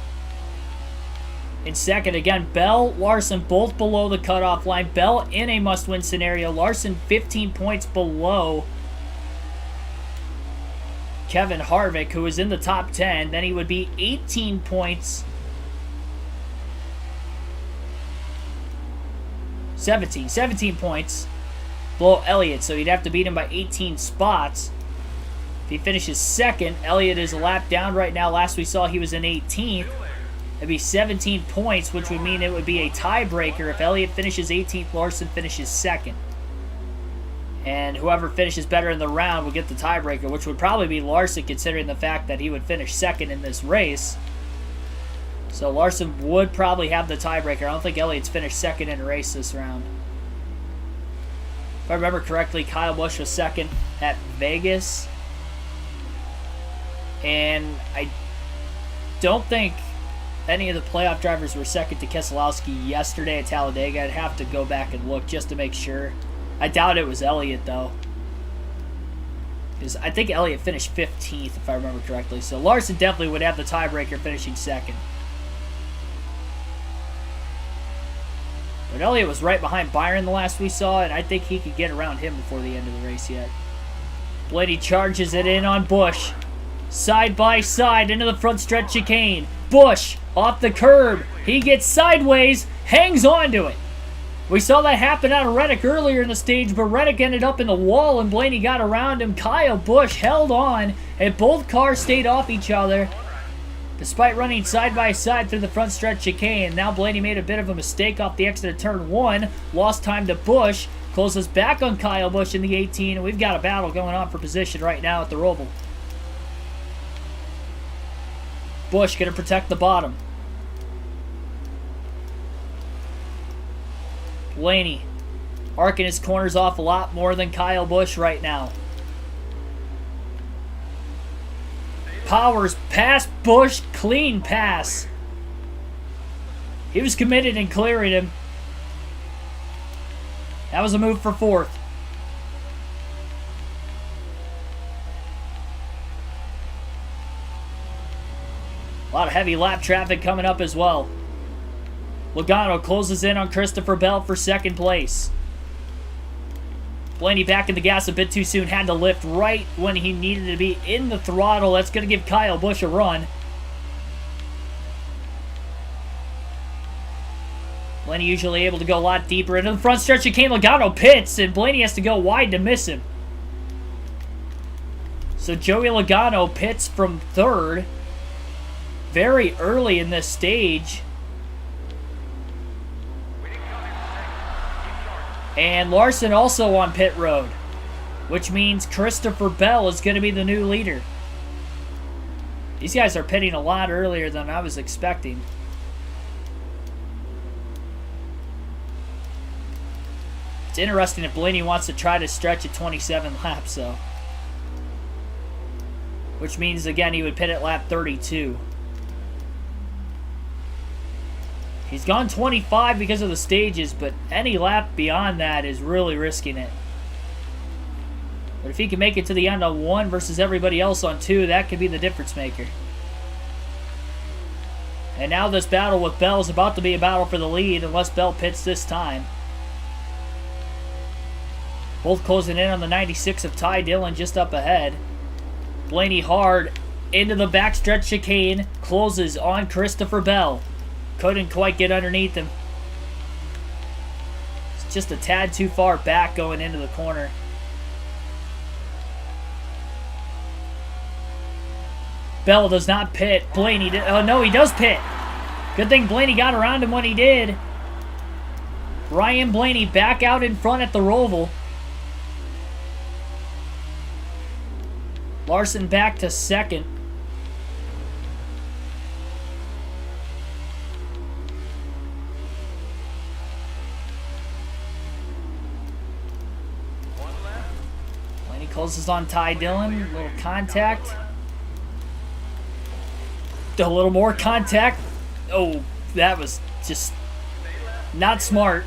in 2nd. Again, Bell, Larson both below the cutoff line. Bell in a must-win scenario. Larson 15 points below Kevin Harvick, who is in the top 10. Then he would be 18 points. 17 points below Elliott, so he'd have to beat him by 18 spots. If he finishes 2nd, Elliott is a lap down right now. Last we saw, he was in 18th. It'd be 17 points, which would mean it would be a tiebreaker. If Elliott finishes 18th, Larson finishes 2nd. And whoever finishes better in the round would get the tiebreaker, which would probably be Larson, considering the fact that he would finish 2nd in this race. So Larson would probably have the tiebreaker. I don't think Elliott's finished 2nd in a race this round. If I remember correctly, Kyle Busch was 2nd at Vegas. And I don't think any of the playoff drivers were 2nd to Keselowski yesterday at Talladega. I'd have to go back and look just to make sure. I doubt it was Elliott, though. Because I think Elliott finished 15th, if I remember correctly. So Larson definitely would have the tiebreaker, finishing 2nd. But Elliott was right behind Byron the last we saw, and I think he could get around him before the end of the race yet. Blaney charges it in on Busch. Side by side into the front stretch chicane. Busch off the curb. He gets sideways, hangs on to it. We saw that happen out of Reddick earlier in the stage, but Reddick ended up in the wall and Blaney got around him. Kyle Busch held on, and both cars stayed off each other despite running side by side through the front stretch chicane. Now Blaney made a bit of a mistake off the exit of turn 1, lost time to Busch, closes back on Kyle Busch in the 18, and we've got a battle going on for position right now at the Roval. Busch going to protect the bottom. Blaney arcing his corners off a lot more than Kyle Busch right now. Powers past Busch, clean pass. He was committed in clearing him. That was a move for fourth. A lot of heavy lap traffic coming up as well. Logano closes in on Christopher Bell for second place. Blaney back in the gas a bit too soon. Had to lift right when he needed to be in the throttle. That's going to give Kyle Busch a run. Blaney usually able to go a lot deeper into the front stretch. Chicane. Logano pits, and Blaney has to go wide to miss him. So Joey Logano pits from third very early in this stage. And Larson also on pit road, which means Christopher Bell is going to be the new leader. These guys are pitting a lot earlier than I was expecting. It's interesting if Blaney wants to try to stretch at 27 laps, though. Which means, again, he would pit at lap 32. He's gone 25 because of the stages, but any lap beyond that is really risking it. But if he can make it to the end on 1 versus everybody else on 2, that could be the difference maker. And now this battle with Bell is about to be a battle for the lead unless Bell pits this time. Both closing in on the 96 of Ty Dillon just up ahead. Blaney hard into the backstretch chicane, closes on Christopher Bell. Couldn't quite get underneath him. It's just a tad too far back going into the corner. Bell does not pit. Blaney did. Oh, no, he does pit. Good thing Blaney got around him when he did. Ryan Blaney back out in front at the Roval. Larson back to second. Blaney closes on Ty Dillon. A little contact. A little more contact. Oh, that was just not smart.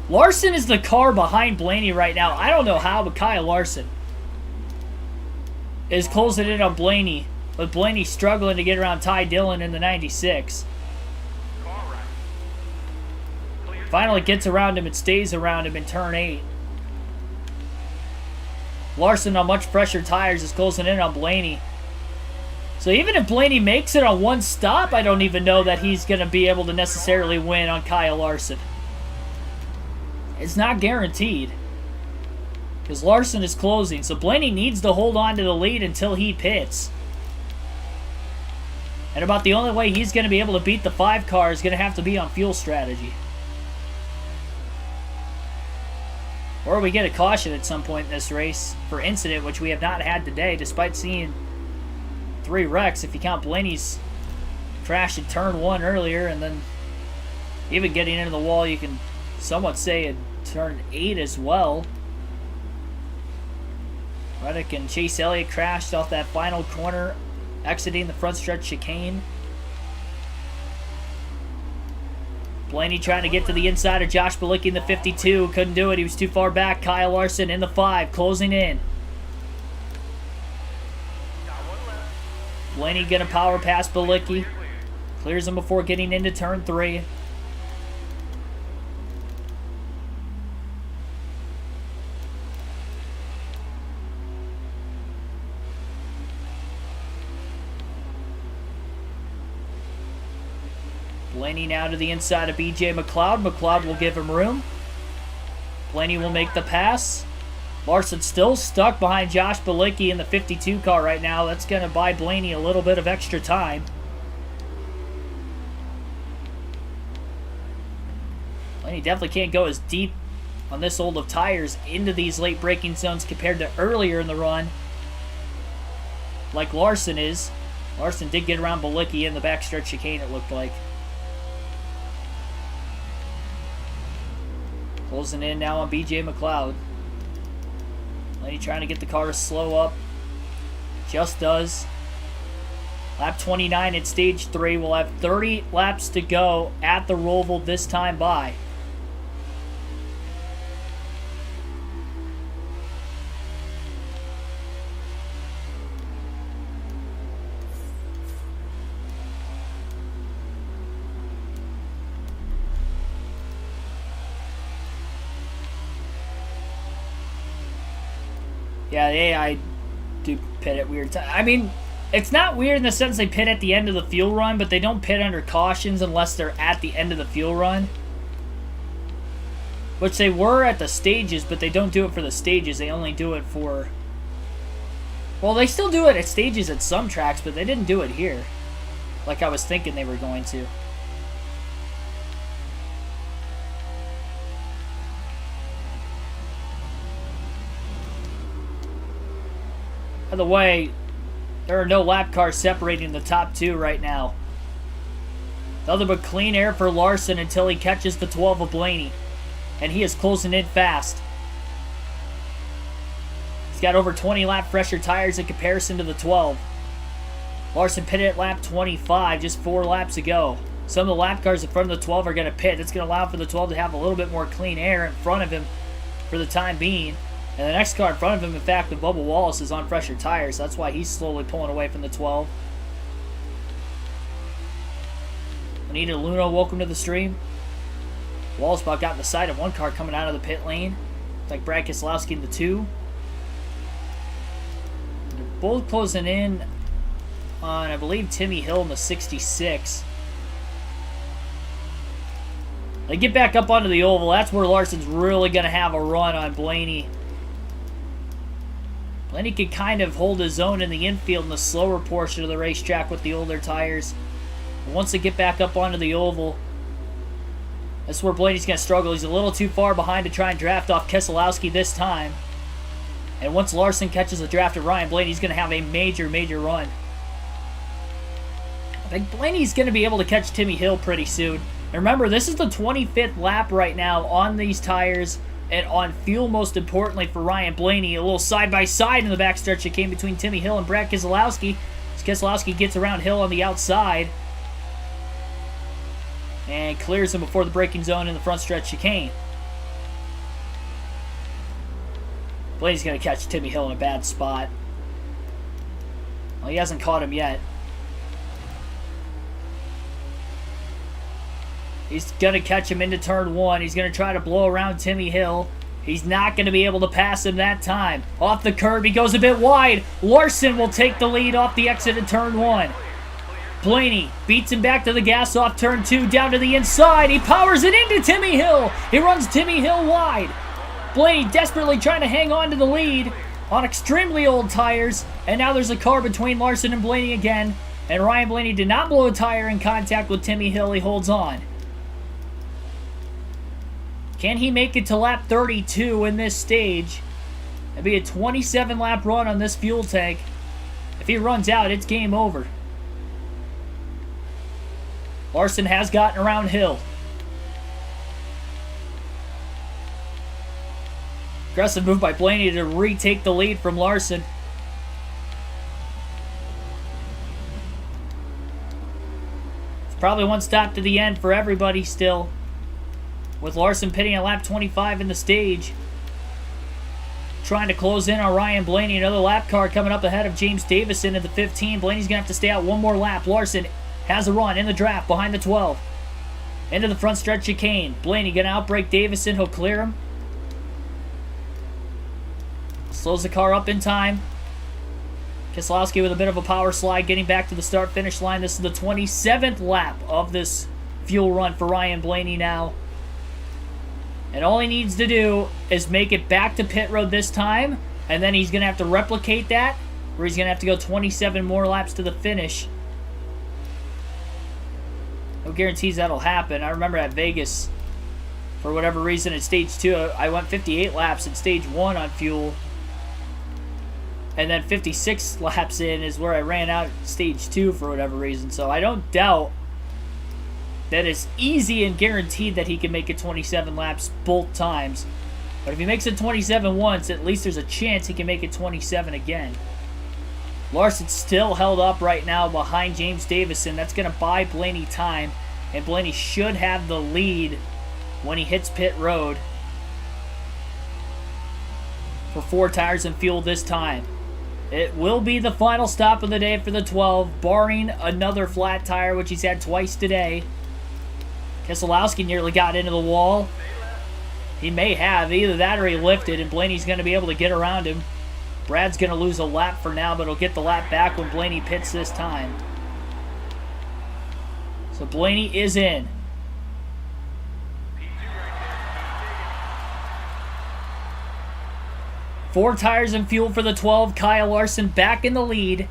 Larson is the car behind Blaney right now. I don't know how, but Kyle Larson is closing in on Blaney, with Blaney struggling to get around Ty Dillon in the 96. Finally gets around him and stays around him in turn 8. Larson on much fresher tires is closing in on Blaney. So even if Blaney makes it on one stop, I don't even know that he's going to be able to necessarily win on Kyle Larson. It's not guaranteed, because Larson is closing, so Blaney needs to hold on to the lead until he pits. And about the only way he's going to be able to beat the 5 car is going to have to be on fuel strategy. Or we get a caution at some point in this race for incident, which we have not had today, despite seeing 3 wrecks. If you count Blaney's crash in turn 1 earlier, and then even getting into the wall, you can somewhat say in turn 8 as well. Reddick and Chase Elliott crashed off that final corner, exiting the front stretch chicane. Blaney trying to get to the inside of Josh Bilicki in the 52. Couldn't do it. He was too far back. Kyle Larson in the 5, closing in. Blaney gonna power past Bilicki. Clears him before getting into turn 3. Blaney now to the inside of BJ McLeod. McLeod will give him room. Blaney will make the pass. Larson still stuck behind Josh Bilicki in the 52 car right now. That's going to buy Blaney a little bit of extra time. Blaney definitely can't go as deep on this old of tires into these late braking zones compared to earlier in the run, like Larson is. Larson did get around Blaney in the backstretch chicane, it looked like. Closing in now on BJ McLeod. Blaney trying to get the car to slow up. Just does. Lap 29 at stage 3. We'll have 30 laps to go at the Roval this time by. Yeah, the AI do pit at weird times. I mean, it's not weird in the sense they pit at the end of the fuel run, but they don't pit under cautions unless they're at the end of the fuel run. Which they were at the stages, but they don't do it for the stages. They only do it for... Well, they still do it at stages at some tracks, but they didn't do it here. Like I was thinking they were going to. By the way, there are no lap cars separating the top 2 right now. Nothing but clean air for Larson until he catches the 12 of Blaney. And he is closing in fast. He's got over 20 lap fresher tires in comparison to the 12. Larson pitted at lap 25, just 4 laps ago. Some of the lap cars in front of the 12 are going to pit. That's going to allow for the 12 to have a little bit more clean air in front of him for the time being. And the next car in front of him, in fact, with Bubba Wallace, is on fresher tires. That's why he's slowly pulling away from the 12. Anita Luna, welcome to the stream. Wallace about got in the side of one car coming out of the pit lane. It's like Brad Keselowski in the 2. They're both closing in on, I believe, Timmy Hill in the 66. They get back up onto the oval. That's where Larson's really going to have a run on Blaney. Blaney can kind of hold his own in the infield in the slower portion of the racetrack with the older tires. But once they get back up onto the oval, that's where Blaney's going to struggle. He's a little too far behind to try and draft off Keselowski this time. And once Larson catches a draft of Ryan Blaney, he's going to have a major, major run. I think Blaney's going to be able to catch Timmy Hill pretty soon. And remember, this is the 25th lap right now on these tires and on fuel, most importantly, for Ryan Blaney. A little side-by-side in the backstretch that came between Timmy Hill and Brad Keselowski. As Keselowski gets around Hill on the outside and clears him before the braking zone in the front stretch chicane. Blaney's going to catch Timmy Hill in a bad spot. Well, he hasn't caught him yet. He's going to catch him into turn 1. He's going to try to blow around Timmy Hill. He's not going to be able to pass him that time. Off the curb, he goes a bit wide. Larson will take the lead off the exit of turn 1. Blaney beats him back to the gas off turn 2, down to the inside. He powers it into Timmy Hill. He runs Timmy Hill wide. Blaney desperately trying to hang on to the lead on extremely old tires. And now there's a car between Larson and Blaney again. And Ryan Blaney did not blow a tire in contact with Timmy Hill. He holds on. Can he make it to lap 32 in this stage? It'd be a 27-lap run on this fuel tank. If he runs out, it's game over. Larson has gotten around Hill. Aggressive move by Blaney to retake the lead from Larson. It's probably one stop to the end for everybody still, with Larson pitting at lap 25 in the stage. Trying to close in on Ryan Blaney. Another lap car coming up ahead of James Davison at the 15. Blaney's going to have to stay out one more lap. Larson has a run in the draft behind the 12. Into the front stretch chicane. Blaney going to outbrake Davison. He'll clear him. Slows the car up in time. Keselowski with a bit of a power slide getting back to the start-finish line. This is the 27th lap of this fuel run for Ryan Blaney now. And all he needs to do is make it back to pit road this time, and then he's going to have to replicate that, where he's going to have to go 27 more laps to the finish. No guarantees that'll happen. I remember at Vegas, for whatever reason, at stage 2, I went 58 laps in stage 1 on fuel. And then 56 laps in is where I ran out at stage 2 for whatever reason. So I don't doubt that it's easy and guaranteed that he can make it 27 laps both times. But if he makes it 27 once, at least there's a chance he can make it 27 again. Larson's still held up right now behind James Davison. That's going to buy Blaney time. And Blaney should have the lead when he hits pit road for 4 tires and fuel this time. It will be the final stop of the day for the 12, barring another flat tire, which he's had twice today. Keselowski nearly got into the wall. He may have. Either that or he lifted, and Blaney's going to be able to get around him. Brad's going to lose a lap for now, but he'll get the lap back when Blaney pits this time. So Blaney is in. Four tires and fuel for the 12. Kyle Larson back in the lead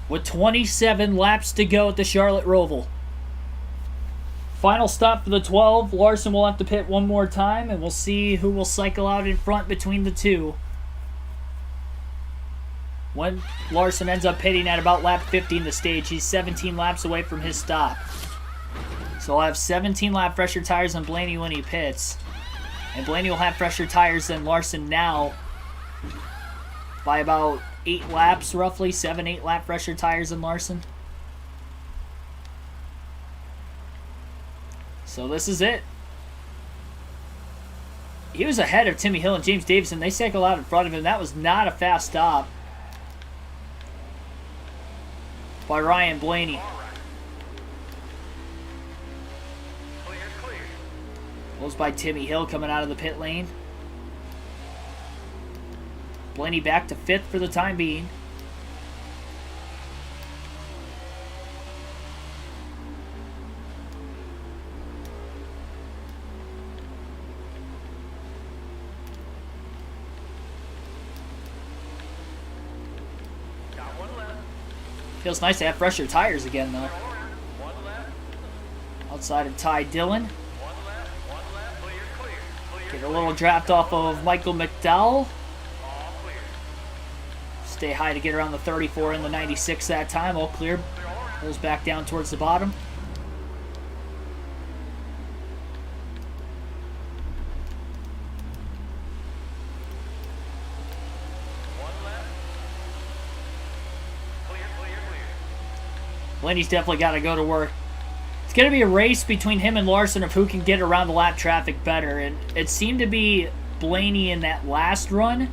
with 27 laps to go at the Charlotte Roval. Final stop for the 12. Larson will have to pit one more time, and we'll see who will cycle out in front between the two. When Larson ends up pitting at about lap 50 in the stage, he's 17 laps away from his stop. So we'll have 17 lap fresher tires on Blaney when he pits. And Blaney will have fresher tires than Larson now by about 8 laps, roughly. 7-8 lap fresher tires than Larson. So this is it. He was ahead of Timmy Hill and James Davison. They cycled out in front of him. That was not a fast stop by Ryan Blaney. Goes by Timmy Hill coming out of the pit lane. Blaney back to 5th for the time being. Feels nice to have fresher tires again, though. Outside of Ty Dillon. Get a little draft off of Michael McDowell. Stay high to get around the 34 and the 96 that time. All clear. Pulls back down towards the bottom. Blaney's definitely got to go to work. It's going to be a race between him and Larson of who can get around the lap traffic better. And it seemed to be Blaney in that last run,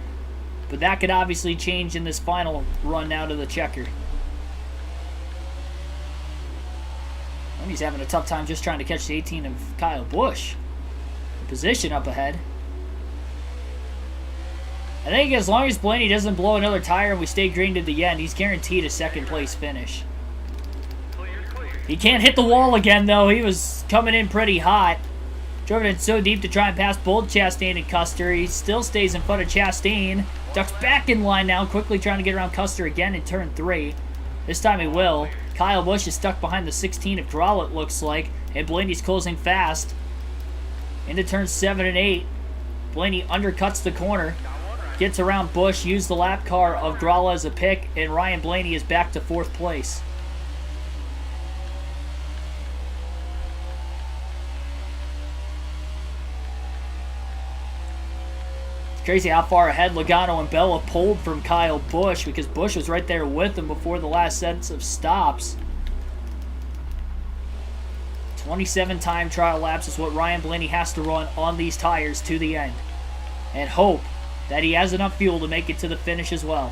but that could obviously change in this final run now to the checker. Blaney's having a tough time just trying to catch the 18 of Kyle Busch. Position up ahead. I think as long as Blaney doesn't blow another tire and we stay green to the end, he's guaranteed a second place finish. He can't hit the wall again, though. He was coming in pretty hot. Drove it in so deep to try and pass both Chastain and Custer. He still stays in front of Chastain. Ducks back in line now, quickly trying to get around Custer again in turn 3. This time he will. Kyle Busch is stuck behind the 16 of Grawl, it looks like. And Blaney's closing fast. Into turns 7 and 8. Blaney undercuts the corner. Gets around Busch, used the lap car of Grawl as a pick. And Ryan Blaney is back to 4th place. Crazy how far ahead Logano and Bella pulled from Kyle Busch, because Busch was right there with him before the last sets of stops. 27 time trial laps is what Ryan Blaney has to run on these tires to the end. And hope that he has enough fuel to make it to the finish as well.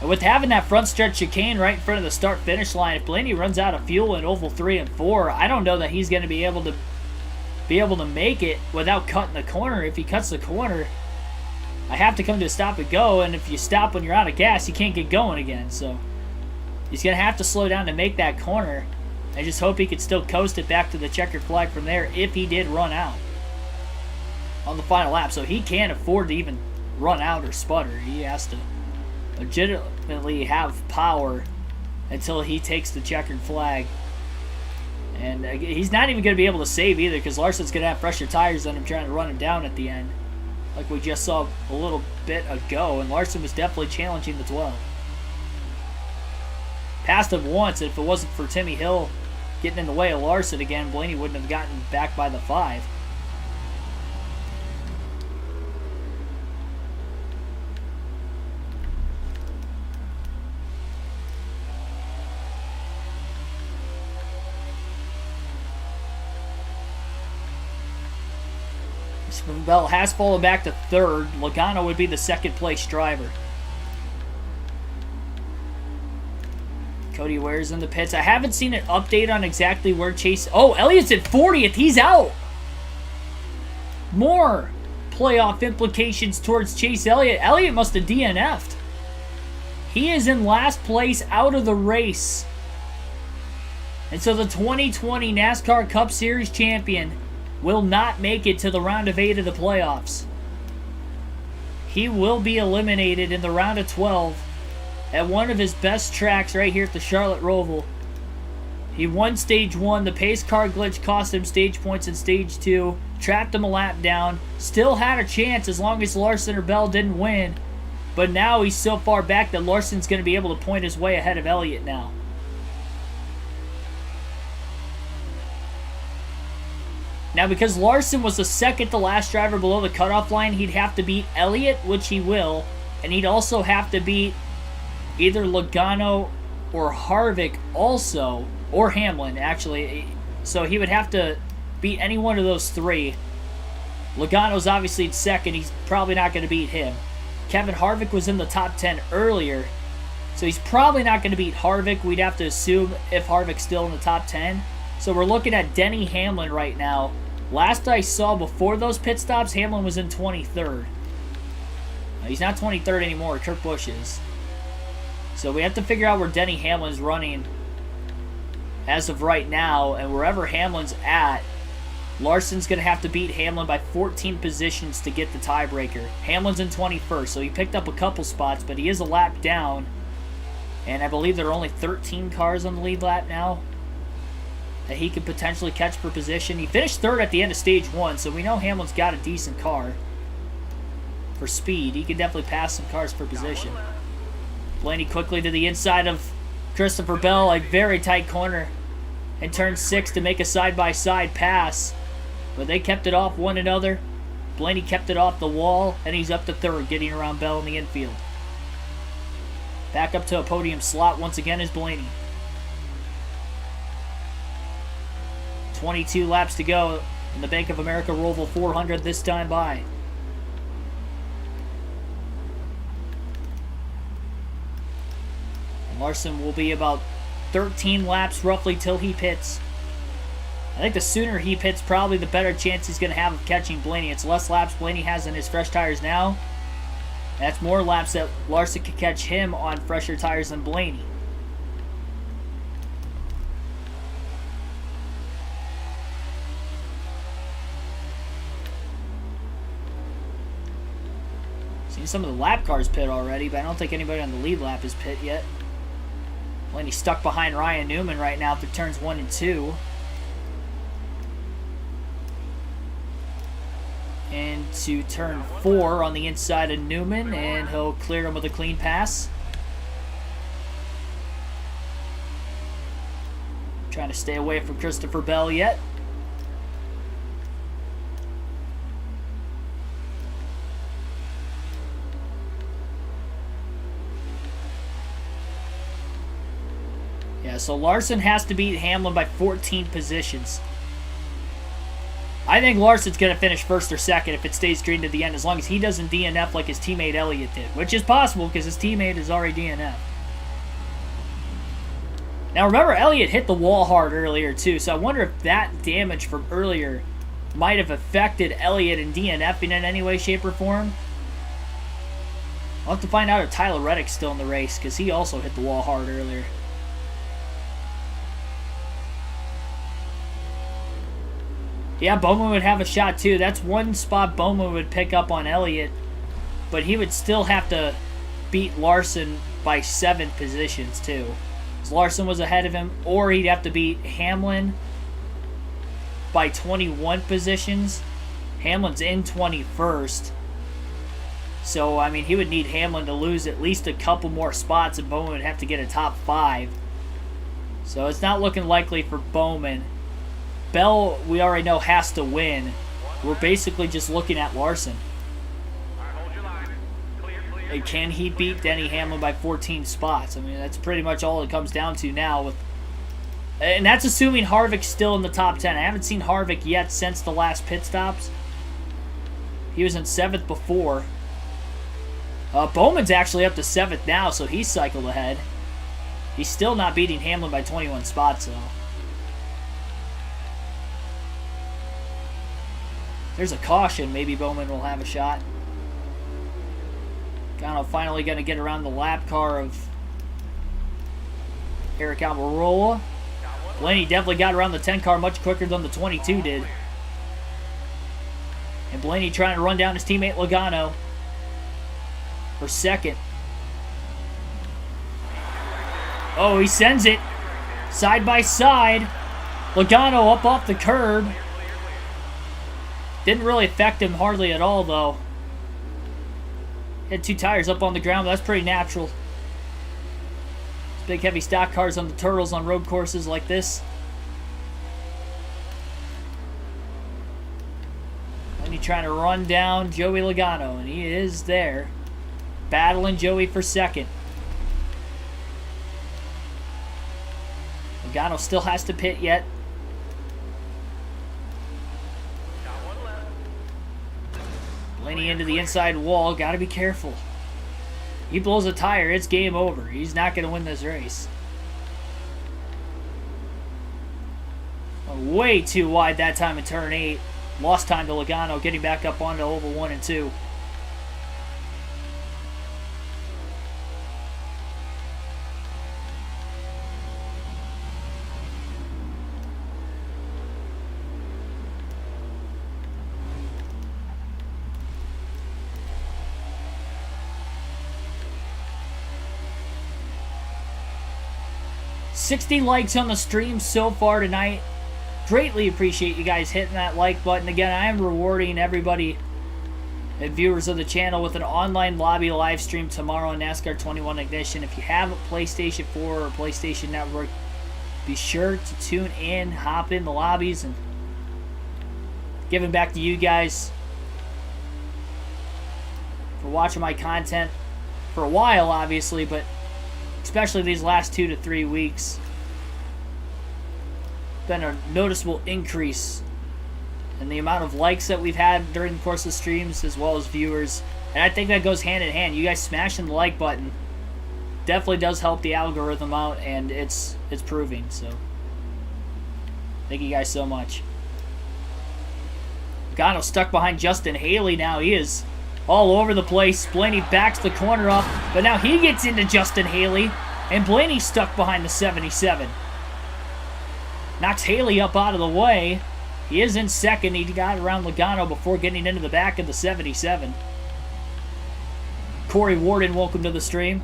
With having that front stretch chicane right in front of the start-finish line, if Blaney runs out of fuel in Oval 3 and 4, I don't know that he's going to be able to make it without cutting the corner. If he cuts the corner, I have to come to a stop and go, and if you stop when you're out of gas, you can't get going again. So he's going to have to slow down to make that corner. I just hope he could still coast it back to the checkered flag from there if he did run out on the final lap. So he can't afford to even run out or sputter. He has to legitimately have power until he takes the checkered flag. And he's not even going to be able to save either, because Larson's going to have fresher tires than him trying to run him down at the end, like we just saw a little bit ago. And Larson was definitely challenging the 12. Passed him once, and if it wasn't for Timmy Hill getting in the way of Larson again, Blaney wouldn't have gotten back by the 5. Bell has fallen back to 3rd. Logano would be the 2nd place driver. Cody Ware's in the pits. I haven't seen an update on exactly where Chase... Oh, Elliott's at 40th. He's out. More playoff implications towards Chase Elliott. Elliott must have DNF'd. He is in last place, out of the race. And so the 2020 NASCAR Cup Series champion will not make it to the round of 8 of the playoffs. He will be eliminated in the round of 12 at one of his best tracks right here at the Charlotte Roval. He won stage 1. The pace car glitch cost him stage points in stage 2. Trapped him a lap down. Still had a chance as long as Larson or Bell didn't win. But now he's so far back that Larson's going to be able to point his way ahead of Elliott now. Now, because Larson was the 2nd to last driver below the cutoff line, he'd have to beat Elliott, which he will, and he'd also have to beat either Logano or Harvick also, or Hamlin, actually. So he would have to beat any one of those 3. Logano's obviously in 2nd. He's probably not going to beat him. Kevin Harvick was in the top 10 earlier, so he's probably not going to beat Harvick. We'd have to assume if Harvick's still in the top 10. So we're looking at Denny Hamlin right now. Last I saw before those pit stops, Hamlin was in 23rd. He's not 23rd anymore. Kurt Busch is. So we have to figure out where Denny Hamlin's running as of right now. And wherever Hamlin's at, Larson's going to have to beat Hamlin by 14 positions to get the tiebreaker. Hamlin's in 21st, so he picked up a couple spots, but he is a lap down. And I believe there are only 13 cars on the lead lap now that he could potentially catch for position. He finished 3rd at the end of stage 1, so we know Hamlin's got a decent car for speed. He can definitely pass some cars for position. Blaney quickly to the inside of Christopher Bell, a very tight corner, and turn 6 to make a side-by-side pass. But they kept it off one another. Blaney kept it off the wall, and he's up to 3rd, getting around Bell in the infield. Back up to a podium slot once again is Blaney. 22 laps to go in the Bank of America Roval 400 this time by. And Larson will be about 13 laps roughly till he pits. I think the sooner he pits, probably the better chance he's going to have of catching Blaney. It's less laps Blaney has in his fresh tires now. That's more laps that Larson could catch him on fresher tires than Blaney. Seen some of the lap cars pit already, but I don't think anybody on the lead lap is pit yet. Blaney stuck behind Ryan Newman right now through turns 1 and 2. Into turn 4 on the inside of Newman, and he'll clear him with a clean pass. Trying to stay away from Christopher Bell yet. Yeah, so Larson has to beat Hamlin by 14 positions. I think Larson's going to finish 1st or 2nd if it stays green to the end, as long as he doesn't DNF like his teammate Elliott did, which is possible because his teammate is already DNF. Now remember, Elliott hit the wall hard earlier too, so I wonder if that damage from earlier might have affected Elliott and DNFing in any way, shape, or form. I'll have to find out if Tyler Reddick's still in the race, because he also hit the wall hard earlier. Yeah, Bowman would have a shot too. That's one spot Bowman would pick up on Elliott, but he would still have to beat Larson by 7 positions too. Larson was ahead of him, or he'd have to beat Hamlin by 21 positions. Hamlin's in 21st. So, I mean, he would need Hamlin to lose at least a couple more spots, and Bowman would have to get a top 5. So it's not looking likely for Bowman. Bell, we already know, has to win. We're basically just looking at Larson. And can he beat Denny Hamlin by 14 spots? I mean, that's pretty much all it comes down to now. And that's assuming Harvick's still in the top 10. I haven't seen Harvick yet since the last pit stops. He was in 7th before. Bowman's actually up to 7th now, so he's cycled ahead. He's still not beating Hamlin by 21 spots, though. There's a caution. Maybe Bowman will have a shot. Logano finally going to get around the lap car of Eric Almirola. Blaney definitely got around the 10 car much quicker than the 22 did. And Blaney trying to run down his teammate Logano for second. Oh, he sends it side by side. Logano up off the curb. Didn't really affect him hardly at all, though. Had 2 tires up on the ground, but that's pretty natural. Big heavy stock cars on the turtles on road courses like this. And he's trying to run down Joey Logano, and he is there. Battling Joey for second. Logano still has to pit yet. Blaney into the inside wall. Got to be careful. He blows a tire, it's game over. He's not going to win this race. Way too wide that time in turn 8. Lost time to Logano, getting back up onto oval 1 and 2. $60 likes on the stream so far tonight. Greatly appreciate you guys hitting that like button. Again, I am rewarding everybody and viewers of the channel with an online lobby live stream tomorrow on NASCAR 21 Ignition. If you have a PlayStation 4 or PlayStation Network, be sure to tune in, hop in the lobbies, and giving back to you guys for watching my content for a while, obviously, but especially these last 2 to 3 weeks. Been a noticeable increase in the amount of likes that we've had during the course of streams, as well as viewers. And I think that goes hand in hand. You guys smashing the like button definitely does help the algorithm out, and it's proving. So thank you guys so much. Logano stuck behind Justin Haley now. He is all over the place. Blaney backs the corner up, but now he gets into Justin Haley, and Blaney stuck behind the 77. Knocks Haley up out of the way. He is in second. He got around Logano before getting into the back of the 77. Corey Warden, welcome to the stream.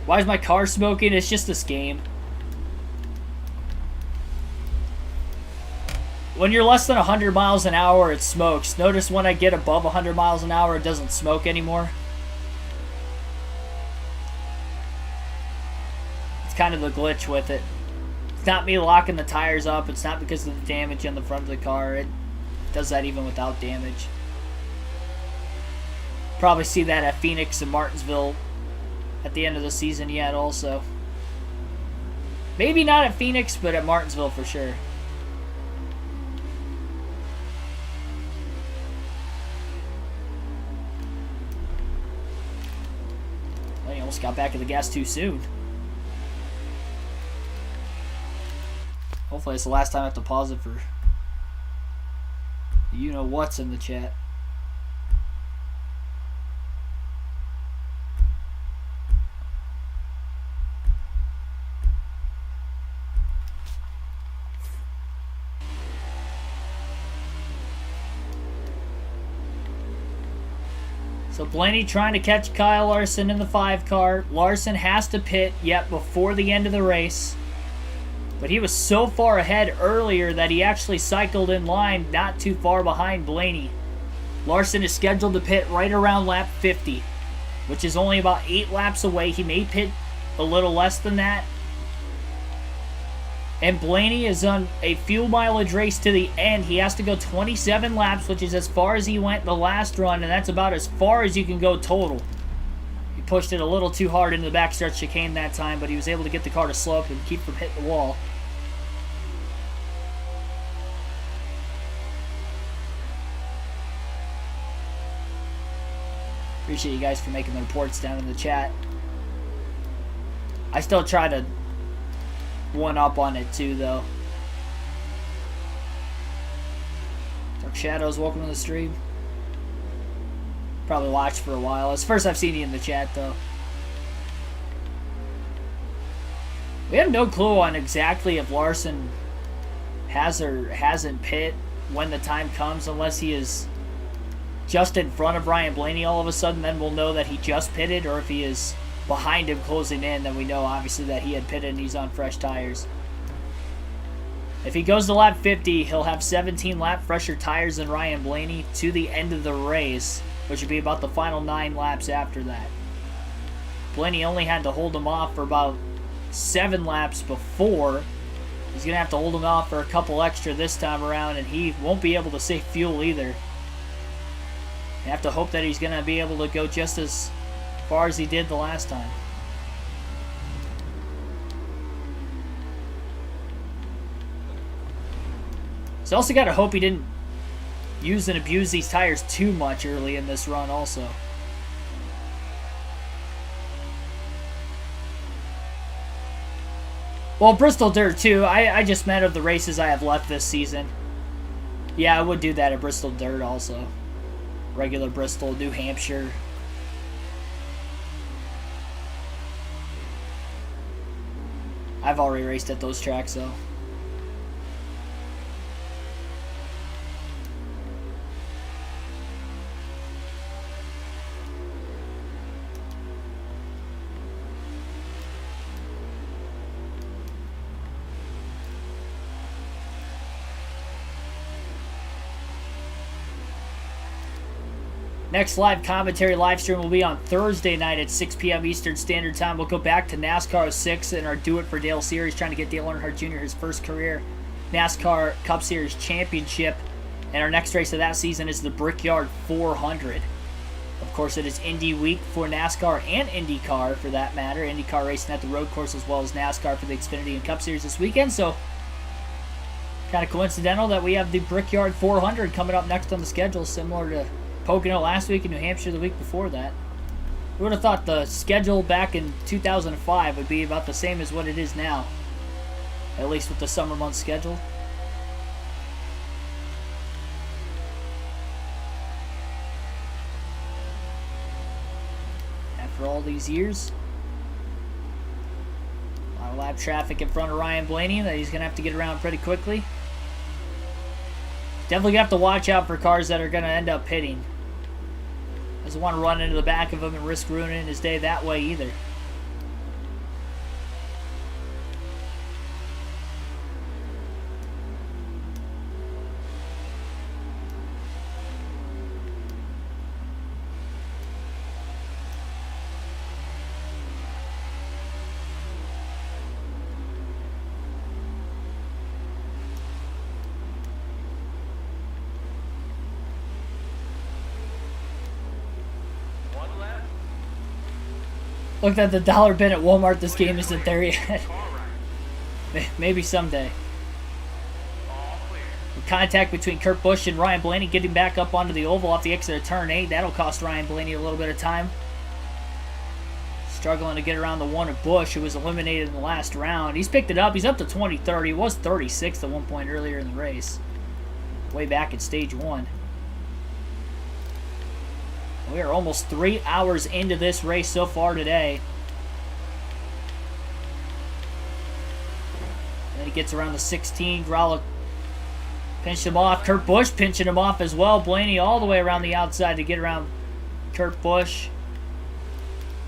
Why is my car smoking? It's just this game. When you're less than 100 miles an hour, it smokes. Notice when I get above 100 miles an hour, it doesn't smoke anymore. It's kind of the glitch with it. It's not me locking the tires up. It's not because of the damage on the front of the car. It does that even without damage. Probably see that at Phoenix and Martinsville at the end of the season yet also. Maybe not at Phoenix, but at Martinsville for sure. Well, he almost got back in the gas too soon. Hopefully it's the last time I have to pause it for you-know-what's in the chat. So Blaney trying to catch Kyle Larson in the 5 car. Larson has to pit yet before the end of the race. But he was so far ahead earlier that he actually cycled in line not too far behind Blaney. Larson is scheduled to pit right around lap 50, which is only about 8 laps away. He may pit a little less than that. And Blaney is on a fuel mileage race to the end. He has to go 27 laps, which is as far as he went the last run, and that's about as far as you can go total. He pushed it a little too hard into the backstretch chicane that time, but he was able to get the car to slow up and keep from hitting the wall. Appreciate you guys for making the reports down in the chat. I still try to one up on it too, though. Dark Shadows, welcome to the stream. Probably watched for a while. It's the first I've seen you in the chat, though. We have no clue on exactly if Larson has or hasn't pit when the time comes, unless he is just in front of Ryan Blaney all of a sudden. Then we'll know that he just pitted, or if he is behind him closing in, then we know obviously that he had pitted and he's on fresh tires. If he goes to lap 50, he'll have 17 lap fresher tires than Ryan Blaney to the end of the race, which would be about the final 9 laps after that. Blaney only had to hold him off for about 7 laps before. He's going to have to hold him off for a couple extra this time around, and he won't be able to save fuel either. You have to hope that he's going to be able to go just as far as he did the last time. So also got to hope he didn't use and abuse these tires too much early in this run also. Well, Bristol Dirt too. I just meant of the races I have left this season. Yeah, I would do that at Bristol Dirt also. Regular Bristol, New Hampshire. I've already raced at those tracks though. Next live commentary live stream will be on Thursday night at 6 p.m. Eastern Standard Time. We'll go back to NASCAR 6 in our Do It for Dale series, trying to get Dale Earnhardt Jr. his first career NASCAR Cup Series championship. And our next race of that season is the Brickyard 400. Of course, it is Indy week for NASCAR and IndyCar for that matter. IndyCar racing at the road course as well as NASCAR for the Xfinity and Cup Series this weekend. So, kind of coincidental that we have the Brickyard 400 coming up next on the schedule, similar to Pocono last week and New Hampshire the week before that. We would have thought the schedule back in 2005 would be about the same as what it is now, at least with the summer months schedule. After all these years, a lot of lap traffic in front of Ryan Blaney that he's going to have to get around pretty quickly. Definitely have to watch out for cars that are going to end up pitting. Doesn't want to run into the back of him and risk ruining his day that way either. Looked at the dollar bin at Walmart. This game isn't there yet. Maybe someday. Contact between Kurt Busch and Ryan Blaney, getting back up onto the oval off the exit of turn 8. That'll cost Ryan Blaney a little bit of time. Struggling to get around the one of Busch, who was eliminated in the last round. He's picked it up. He's up to 23rd. He was 36th at one point earlier in the race. Way back at stage 1. We are almost 3 hours into this race so far today. Then he gets around the 16. Gralla pinched him off. Kurt Busch pinching him off as well. Blaney all the way around the outside to get around Kurt Busch.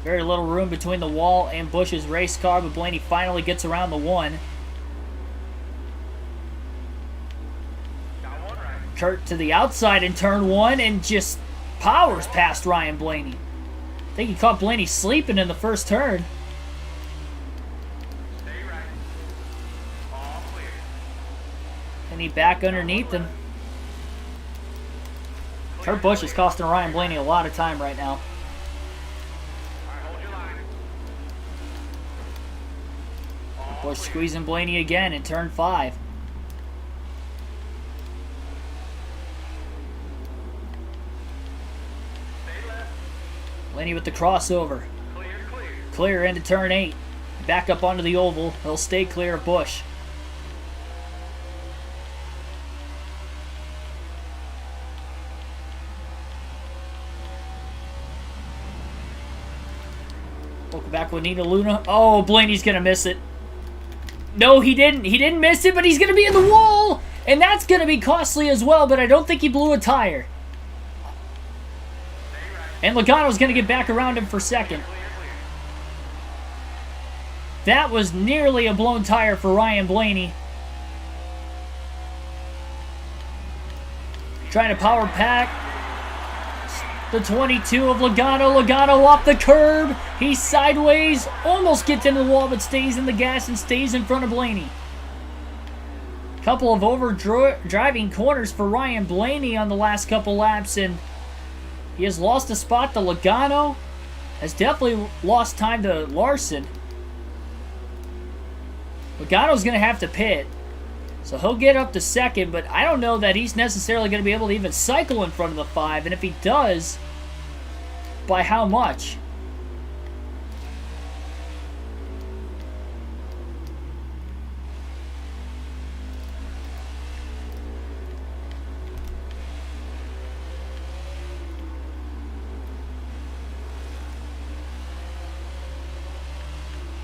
Very little room between the wall and Busch's race car, but Blaney finally gets around the one. Kurt to the outside in turn one and just powers past Ryan Blaney. I think he caught Blaney sleeping in the first turn. And he back underneath him. Kurt Busch is costing Ryan Blaney a lot of time right now. Busch squeezing Blaney again in turn 5. Blaney with the crossover. Clear into turn 8. Back up onto the oval. He'll stay clear of Busch. Welcome back with Nina Luna. Oh, Blaney's going to miss it. No, he didn't. He didn't miss it, but he's going to be in the wall. And that's going to be costly as well, but I don't think he blew a tire. And Logano's going to get back around him for second. That was nearly a blown tire for Ryan Blaney. Trying to power pack the 22 of Logano. Logano off the curb. He's sideways. Almost gets into the wall, but stays in the gas and stays in front of Blaney. Couple of over-driving corners for Ryan Blaney on the last couple laps, and he has lost a spot to Logano. Has definitely lost time to Larson. Logano's going to have to pit. So he'll get up to second, but I don't know that he's necessarily going to be able to even cycle in front of the 5. And if he does, by how much?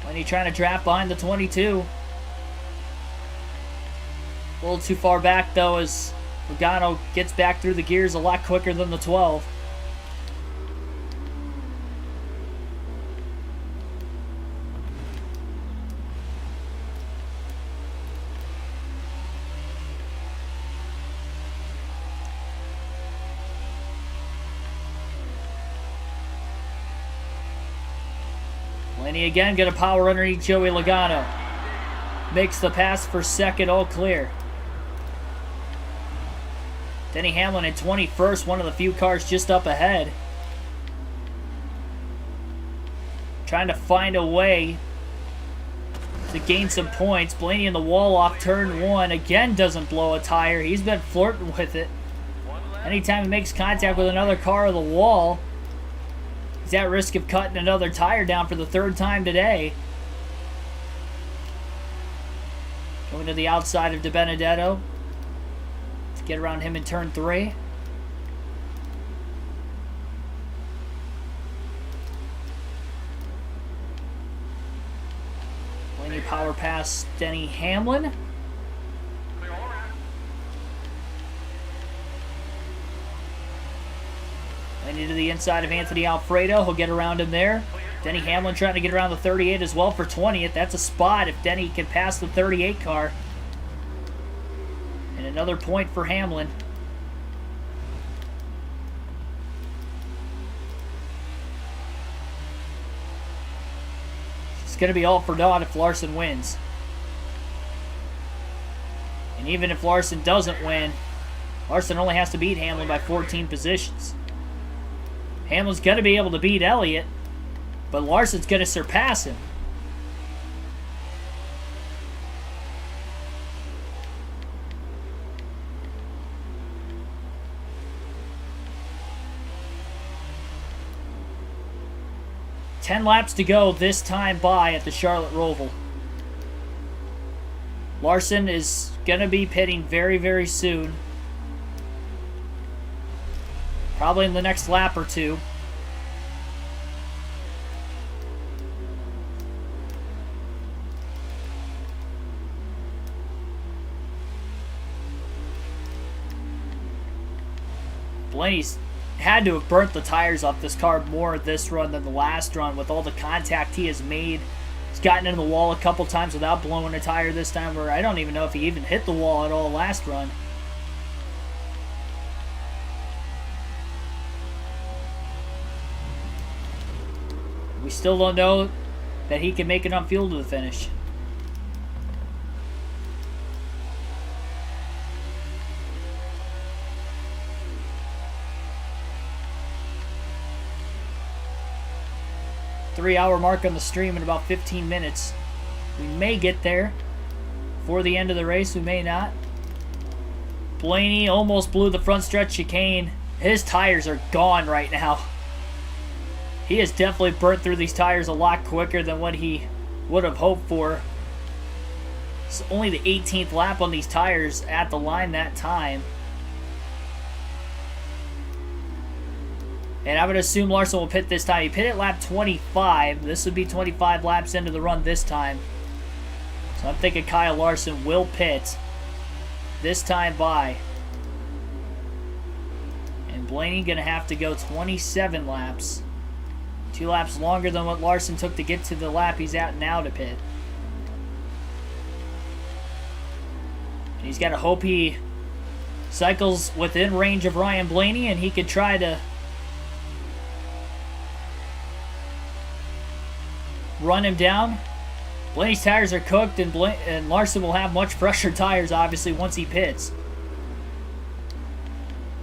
When he trying to draft behind the 22. A little too far back, though, as Logano gets back through the gears a lot quicker than the 12. Blaney again going to power underneath Joey Logano. Makes the pass for second, all clear. Denny Hamlin in 21st, one of the few cars just up ahead. Trying to find a way to gain some points. Blaney in the wall off turn 1. Again doesn't blow a tire. He's been flirting with it. Anytime he makes contact with another car or the wall, he's at risk of cutting another tire down for the 3rd time today. Going to the outside of DiBenedetto. Get around him in turn 3. Blaney power pass Denny Hamlin. Blaney to the inside of Anthony Alfredo. He'll get around him there. Denny Hamlin trying to get around the 38 as well for 20th. That's a spot if Denny can pass the 38 car. And another point for Hamlin. It's going to be all for naught if Larson wins. And even if Larson doesn't win, Larson only has to beat Hamlin by 14 positions. Hamlin's going to be able to beat Elliott, but Larson's going to surpass him. Ten laps to go this time by at the Charlotte Roval. Larson is going to be pitting very, very soon. Probably in the next lap or two. Blaney's had to have burnt the tires off this car more this run than the last run with all the contact he has made. He's gotten into the wall a couple times without blowing a tire this time, where I don't even know if he even hit the wall at all last run. We still don't know that he can make it on fuel to the finish. Three-hour mark on the stream in about 15 minutes. We may get there before the end of the race. We may not. Blaney almost blew the front stretch chicane. His tires are gone right now. He has definitely burnt through these tires a lot quicker than what he would have hoped for. It's only the 18th lap on these tires at the line that time. And I would assume Larson will pit this time. He pitted lap 25. This would be 25 laps into the run this time. So I'm thinking Kyle Larson will pit this time by. And Blaney going to have to go 27 laps. 2 laps longer than what Larson took to get to the lap he's at now to pit. And he's got to hope he cycles within range of Ryan Blaney and he could try to run him down. Blaney's tires are cooked, and Larson will have much fresher tires, obviously, once he pits.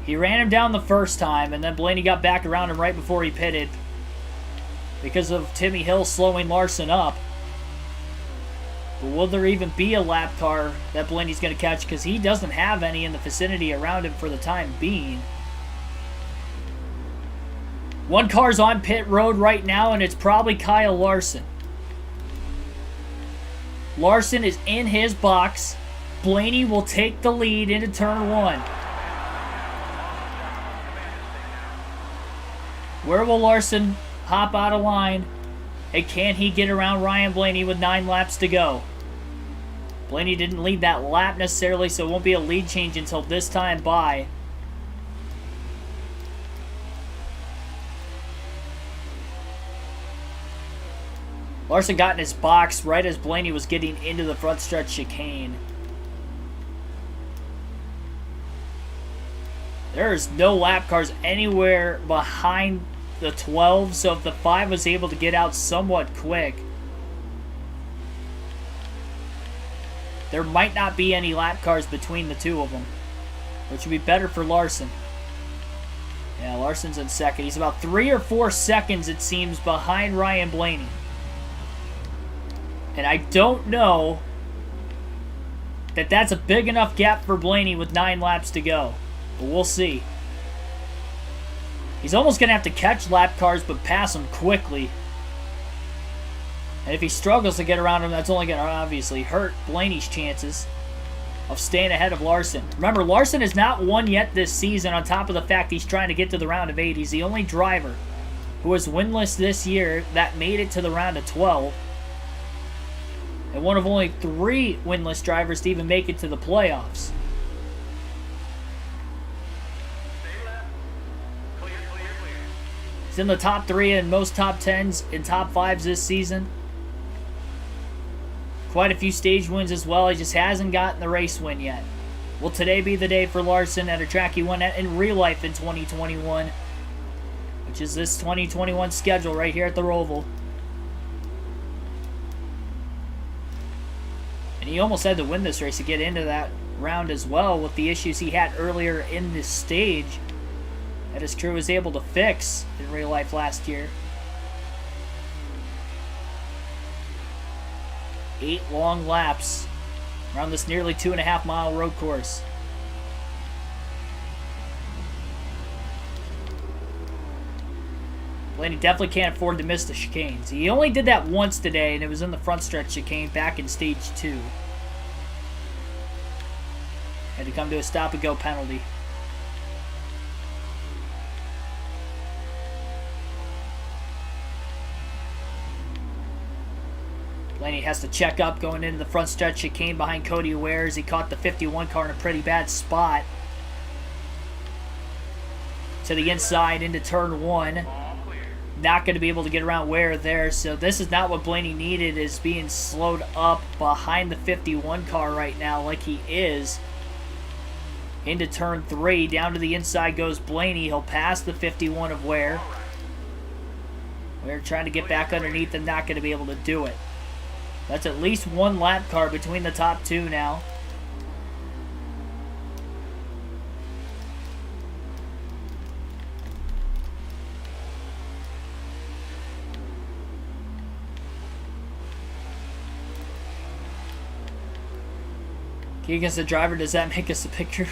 He ran him down the first time, and then Blaney got back around him right before he pitted because of Timmy Hill slowing Larson up. But will there even be a lap car that Blaney's going to catch? Because he doesn't have any in the vicinity around him for the time being. One car's on pit road right now, and it's probably Kyle Larson. Larson is in his box. Blaney will take the lead into turn 1. Where will Larson hop out of line? And can he get around Ryan Blaney with 9 laps to go? Blaney didn't lead that lap necessarily, so it won't be a lead change until this time by. Larson got in his box right as Blaney was getting into the front stretch chicane. There is no lap cars anywhere behind the 12, so if the 5 was able to get out somewhat quick, there might not be any lap cars between the two of them, which would be better for Larson. Yeah, Larson's in second. He's about 3 or 4 seconds, it seems, behind Ryan Blaney. And I don't know that that's a big enough gap for Blaney with 9 laps to go. But we'll see. He's almost going to have to catch lap cars but pass them quickly. And if he struggles to get around them, that's only going to obviously hurt Blaney's chances of staying ahead of Larson. Remember, Larson has not won yet this season, on top of the fact he's trying to get to the round of 8. He's the only driver who was winless this year that made it to the round of 12. And one of only 3 winless drivers to even make it to the playoffs. He's in the top 3 in most top 10s and top 5s this season. Quite a few stage wins as well. He just hasn't gotten the race win yet. Will today be the day for Larson at a track he won at in real life in 2021? Which is this 2021 schedule right here at the Roval. And he almost had to win this race to get into that round as well, with the issues he had earlier in this stage that his crew was able to fix in real life last year. 8 long laps around this nearly 2.5-mile road course. Blaney definitely can't afford to miss the chicanes. He only did that once today, and it was in the front stretch chicane back in stage 2. Had to come to a stop-and-go penalty. Blaney has to check up going into the front stretch chicane behind Cody Ware as he caught the 51 car in a pretty bad spot. to the inside into turn 1. Not going to be able to get around Ware there. So this is not what Blaney needed, is being slowed up behind the 51 car right now like he is. Into turn 3. Down to the inside goes Blaney. He'll pass the 51 of Ware. Ware trying to get back underneath and not going to be able to do it. That's at least one lap car between the top two now. Against the driver, does that make us a picture?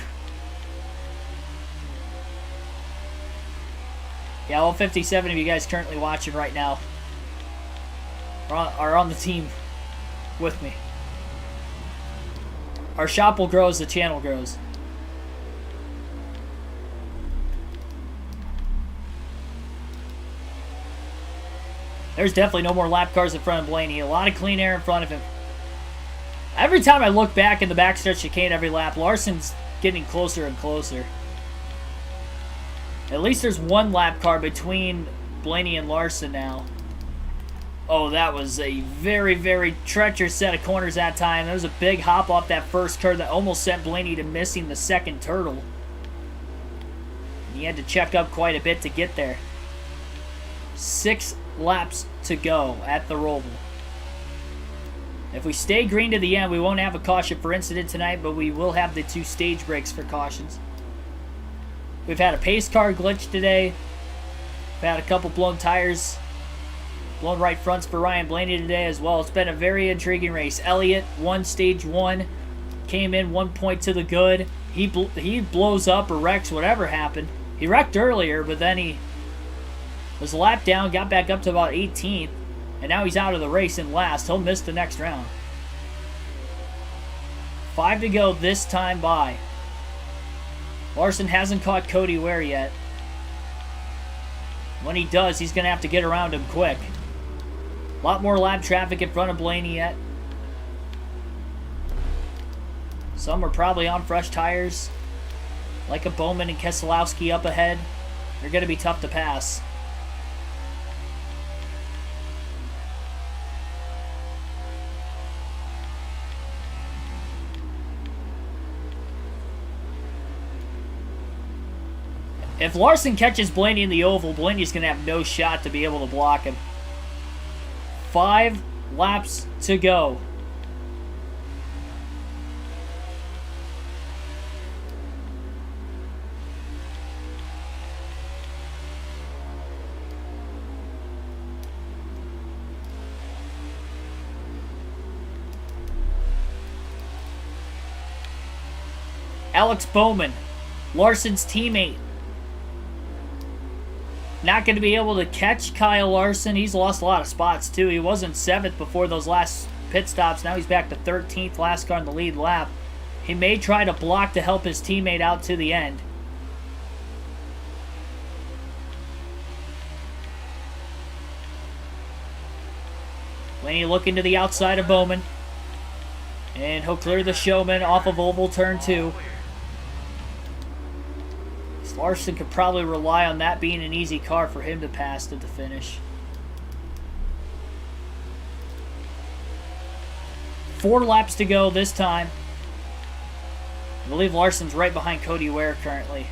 Yeah, all 57 of you guys currently watching right now are on the team with me. Our shop will grow as the channel grows. There's definitely no more lap cars in front of Blaney. A lot of clean air in front of him. Every time I look back in the backstretch chicane every lap, Larson's getting closer and closer. At least there's one lap car between Blaney and Larson now. Oh, that was a very, very treacherous set of corners that time. There was a big hop off that first curve that almost sent Blaney to missing the second turtle. He had to check up quite a bit to get there. 6 laps to go at the Roval. If we stay green to the end, we won't have a caution for incident tonight, but we will have the 2 stage breaks for cautions. We've had a pace car glitch today. We've had a couple blown tires, blown right fronts for Ryan Blaney today as well. It's been a very intriguing race. Elliott won stage 1, came in 1 point to the good. He blows up or wrecks, whatever happened. He wrecked earlier, but then he was a lap down, got back up to about 18th. And now he's out of the race in last. He'll miss the next round. 5 to go this time by. Larson hasn't caught Cody Ware yet. When he does, he's going to have to get around him quick. A lot more lap traffic in front of Blaney yet. Some are probably on fresh tires. Like a Bowman and Keselowski up ahead. They're going to be tough to pass. If Larson catches Blaney in the oval, Blaney's going to have no shot to be able to block him. 5 laps to go. Alex Bowman, Larson's teammate. Not going to be able to catch Kyle Larson. He's lost a lot of spots too. He was in 7th before those last pit stops. Now he's back to 13th, last car in the lead lap. He may try to block to help his teammate out to the end. Blaney looking to the outside of Bowman. And he'll clear the showman off of oval turn 2. Larson could probably rely on that being an easy car for him to pass to the finish. 4 laps to go this time. I believe Larson's right behind Cody Ware currently.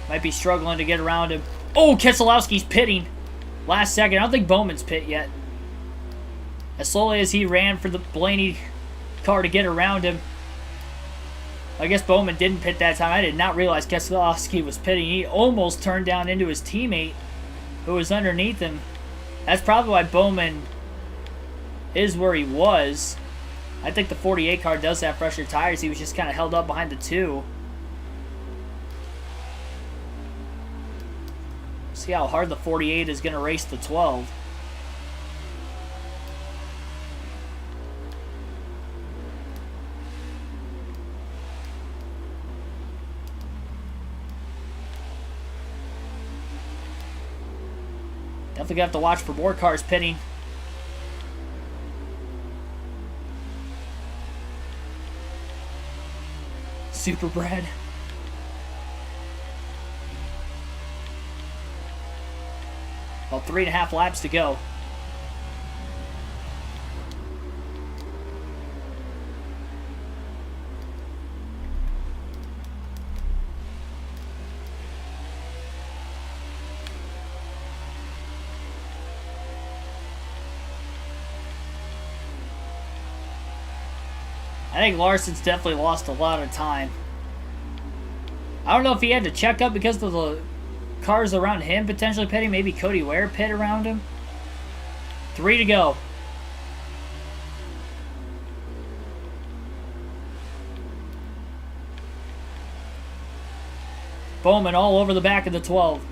Might be struggling to get around him. Oh, Keselowski's pitting. Last second. I don't think Bowman's pit yet. As slowly as he ran for the Blaney car to get around him. I guess Bowman didn't pit that time. I did not realize Keselowski was pitting. He almost turned down into his teammate who was underneath him. That's probably why Bowman is where he was. I think the 48 car does have fresher tires. He was just kind of held up behind the 2. See how hard the 48 is going to race the 12. Definitely gonna have to watch for more cars pitting. Super Brad. About 3.5 laps to go. I think Larson's definitely lost a lot of time. I don't know if he had to check up because of the cars around him potentially pitting. Maybe Cody Ware pit around him. 3 to go. Bowman all over the back of the 12.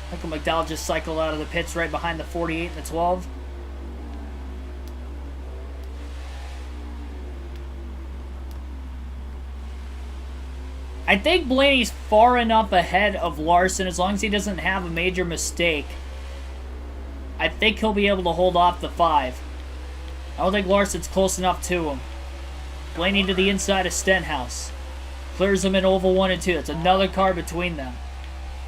Michael McDowell just cycled out of the pits right behind the 48 and the 12. I think Blaney's far enough ahead of Larson as long as he doesn't have a major mistake. I think he'll be able to hold off the 5. I don't think Larson's close enough to him. Blaney to the inside of Stenhouse. Clears him in oval 1 and 2. It's another car between them.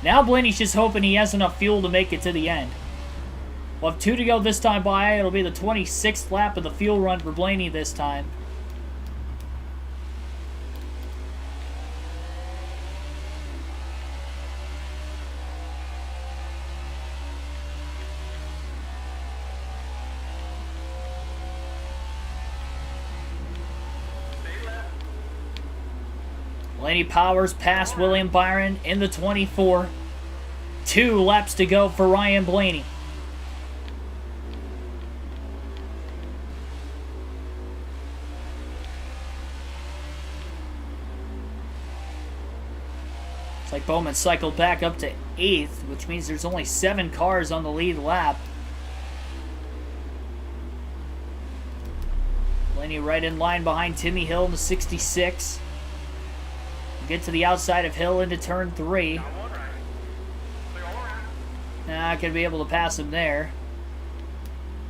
Now Blaney's just hoping he has enough fuel to make it to the end. We'll have 2 to go this time by. It'll be the 26th lap of the fuel run for Blaney this time. Blaney powers past William Byron in the 24. 2 laps to go for Ryan Blaney. It's like Bowman cycled back up to 8th, which means there's only 7 cars on the lead lap. Blaney right in line behind Timmy Hill in the 66. Get to the outside of Hill into turn 3. Not going to be able to pass him there.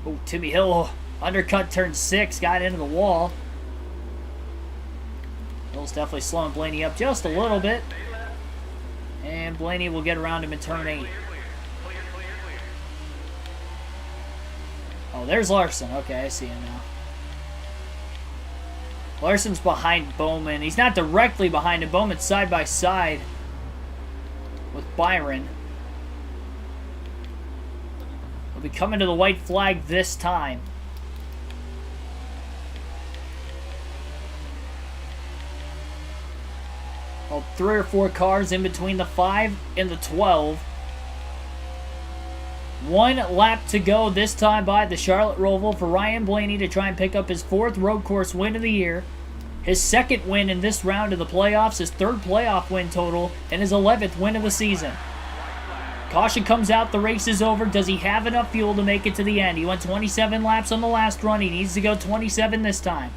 Oh, Timmy Hill undercut turn 6, got into the wall. Hill's definitely slowing Blaney up just a little bit. And Blaney will get around him in turn 8. Oh, there's Larson. Okay, I see him now. Larson's behind Bowman. He's not directly behind him. Bowman's side by side with Byron. He'll be coming to the white flag this time. Well, 3 or 4 cars in between the 5 and the 12. 1 lap to go this time by the Charlotte Roval for Ryan Blaney to try and pick up his 4th road course win of the year. His 2nd win in this round of the playoffs, his 3rd playoff win total, and his 11th win of the season. Caution comes out, the race is over. Does he have enough fuel to make it to the end? He went 27 laps on the last run. He needs to go 27 this time.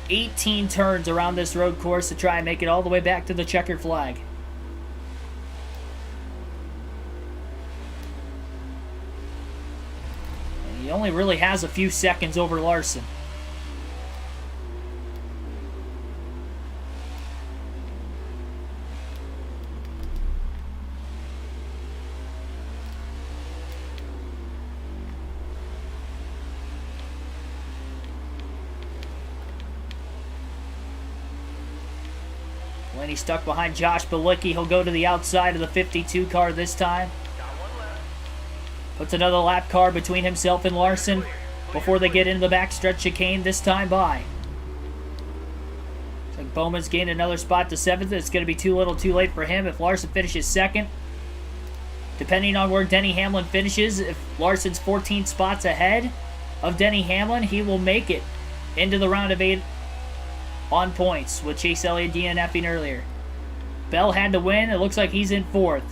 18 turns around this road course to try and make it all the way back to the checkered flag. He only really has a few seconds over Larson. Blaney stuck behind Josh Bilicki. He'll go to the outside of the 52 car this time. Puts another lap car between himself and Larson before they get into the backstretch chicane this time by. Looks like Bowman's gained another spot to 7th. It's going to be too little too late for him if Larson finishes 2nd. Depending on where Denny Hamlin finishes, if Larson's 14 spots ahead of Denny Hamlin, he will make it into the round of 8 on points with Chase Elliott DNFing earlier. Bell had to win. It looks like he's in 4th.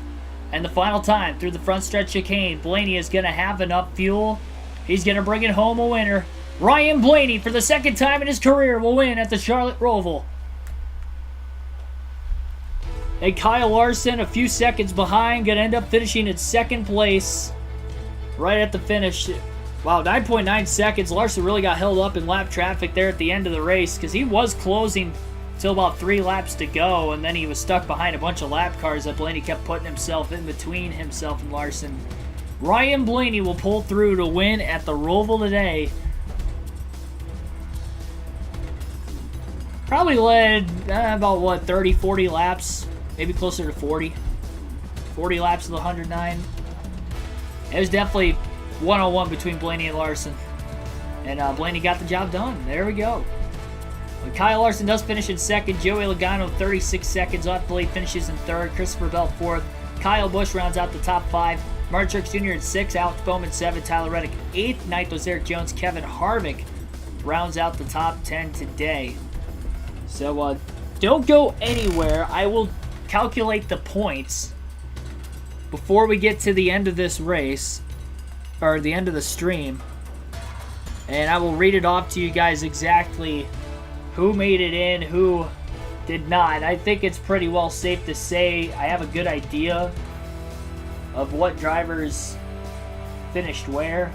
And the final time through the front stretch chicane, Blaney is going to have enough fuel. He's going to bring it home a winner. Ryan Blaney, for the 2nd time in his career, will win at the Charlotte Roval. And Kyle Larson, a few seconds behind, going to end up finishing in 2nd place right at the finish. Wow, 9.9 seconds. Larson really got held up in lap traffic there at the end of the race because he was closing till about 3 laps to go, and then he was stuck behind a bunch of lap cars that Blaney kept putting himself in between himself and Larson. Ryan Blaney will pull through to win at the Roval today. Probably led about, what, 30, 40 laps? Maybe closer to 40. 40 laps of the 109. It was definitely one-on-one between Blaney and Larson. And Blaney got the job done. There we go. But Kyle Larson does finish in second. Joey Logano 36 seconds off the lead, finishes in third. Christopher Bell fourth. Kyle Busch rounds out the top 5. Martin Truex Jr. in 6th. Alex Bowman 7th. Tyler Reddick 8th. 9th was Eric Jones. Kevin Harvick rounds out the top 10 today. So don't go anywhere. I will calculate the points before we get to the end of this race, or the end of the stream, and I will read it off to you guys exactly who made it in, who did not. I think it's pretty well safe to say I have a good idea of what drivers finished where.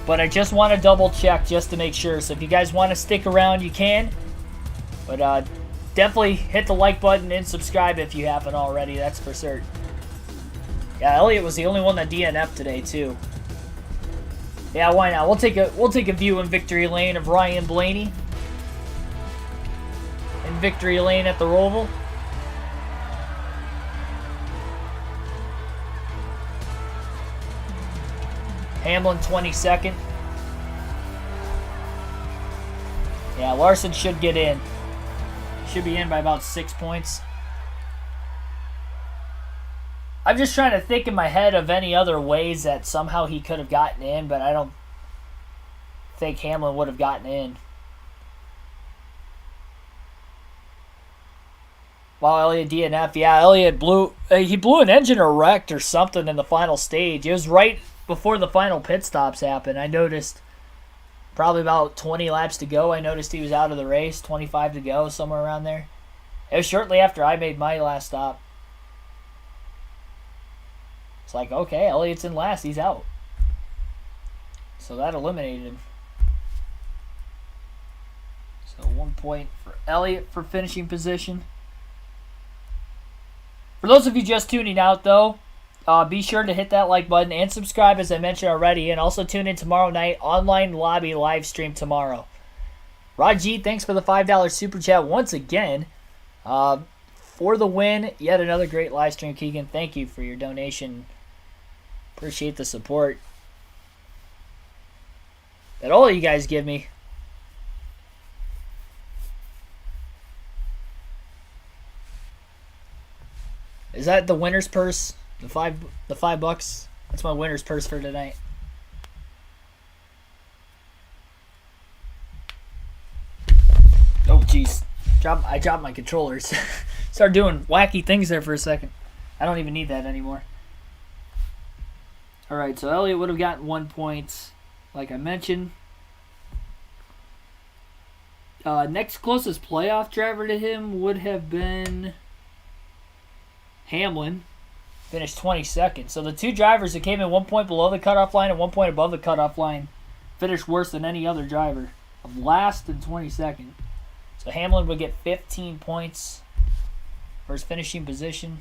But I just want to double check just to make sure. So if you guys want to stick around, you can. But definitely hit the like button and subscribe if you haven't already. That's for certain. Yeah, Elliott was the only one that DNF'd today too. Yeah, why not? We'll take a view in victory lane of Ryan Blaney. In victory lane at the Roval. Hamlin 22nd. Yeah, Larson should get in. Should be in by about 6 points. I'm just trying to think in my head of any other ways that somehow he could have gotten in, but I don't think Hamlin would have gotten in. Wow, Elliott DNF. Yeah, Elliott blew an engine or wrecked or something in the final stage. It was right before the final pit stops happened. I noticed probably about 20 laps to go. I noticed he was out of the race, 25 to go, somewhere around there. It was shortly after I made my last stop. It's like, okay, Elliott's in last. He's out. So that eliminated him. So 1 point for Elliott for finishing position. For those of you just tuning out, though, be sure to hit that like button and subscribe, as I mentioned already, and also tune in tomorrow night, online lobby live stream tomorrow. Rod G, thanks for the $5 super chat once again. For the win, yet another great live stream, Keegan. Thank you for your donation. Appreciate the support that all of you guys give me. Is that the winner's purse? The $5? That's my winner's purse for tonight. Oh jeez. I dropped my controllers. Started doing wacky things there for a second. I don't even need that anymore. Alright, so Elliott would have gotten 1 point, like I mentioned. Next closest playoff driver to him would have been Hamlin. Finished 22nd. So the two drivers that came in 1 point below the cutoff line and 1 point above the cutoff line finished worse than any other driver, of last and 22nd. So Hamlin would get 15 points for his finishing position,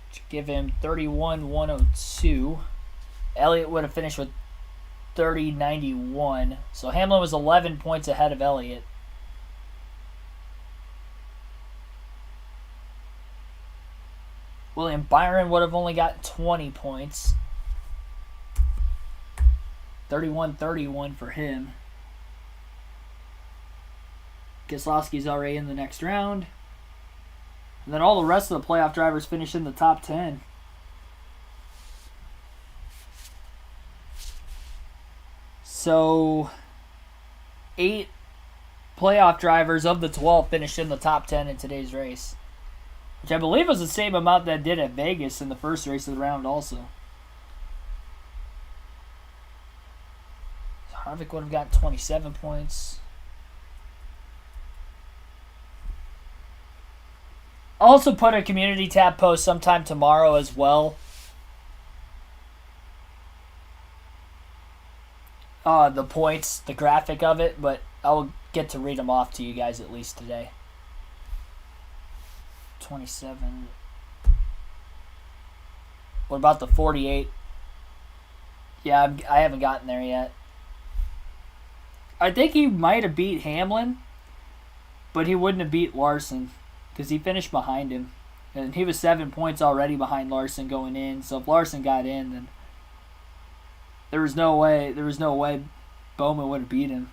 which would give him 31,102. Elliott would have finished with 30,91. So Hamlin was 11 points ahead of Elliott. William Byron would have only got 20 points. 31-31 for him. Keselowski's already in the next round. And then all the rest of the playoff drivers finish in the top 10. So 8 playoff drivers of the 12 finished in the top 10 in today's race, which I believe was the same amount that did at Vegas in the first race of the round also. So Harvick would have got 27 points. I'll also put a community tab post sometime tomorrow as well the points, the graphic of it, but I'll get to read them off to you guys at least today. 27. What about the 48? Yeah, I haven't gotten there yet. I think he might have beat Hamlin, but he wouldn't have beat Larson because he finished behind him. And he was 7 points already behind Larson going in. So if Larson got in, then there was no way Bowman would have beat him.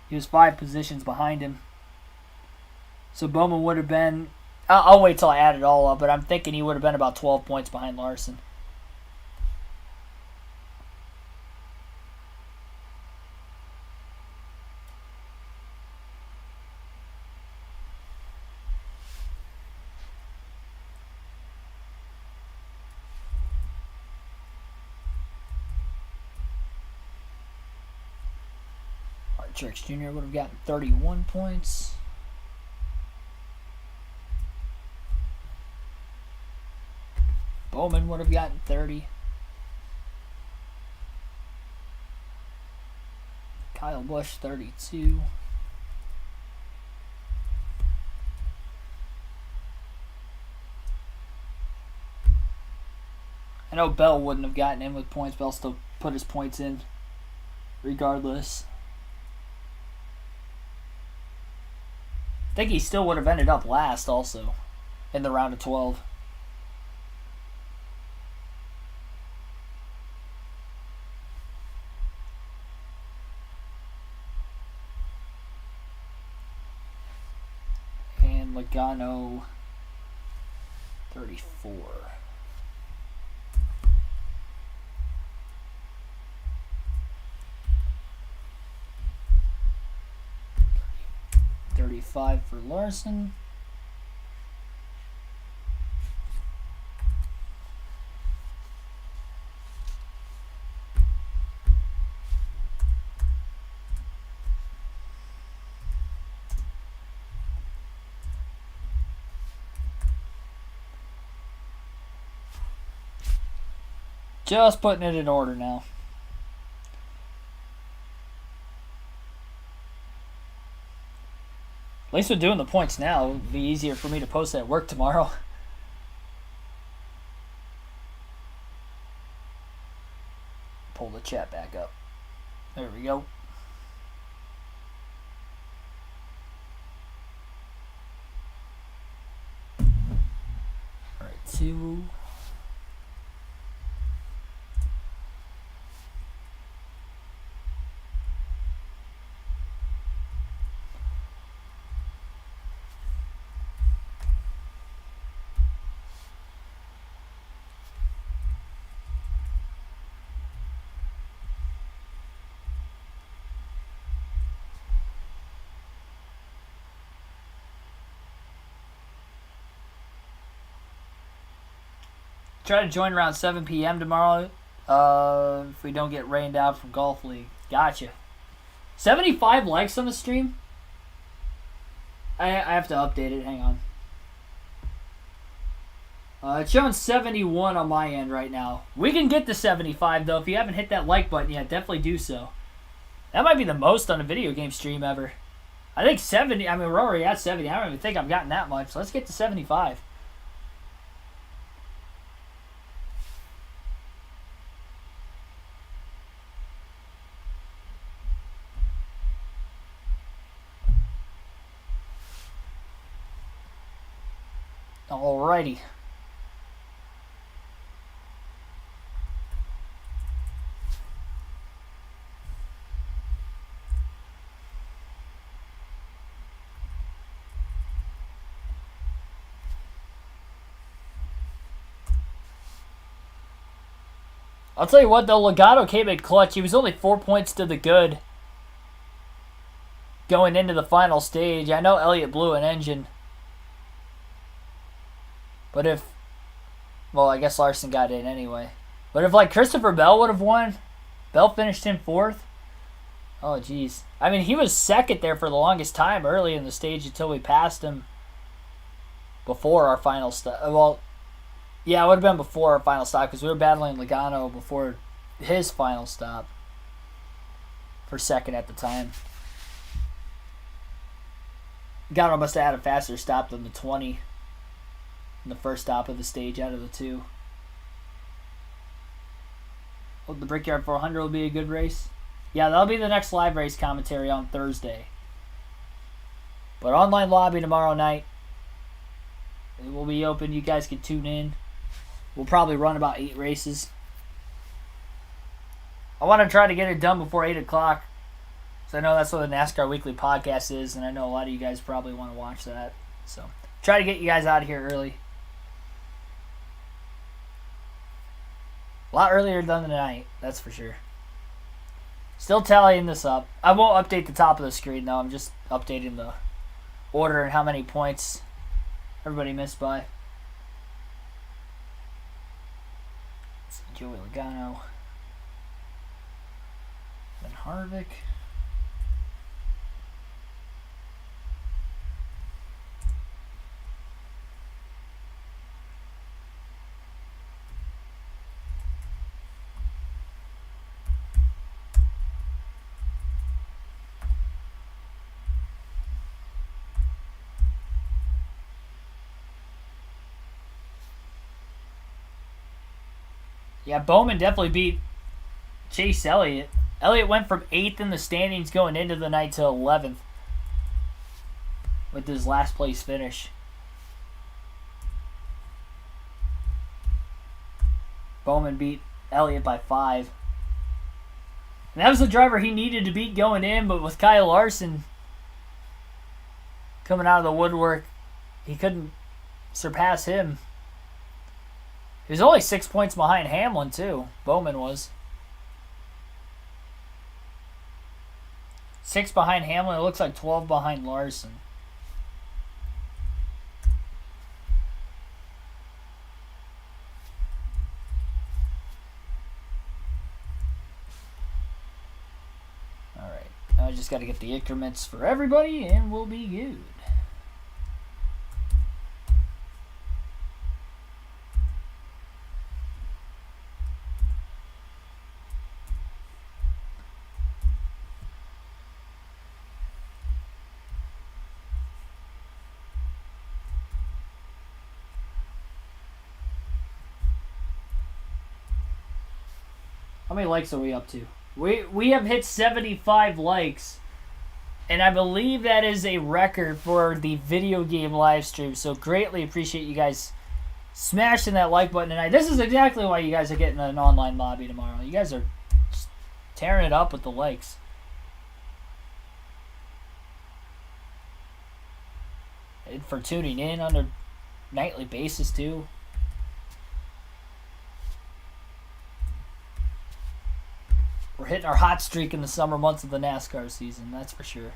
He was 5 positions behind him. So Bowman would have been, I'll wait till I add it all up, but I'm thinking he would have been about 12 points behind Larson. Truex Jr. would have gotten 31 points. Bowman would have gotten 30. Kyle Busch 32. I know Bell wouldn't have gotten in with points. Bell still put his points in regardless. I think he still would have ended up last also in the round of 12. And Logano 34. $35 for Larson. Just putting it in order now. At least we're doing the points now. It'll be easier for me to post at work tomorrow. Pull the chat back up. There we go. Alright, 2. Try to join around 7 p.m. tomorrow if we don't get rained out from Golf League. Gotcha. 75 likes on the stream? I have to update it. Hang on. It's showing 71 on my end right now. We can get to 75, though. If you haven't hit that like button yet, definitely do so. That might be the most on a video game stream ever. I think 70. I mean, we're already at 70. I don't even think I've gotten that much. So let's get to 75. Alrighty. I'll tell you what, though, Logano came in clutch. He was only 4 points to the good going into the final stage. I know Elliott blew an engine. But if, well, I guess Larson got in anyway. But if, like, Christopher Bell would have won, Bell finished in 4th. Oh, jeez. I mean, he was second there for the longest time early in the stage until we passed him before our final stop. Well, yeah, it would have been before our final stop because we were battling Logano before his final stop. for second at the time. Logano must have had a faster stop than the 20 in the first stop of the stage out of the two. Well, the Brickyard 400 will be a good race. Yeah, that'll be the next live race commentary on Thursday. But online lobby tomorrow night. It will be open. You guys can tune in. We'll probably run about 8 races. I want to try to get it done before 8 o'clock. So I know that's what the NASCAR Weekly Podcast is, and I know a lot of you guys probably want to watch that. So try to get you guys out of here early. A lot earlier than tonight, that's for sure. Still tallying this up. I won't update the top of the screen, though. I'm just updating the order and how many points everybody missed by. Let's see, Joey Logano. Then Harvick. Yeah, Bowman definitely beat Chase Elliott. Elliott went from 8th in the standings going into the night to 11th with his last place finish. Bowman beat Elliott by 5. And that was the driver he needed to beat going in, but with Kyle Larson coming out of the woodwork, he couldn't surpass him. He was only 6 points behind Hamlin, too. Bowman was. 6 behind Hamlin. It looks like 12 behind Larson. All right. Now I just got to get the increments for everybody, and we'll be good. How many likes are we up to? We have hit 75 likes, and I believe that is a record for the video game live stream. So greatly appreciate you guys smashing that like button tonight. This is exactly why you guys are getting an online lobby tomorrow. You guys are just tearing it up with the likes. And for tuning in on a nightly basis too. We're hitting our hot streak in the summer months of the NASCAR season, that's for sure.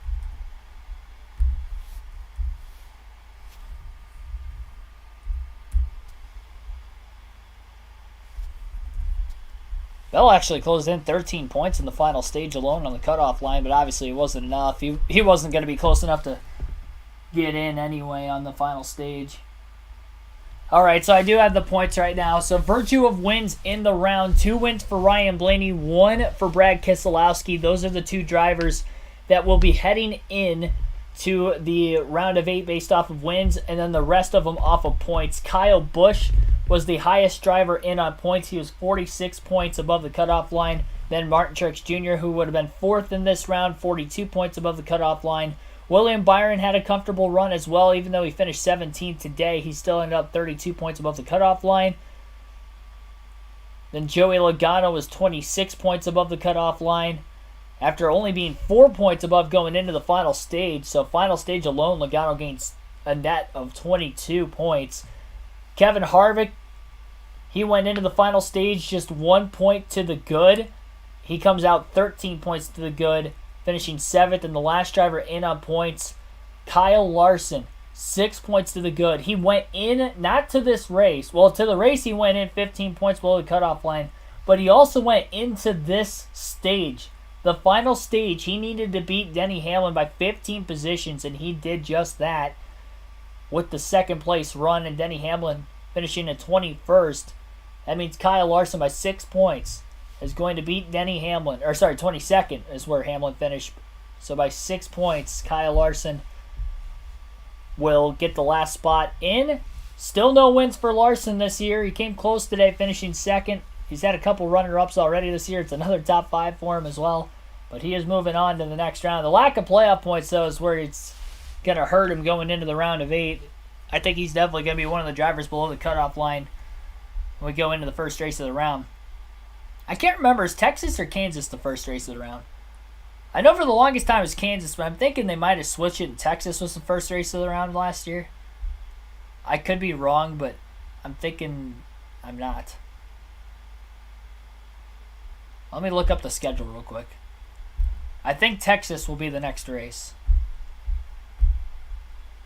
Bell actually closed in 13 points in the final stage alone on the cutoff line, but obviously it wasn't enough. He wasn't going to be close enough to get in anyway on the final stage. All right, so I do have the points right now. So virtue of wins in the round, 2 wins for Ryan Blaney, 1 for Brad Keselowski. Those are the 2 drivers that will be heading in to the round of 8 based off of wins, and then the rest of them off of points. Kyle Busch was the highest driver in on points. He was 46 points above the cutoff line. Then Martin Truex Jr., who would have been 4th in this round, 42 points above the cutoff line. William Byron had a comfortable run as well. Even though he finished 17th today, he still ended up 32 points above the cutoff line. Then Joey Logano was 26 points above the cutoff line after only being 4 points above going into the final stage. So final stage alone, Logano gains a net of 22 points. Kevin Harvick, he went into the final stage just 1 point to the good. He comes out 13 points to the good, finishing 7th, and the last driver in on points, Kyle Larson, 6 points to the good. He went in, not to this race. Well, to the race he went in 15 points below the cutoff line, but he also went into this stage. The final stage, he needed to beat Denny Hamlin by 15 positions, and he did just that with the second place run, and Denny Hamlin finishing at 21st. That means Kyle Larson by 6 points is going to beat Denny Hamlin. Or sorry, 22nd is where Hamlin finished. So by 6 points, Kyle Larson will get the last spot in. Still no wins for Larson this year. He came close today, finishing second. He's had a couple runner-ups already this year. It's another top 5 for him as well. But he is moving on to the next round. The lack of playoff points, though, is where it's going to hurt him going into the round of 8. I think he's definitely going to be one of the drivers below the cutoff line when we go into the first race of the round. I can't remember, is Texas or Kansas the first race of the round? I know for the longest time it was Kansas, but I'm thinking they might have switched it and Texas was the first race of the round last year. I could be wrong, but I'm thinking I'm not. Let me look up the schedule real quick. I think Texas will be the next race.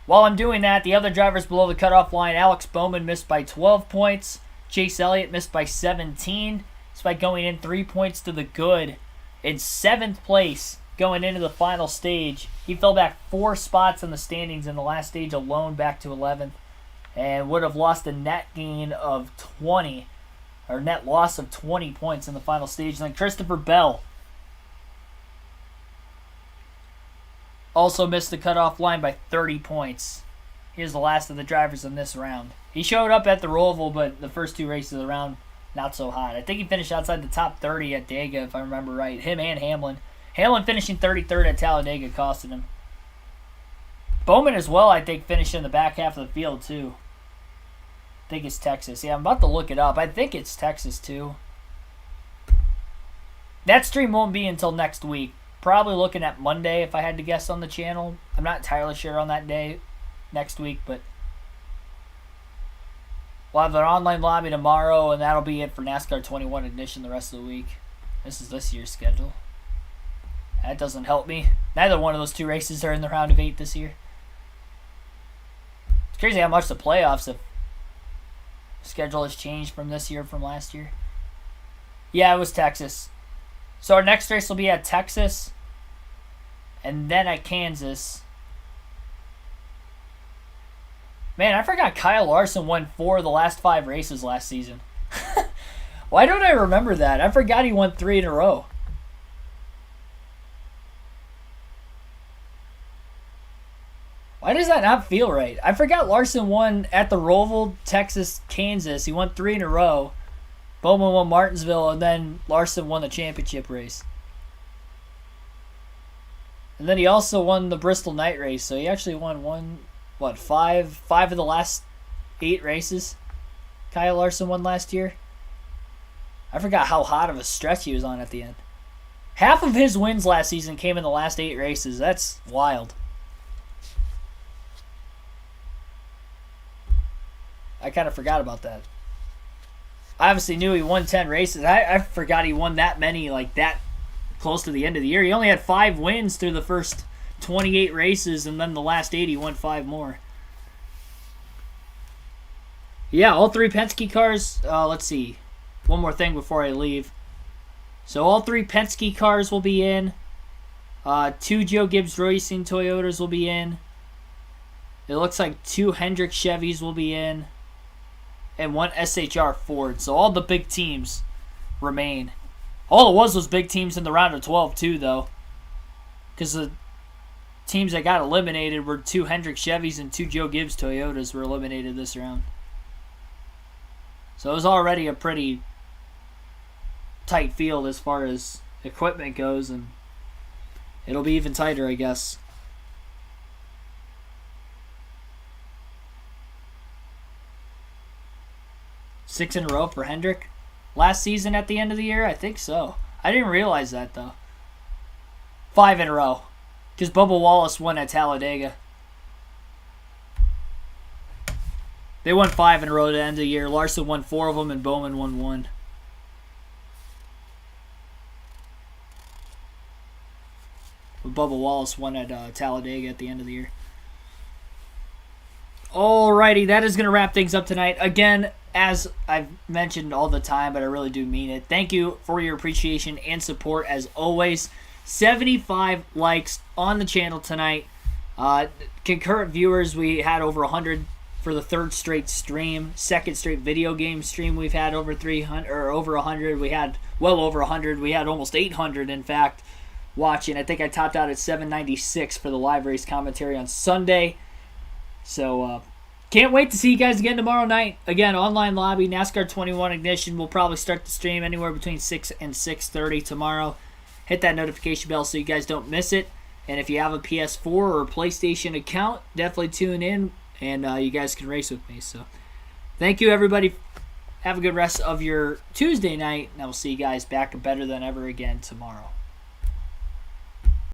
While I'm doing that, the other drivers below the cutoff line, Alex Bowman missed by 12 points. Chase Elliott missed by 17. Despite going in 3 points to the good. In 7th place going into the final stage. He fell back 4 spots in the standings in the last stage alone, back to 11th. And would have lost a net gain of 20. Or net loss of 20 points in the final stage. And then Christopher Bell also missed the cutoff line by 30 points. He was the last of the drivers in this round. He showed up at the Roval, but the first 2 races of the round, not so hot. I think he finished outside the top 30 at Dega, if I remember right. Him and Hamlin. Hamlin finishing 33rd at Talladega costed him. Bowman as well, I think, finished in the back half of the field, too. I think it's Texas. Yeah, I'm about to look it up. I think it's Texas, too. That stream won't be until next week. Probably looking at Monday if I had to guess on the channel. I'm not entirely sure on that day next week, but we'll have an online lobby tomorrow, and that'll be it for NASCAR 21 Ignition the rest of the week. This is this year's schedule. That doesn't help me. Neither one of those 2 races are in the round of 8 this year. It's crazy how much the playoffs have schedule has changed from this year from last year. Yeah, it was Texas. So our next race will be at Texas and then at Kansas. Man, I forgot Kyle Larson won 4 of the last 5 races last season. Why don't I remember that? I forgot he won 3 in a row. Why does that not feel right? I forgot Larson won at the Roval, Texas, Kansas. He won 3 in a row. Bowman won Martinsville, and then Larson won the championship race. And then he also won the Bristol night race, so he actually won five of the last 8 races Kyle Larson won last year. I forgot how hot of a stretch he was on at the end. Half of his wins last season came in the last 8 races. That's wild. I kind of forgot about that. I obviously knew he won 10 races. I forgot he won that many, like that close to the end of the year. He only had 5 wins through the first 28 races, and then the last 8 he won 5 more. Yeah, all 3 Penske cars. Let's see. One more thing before I leave. So all 3 Penske cars will be in. 2 Joe Gibbs Racing Toyotas will be in. It looks like 2 Hendrick Chevys will be in. And 1 SHR Ford. So all the big teams remain. All it was big teams in the round of 12 too, though. Because the teams that got eliminated were 2 Hendrick Chevys and 2 Joe Gibbs Toyotas were eliminated this round. So it was already a pretty tight field as far as equipment goes, and it'll be even tighter, I guess. Six in a row for Hendrick. Last season at the end of the year? I think so. I didn't realize that, though. 5 in a row. Because Bubba Wallace won at Talladega. They won 5 in a row at the end of the year. Larson won 4 of them, and Bowman won 1. But Bubba Wallace won at Talladega at the end of the year. Alrighty, that is going to wrap things up tonight. Again, as I've mentioned all the time, but I really do mean it, thank you for your appreciation and support as always. 75 likes on the channel tonight. Concurrent viewers, we had over 100 for the 3rd straight stream. 2nd straight video game stream, we've had over 300 or over 100. We had well over 100. We had almost 800, in fact, watching. I think I topped out at 796 for the live race commentary on Sunday. So, can't wait to see you guys again tomorrow night. Again, online lobby, NASCAR 21 Ignition. We'll probably start the stream anywhere between 6 and 6:30 tomorrow. Hit that notification bell so you guys don't miss it. And if you have a PS4 or PlayStation account, definitely tune in, and you guys can race with me. So, thank you, everybody. Have a good rest of your Tuesday night, and I will see you guys back better than ever again tomorrow.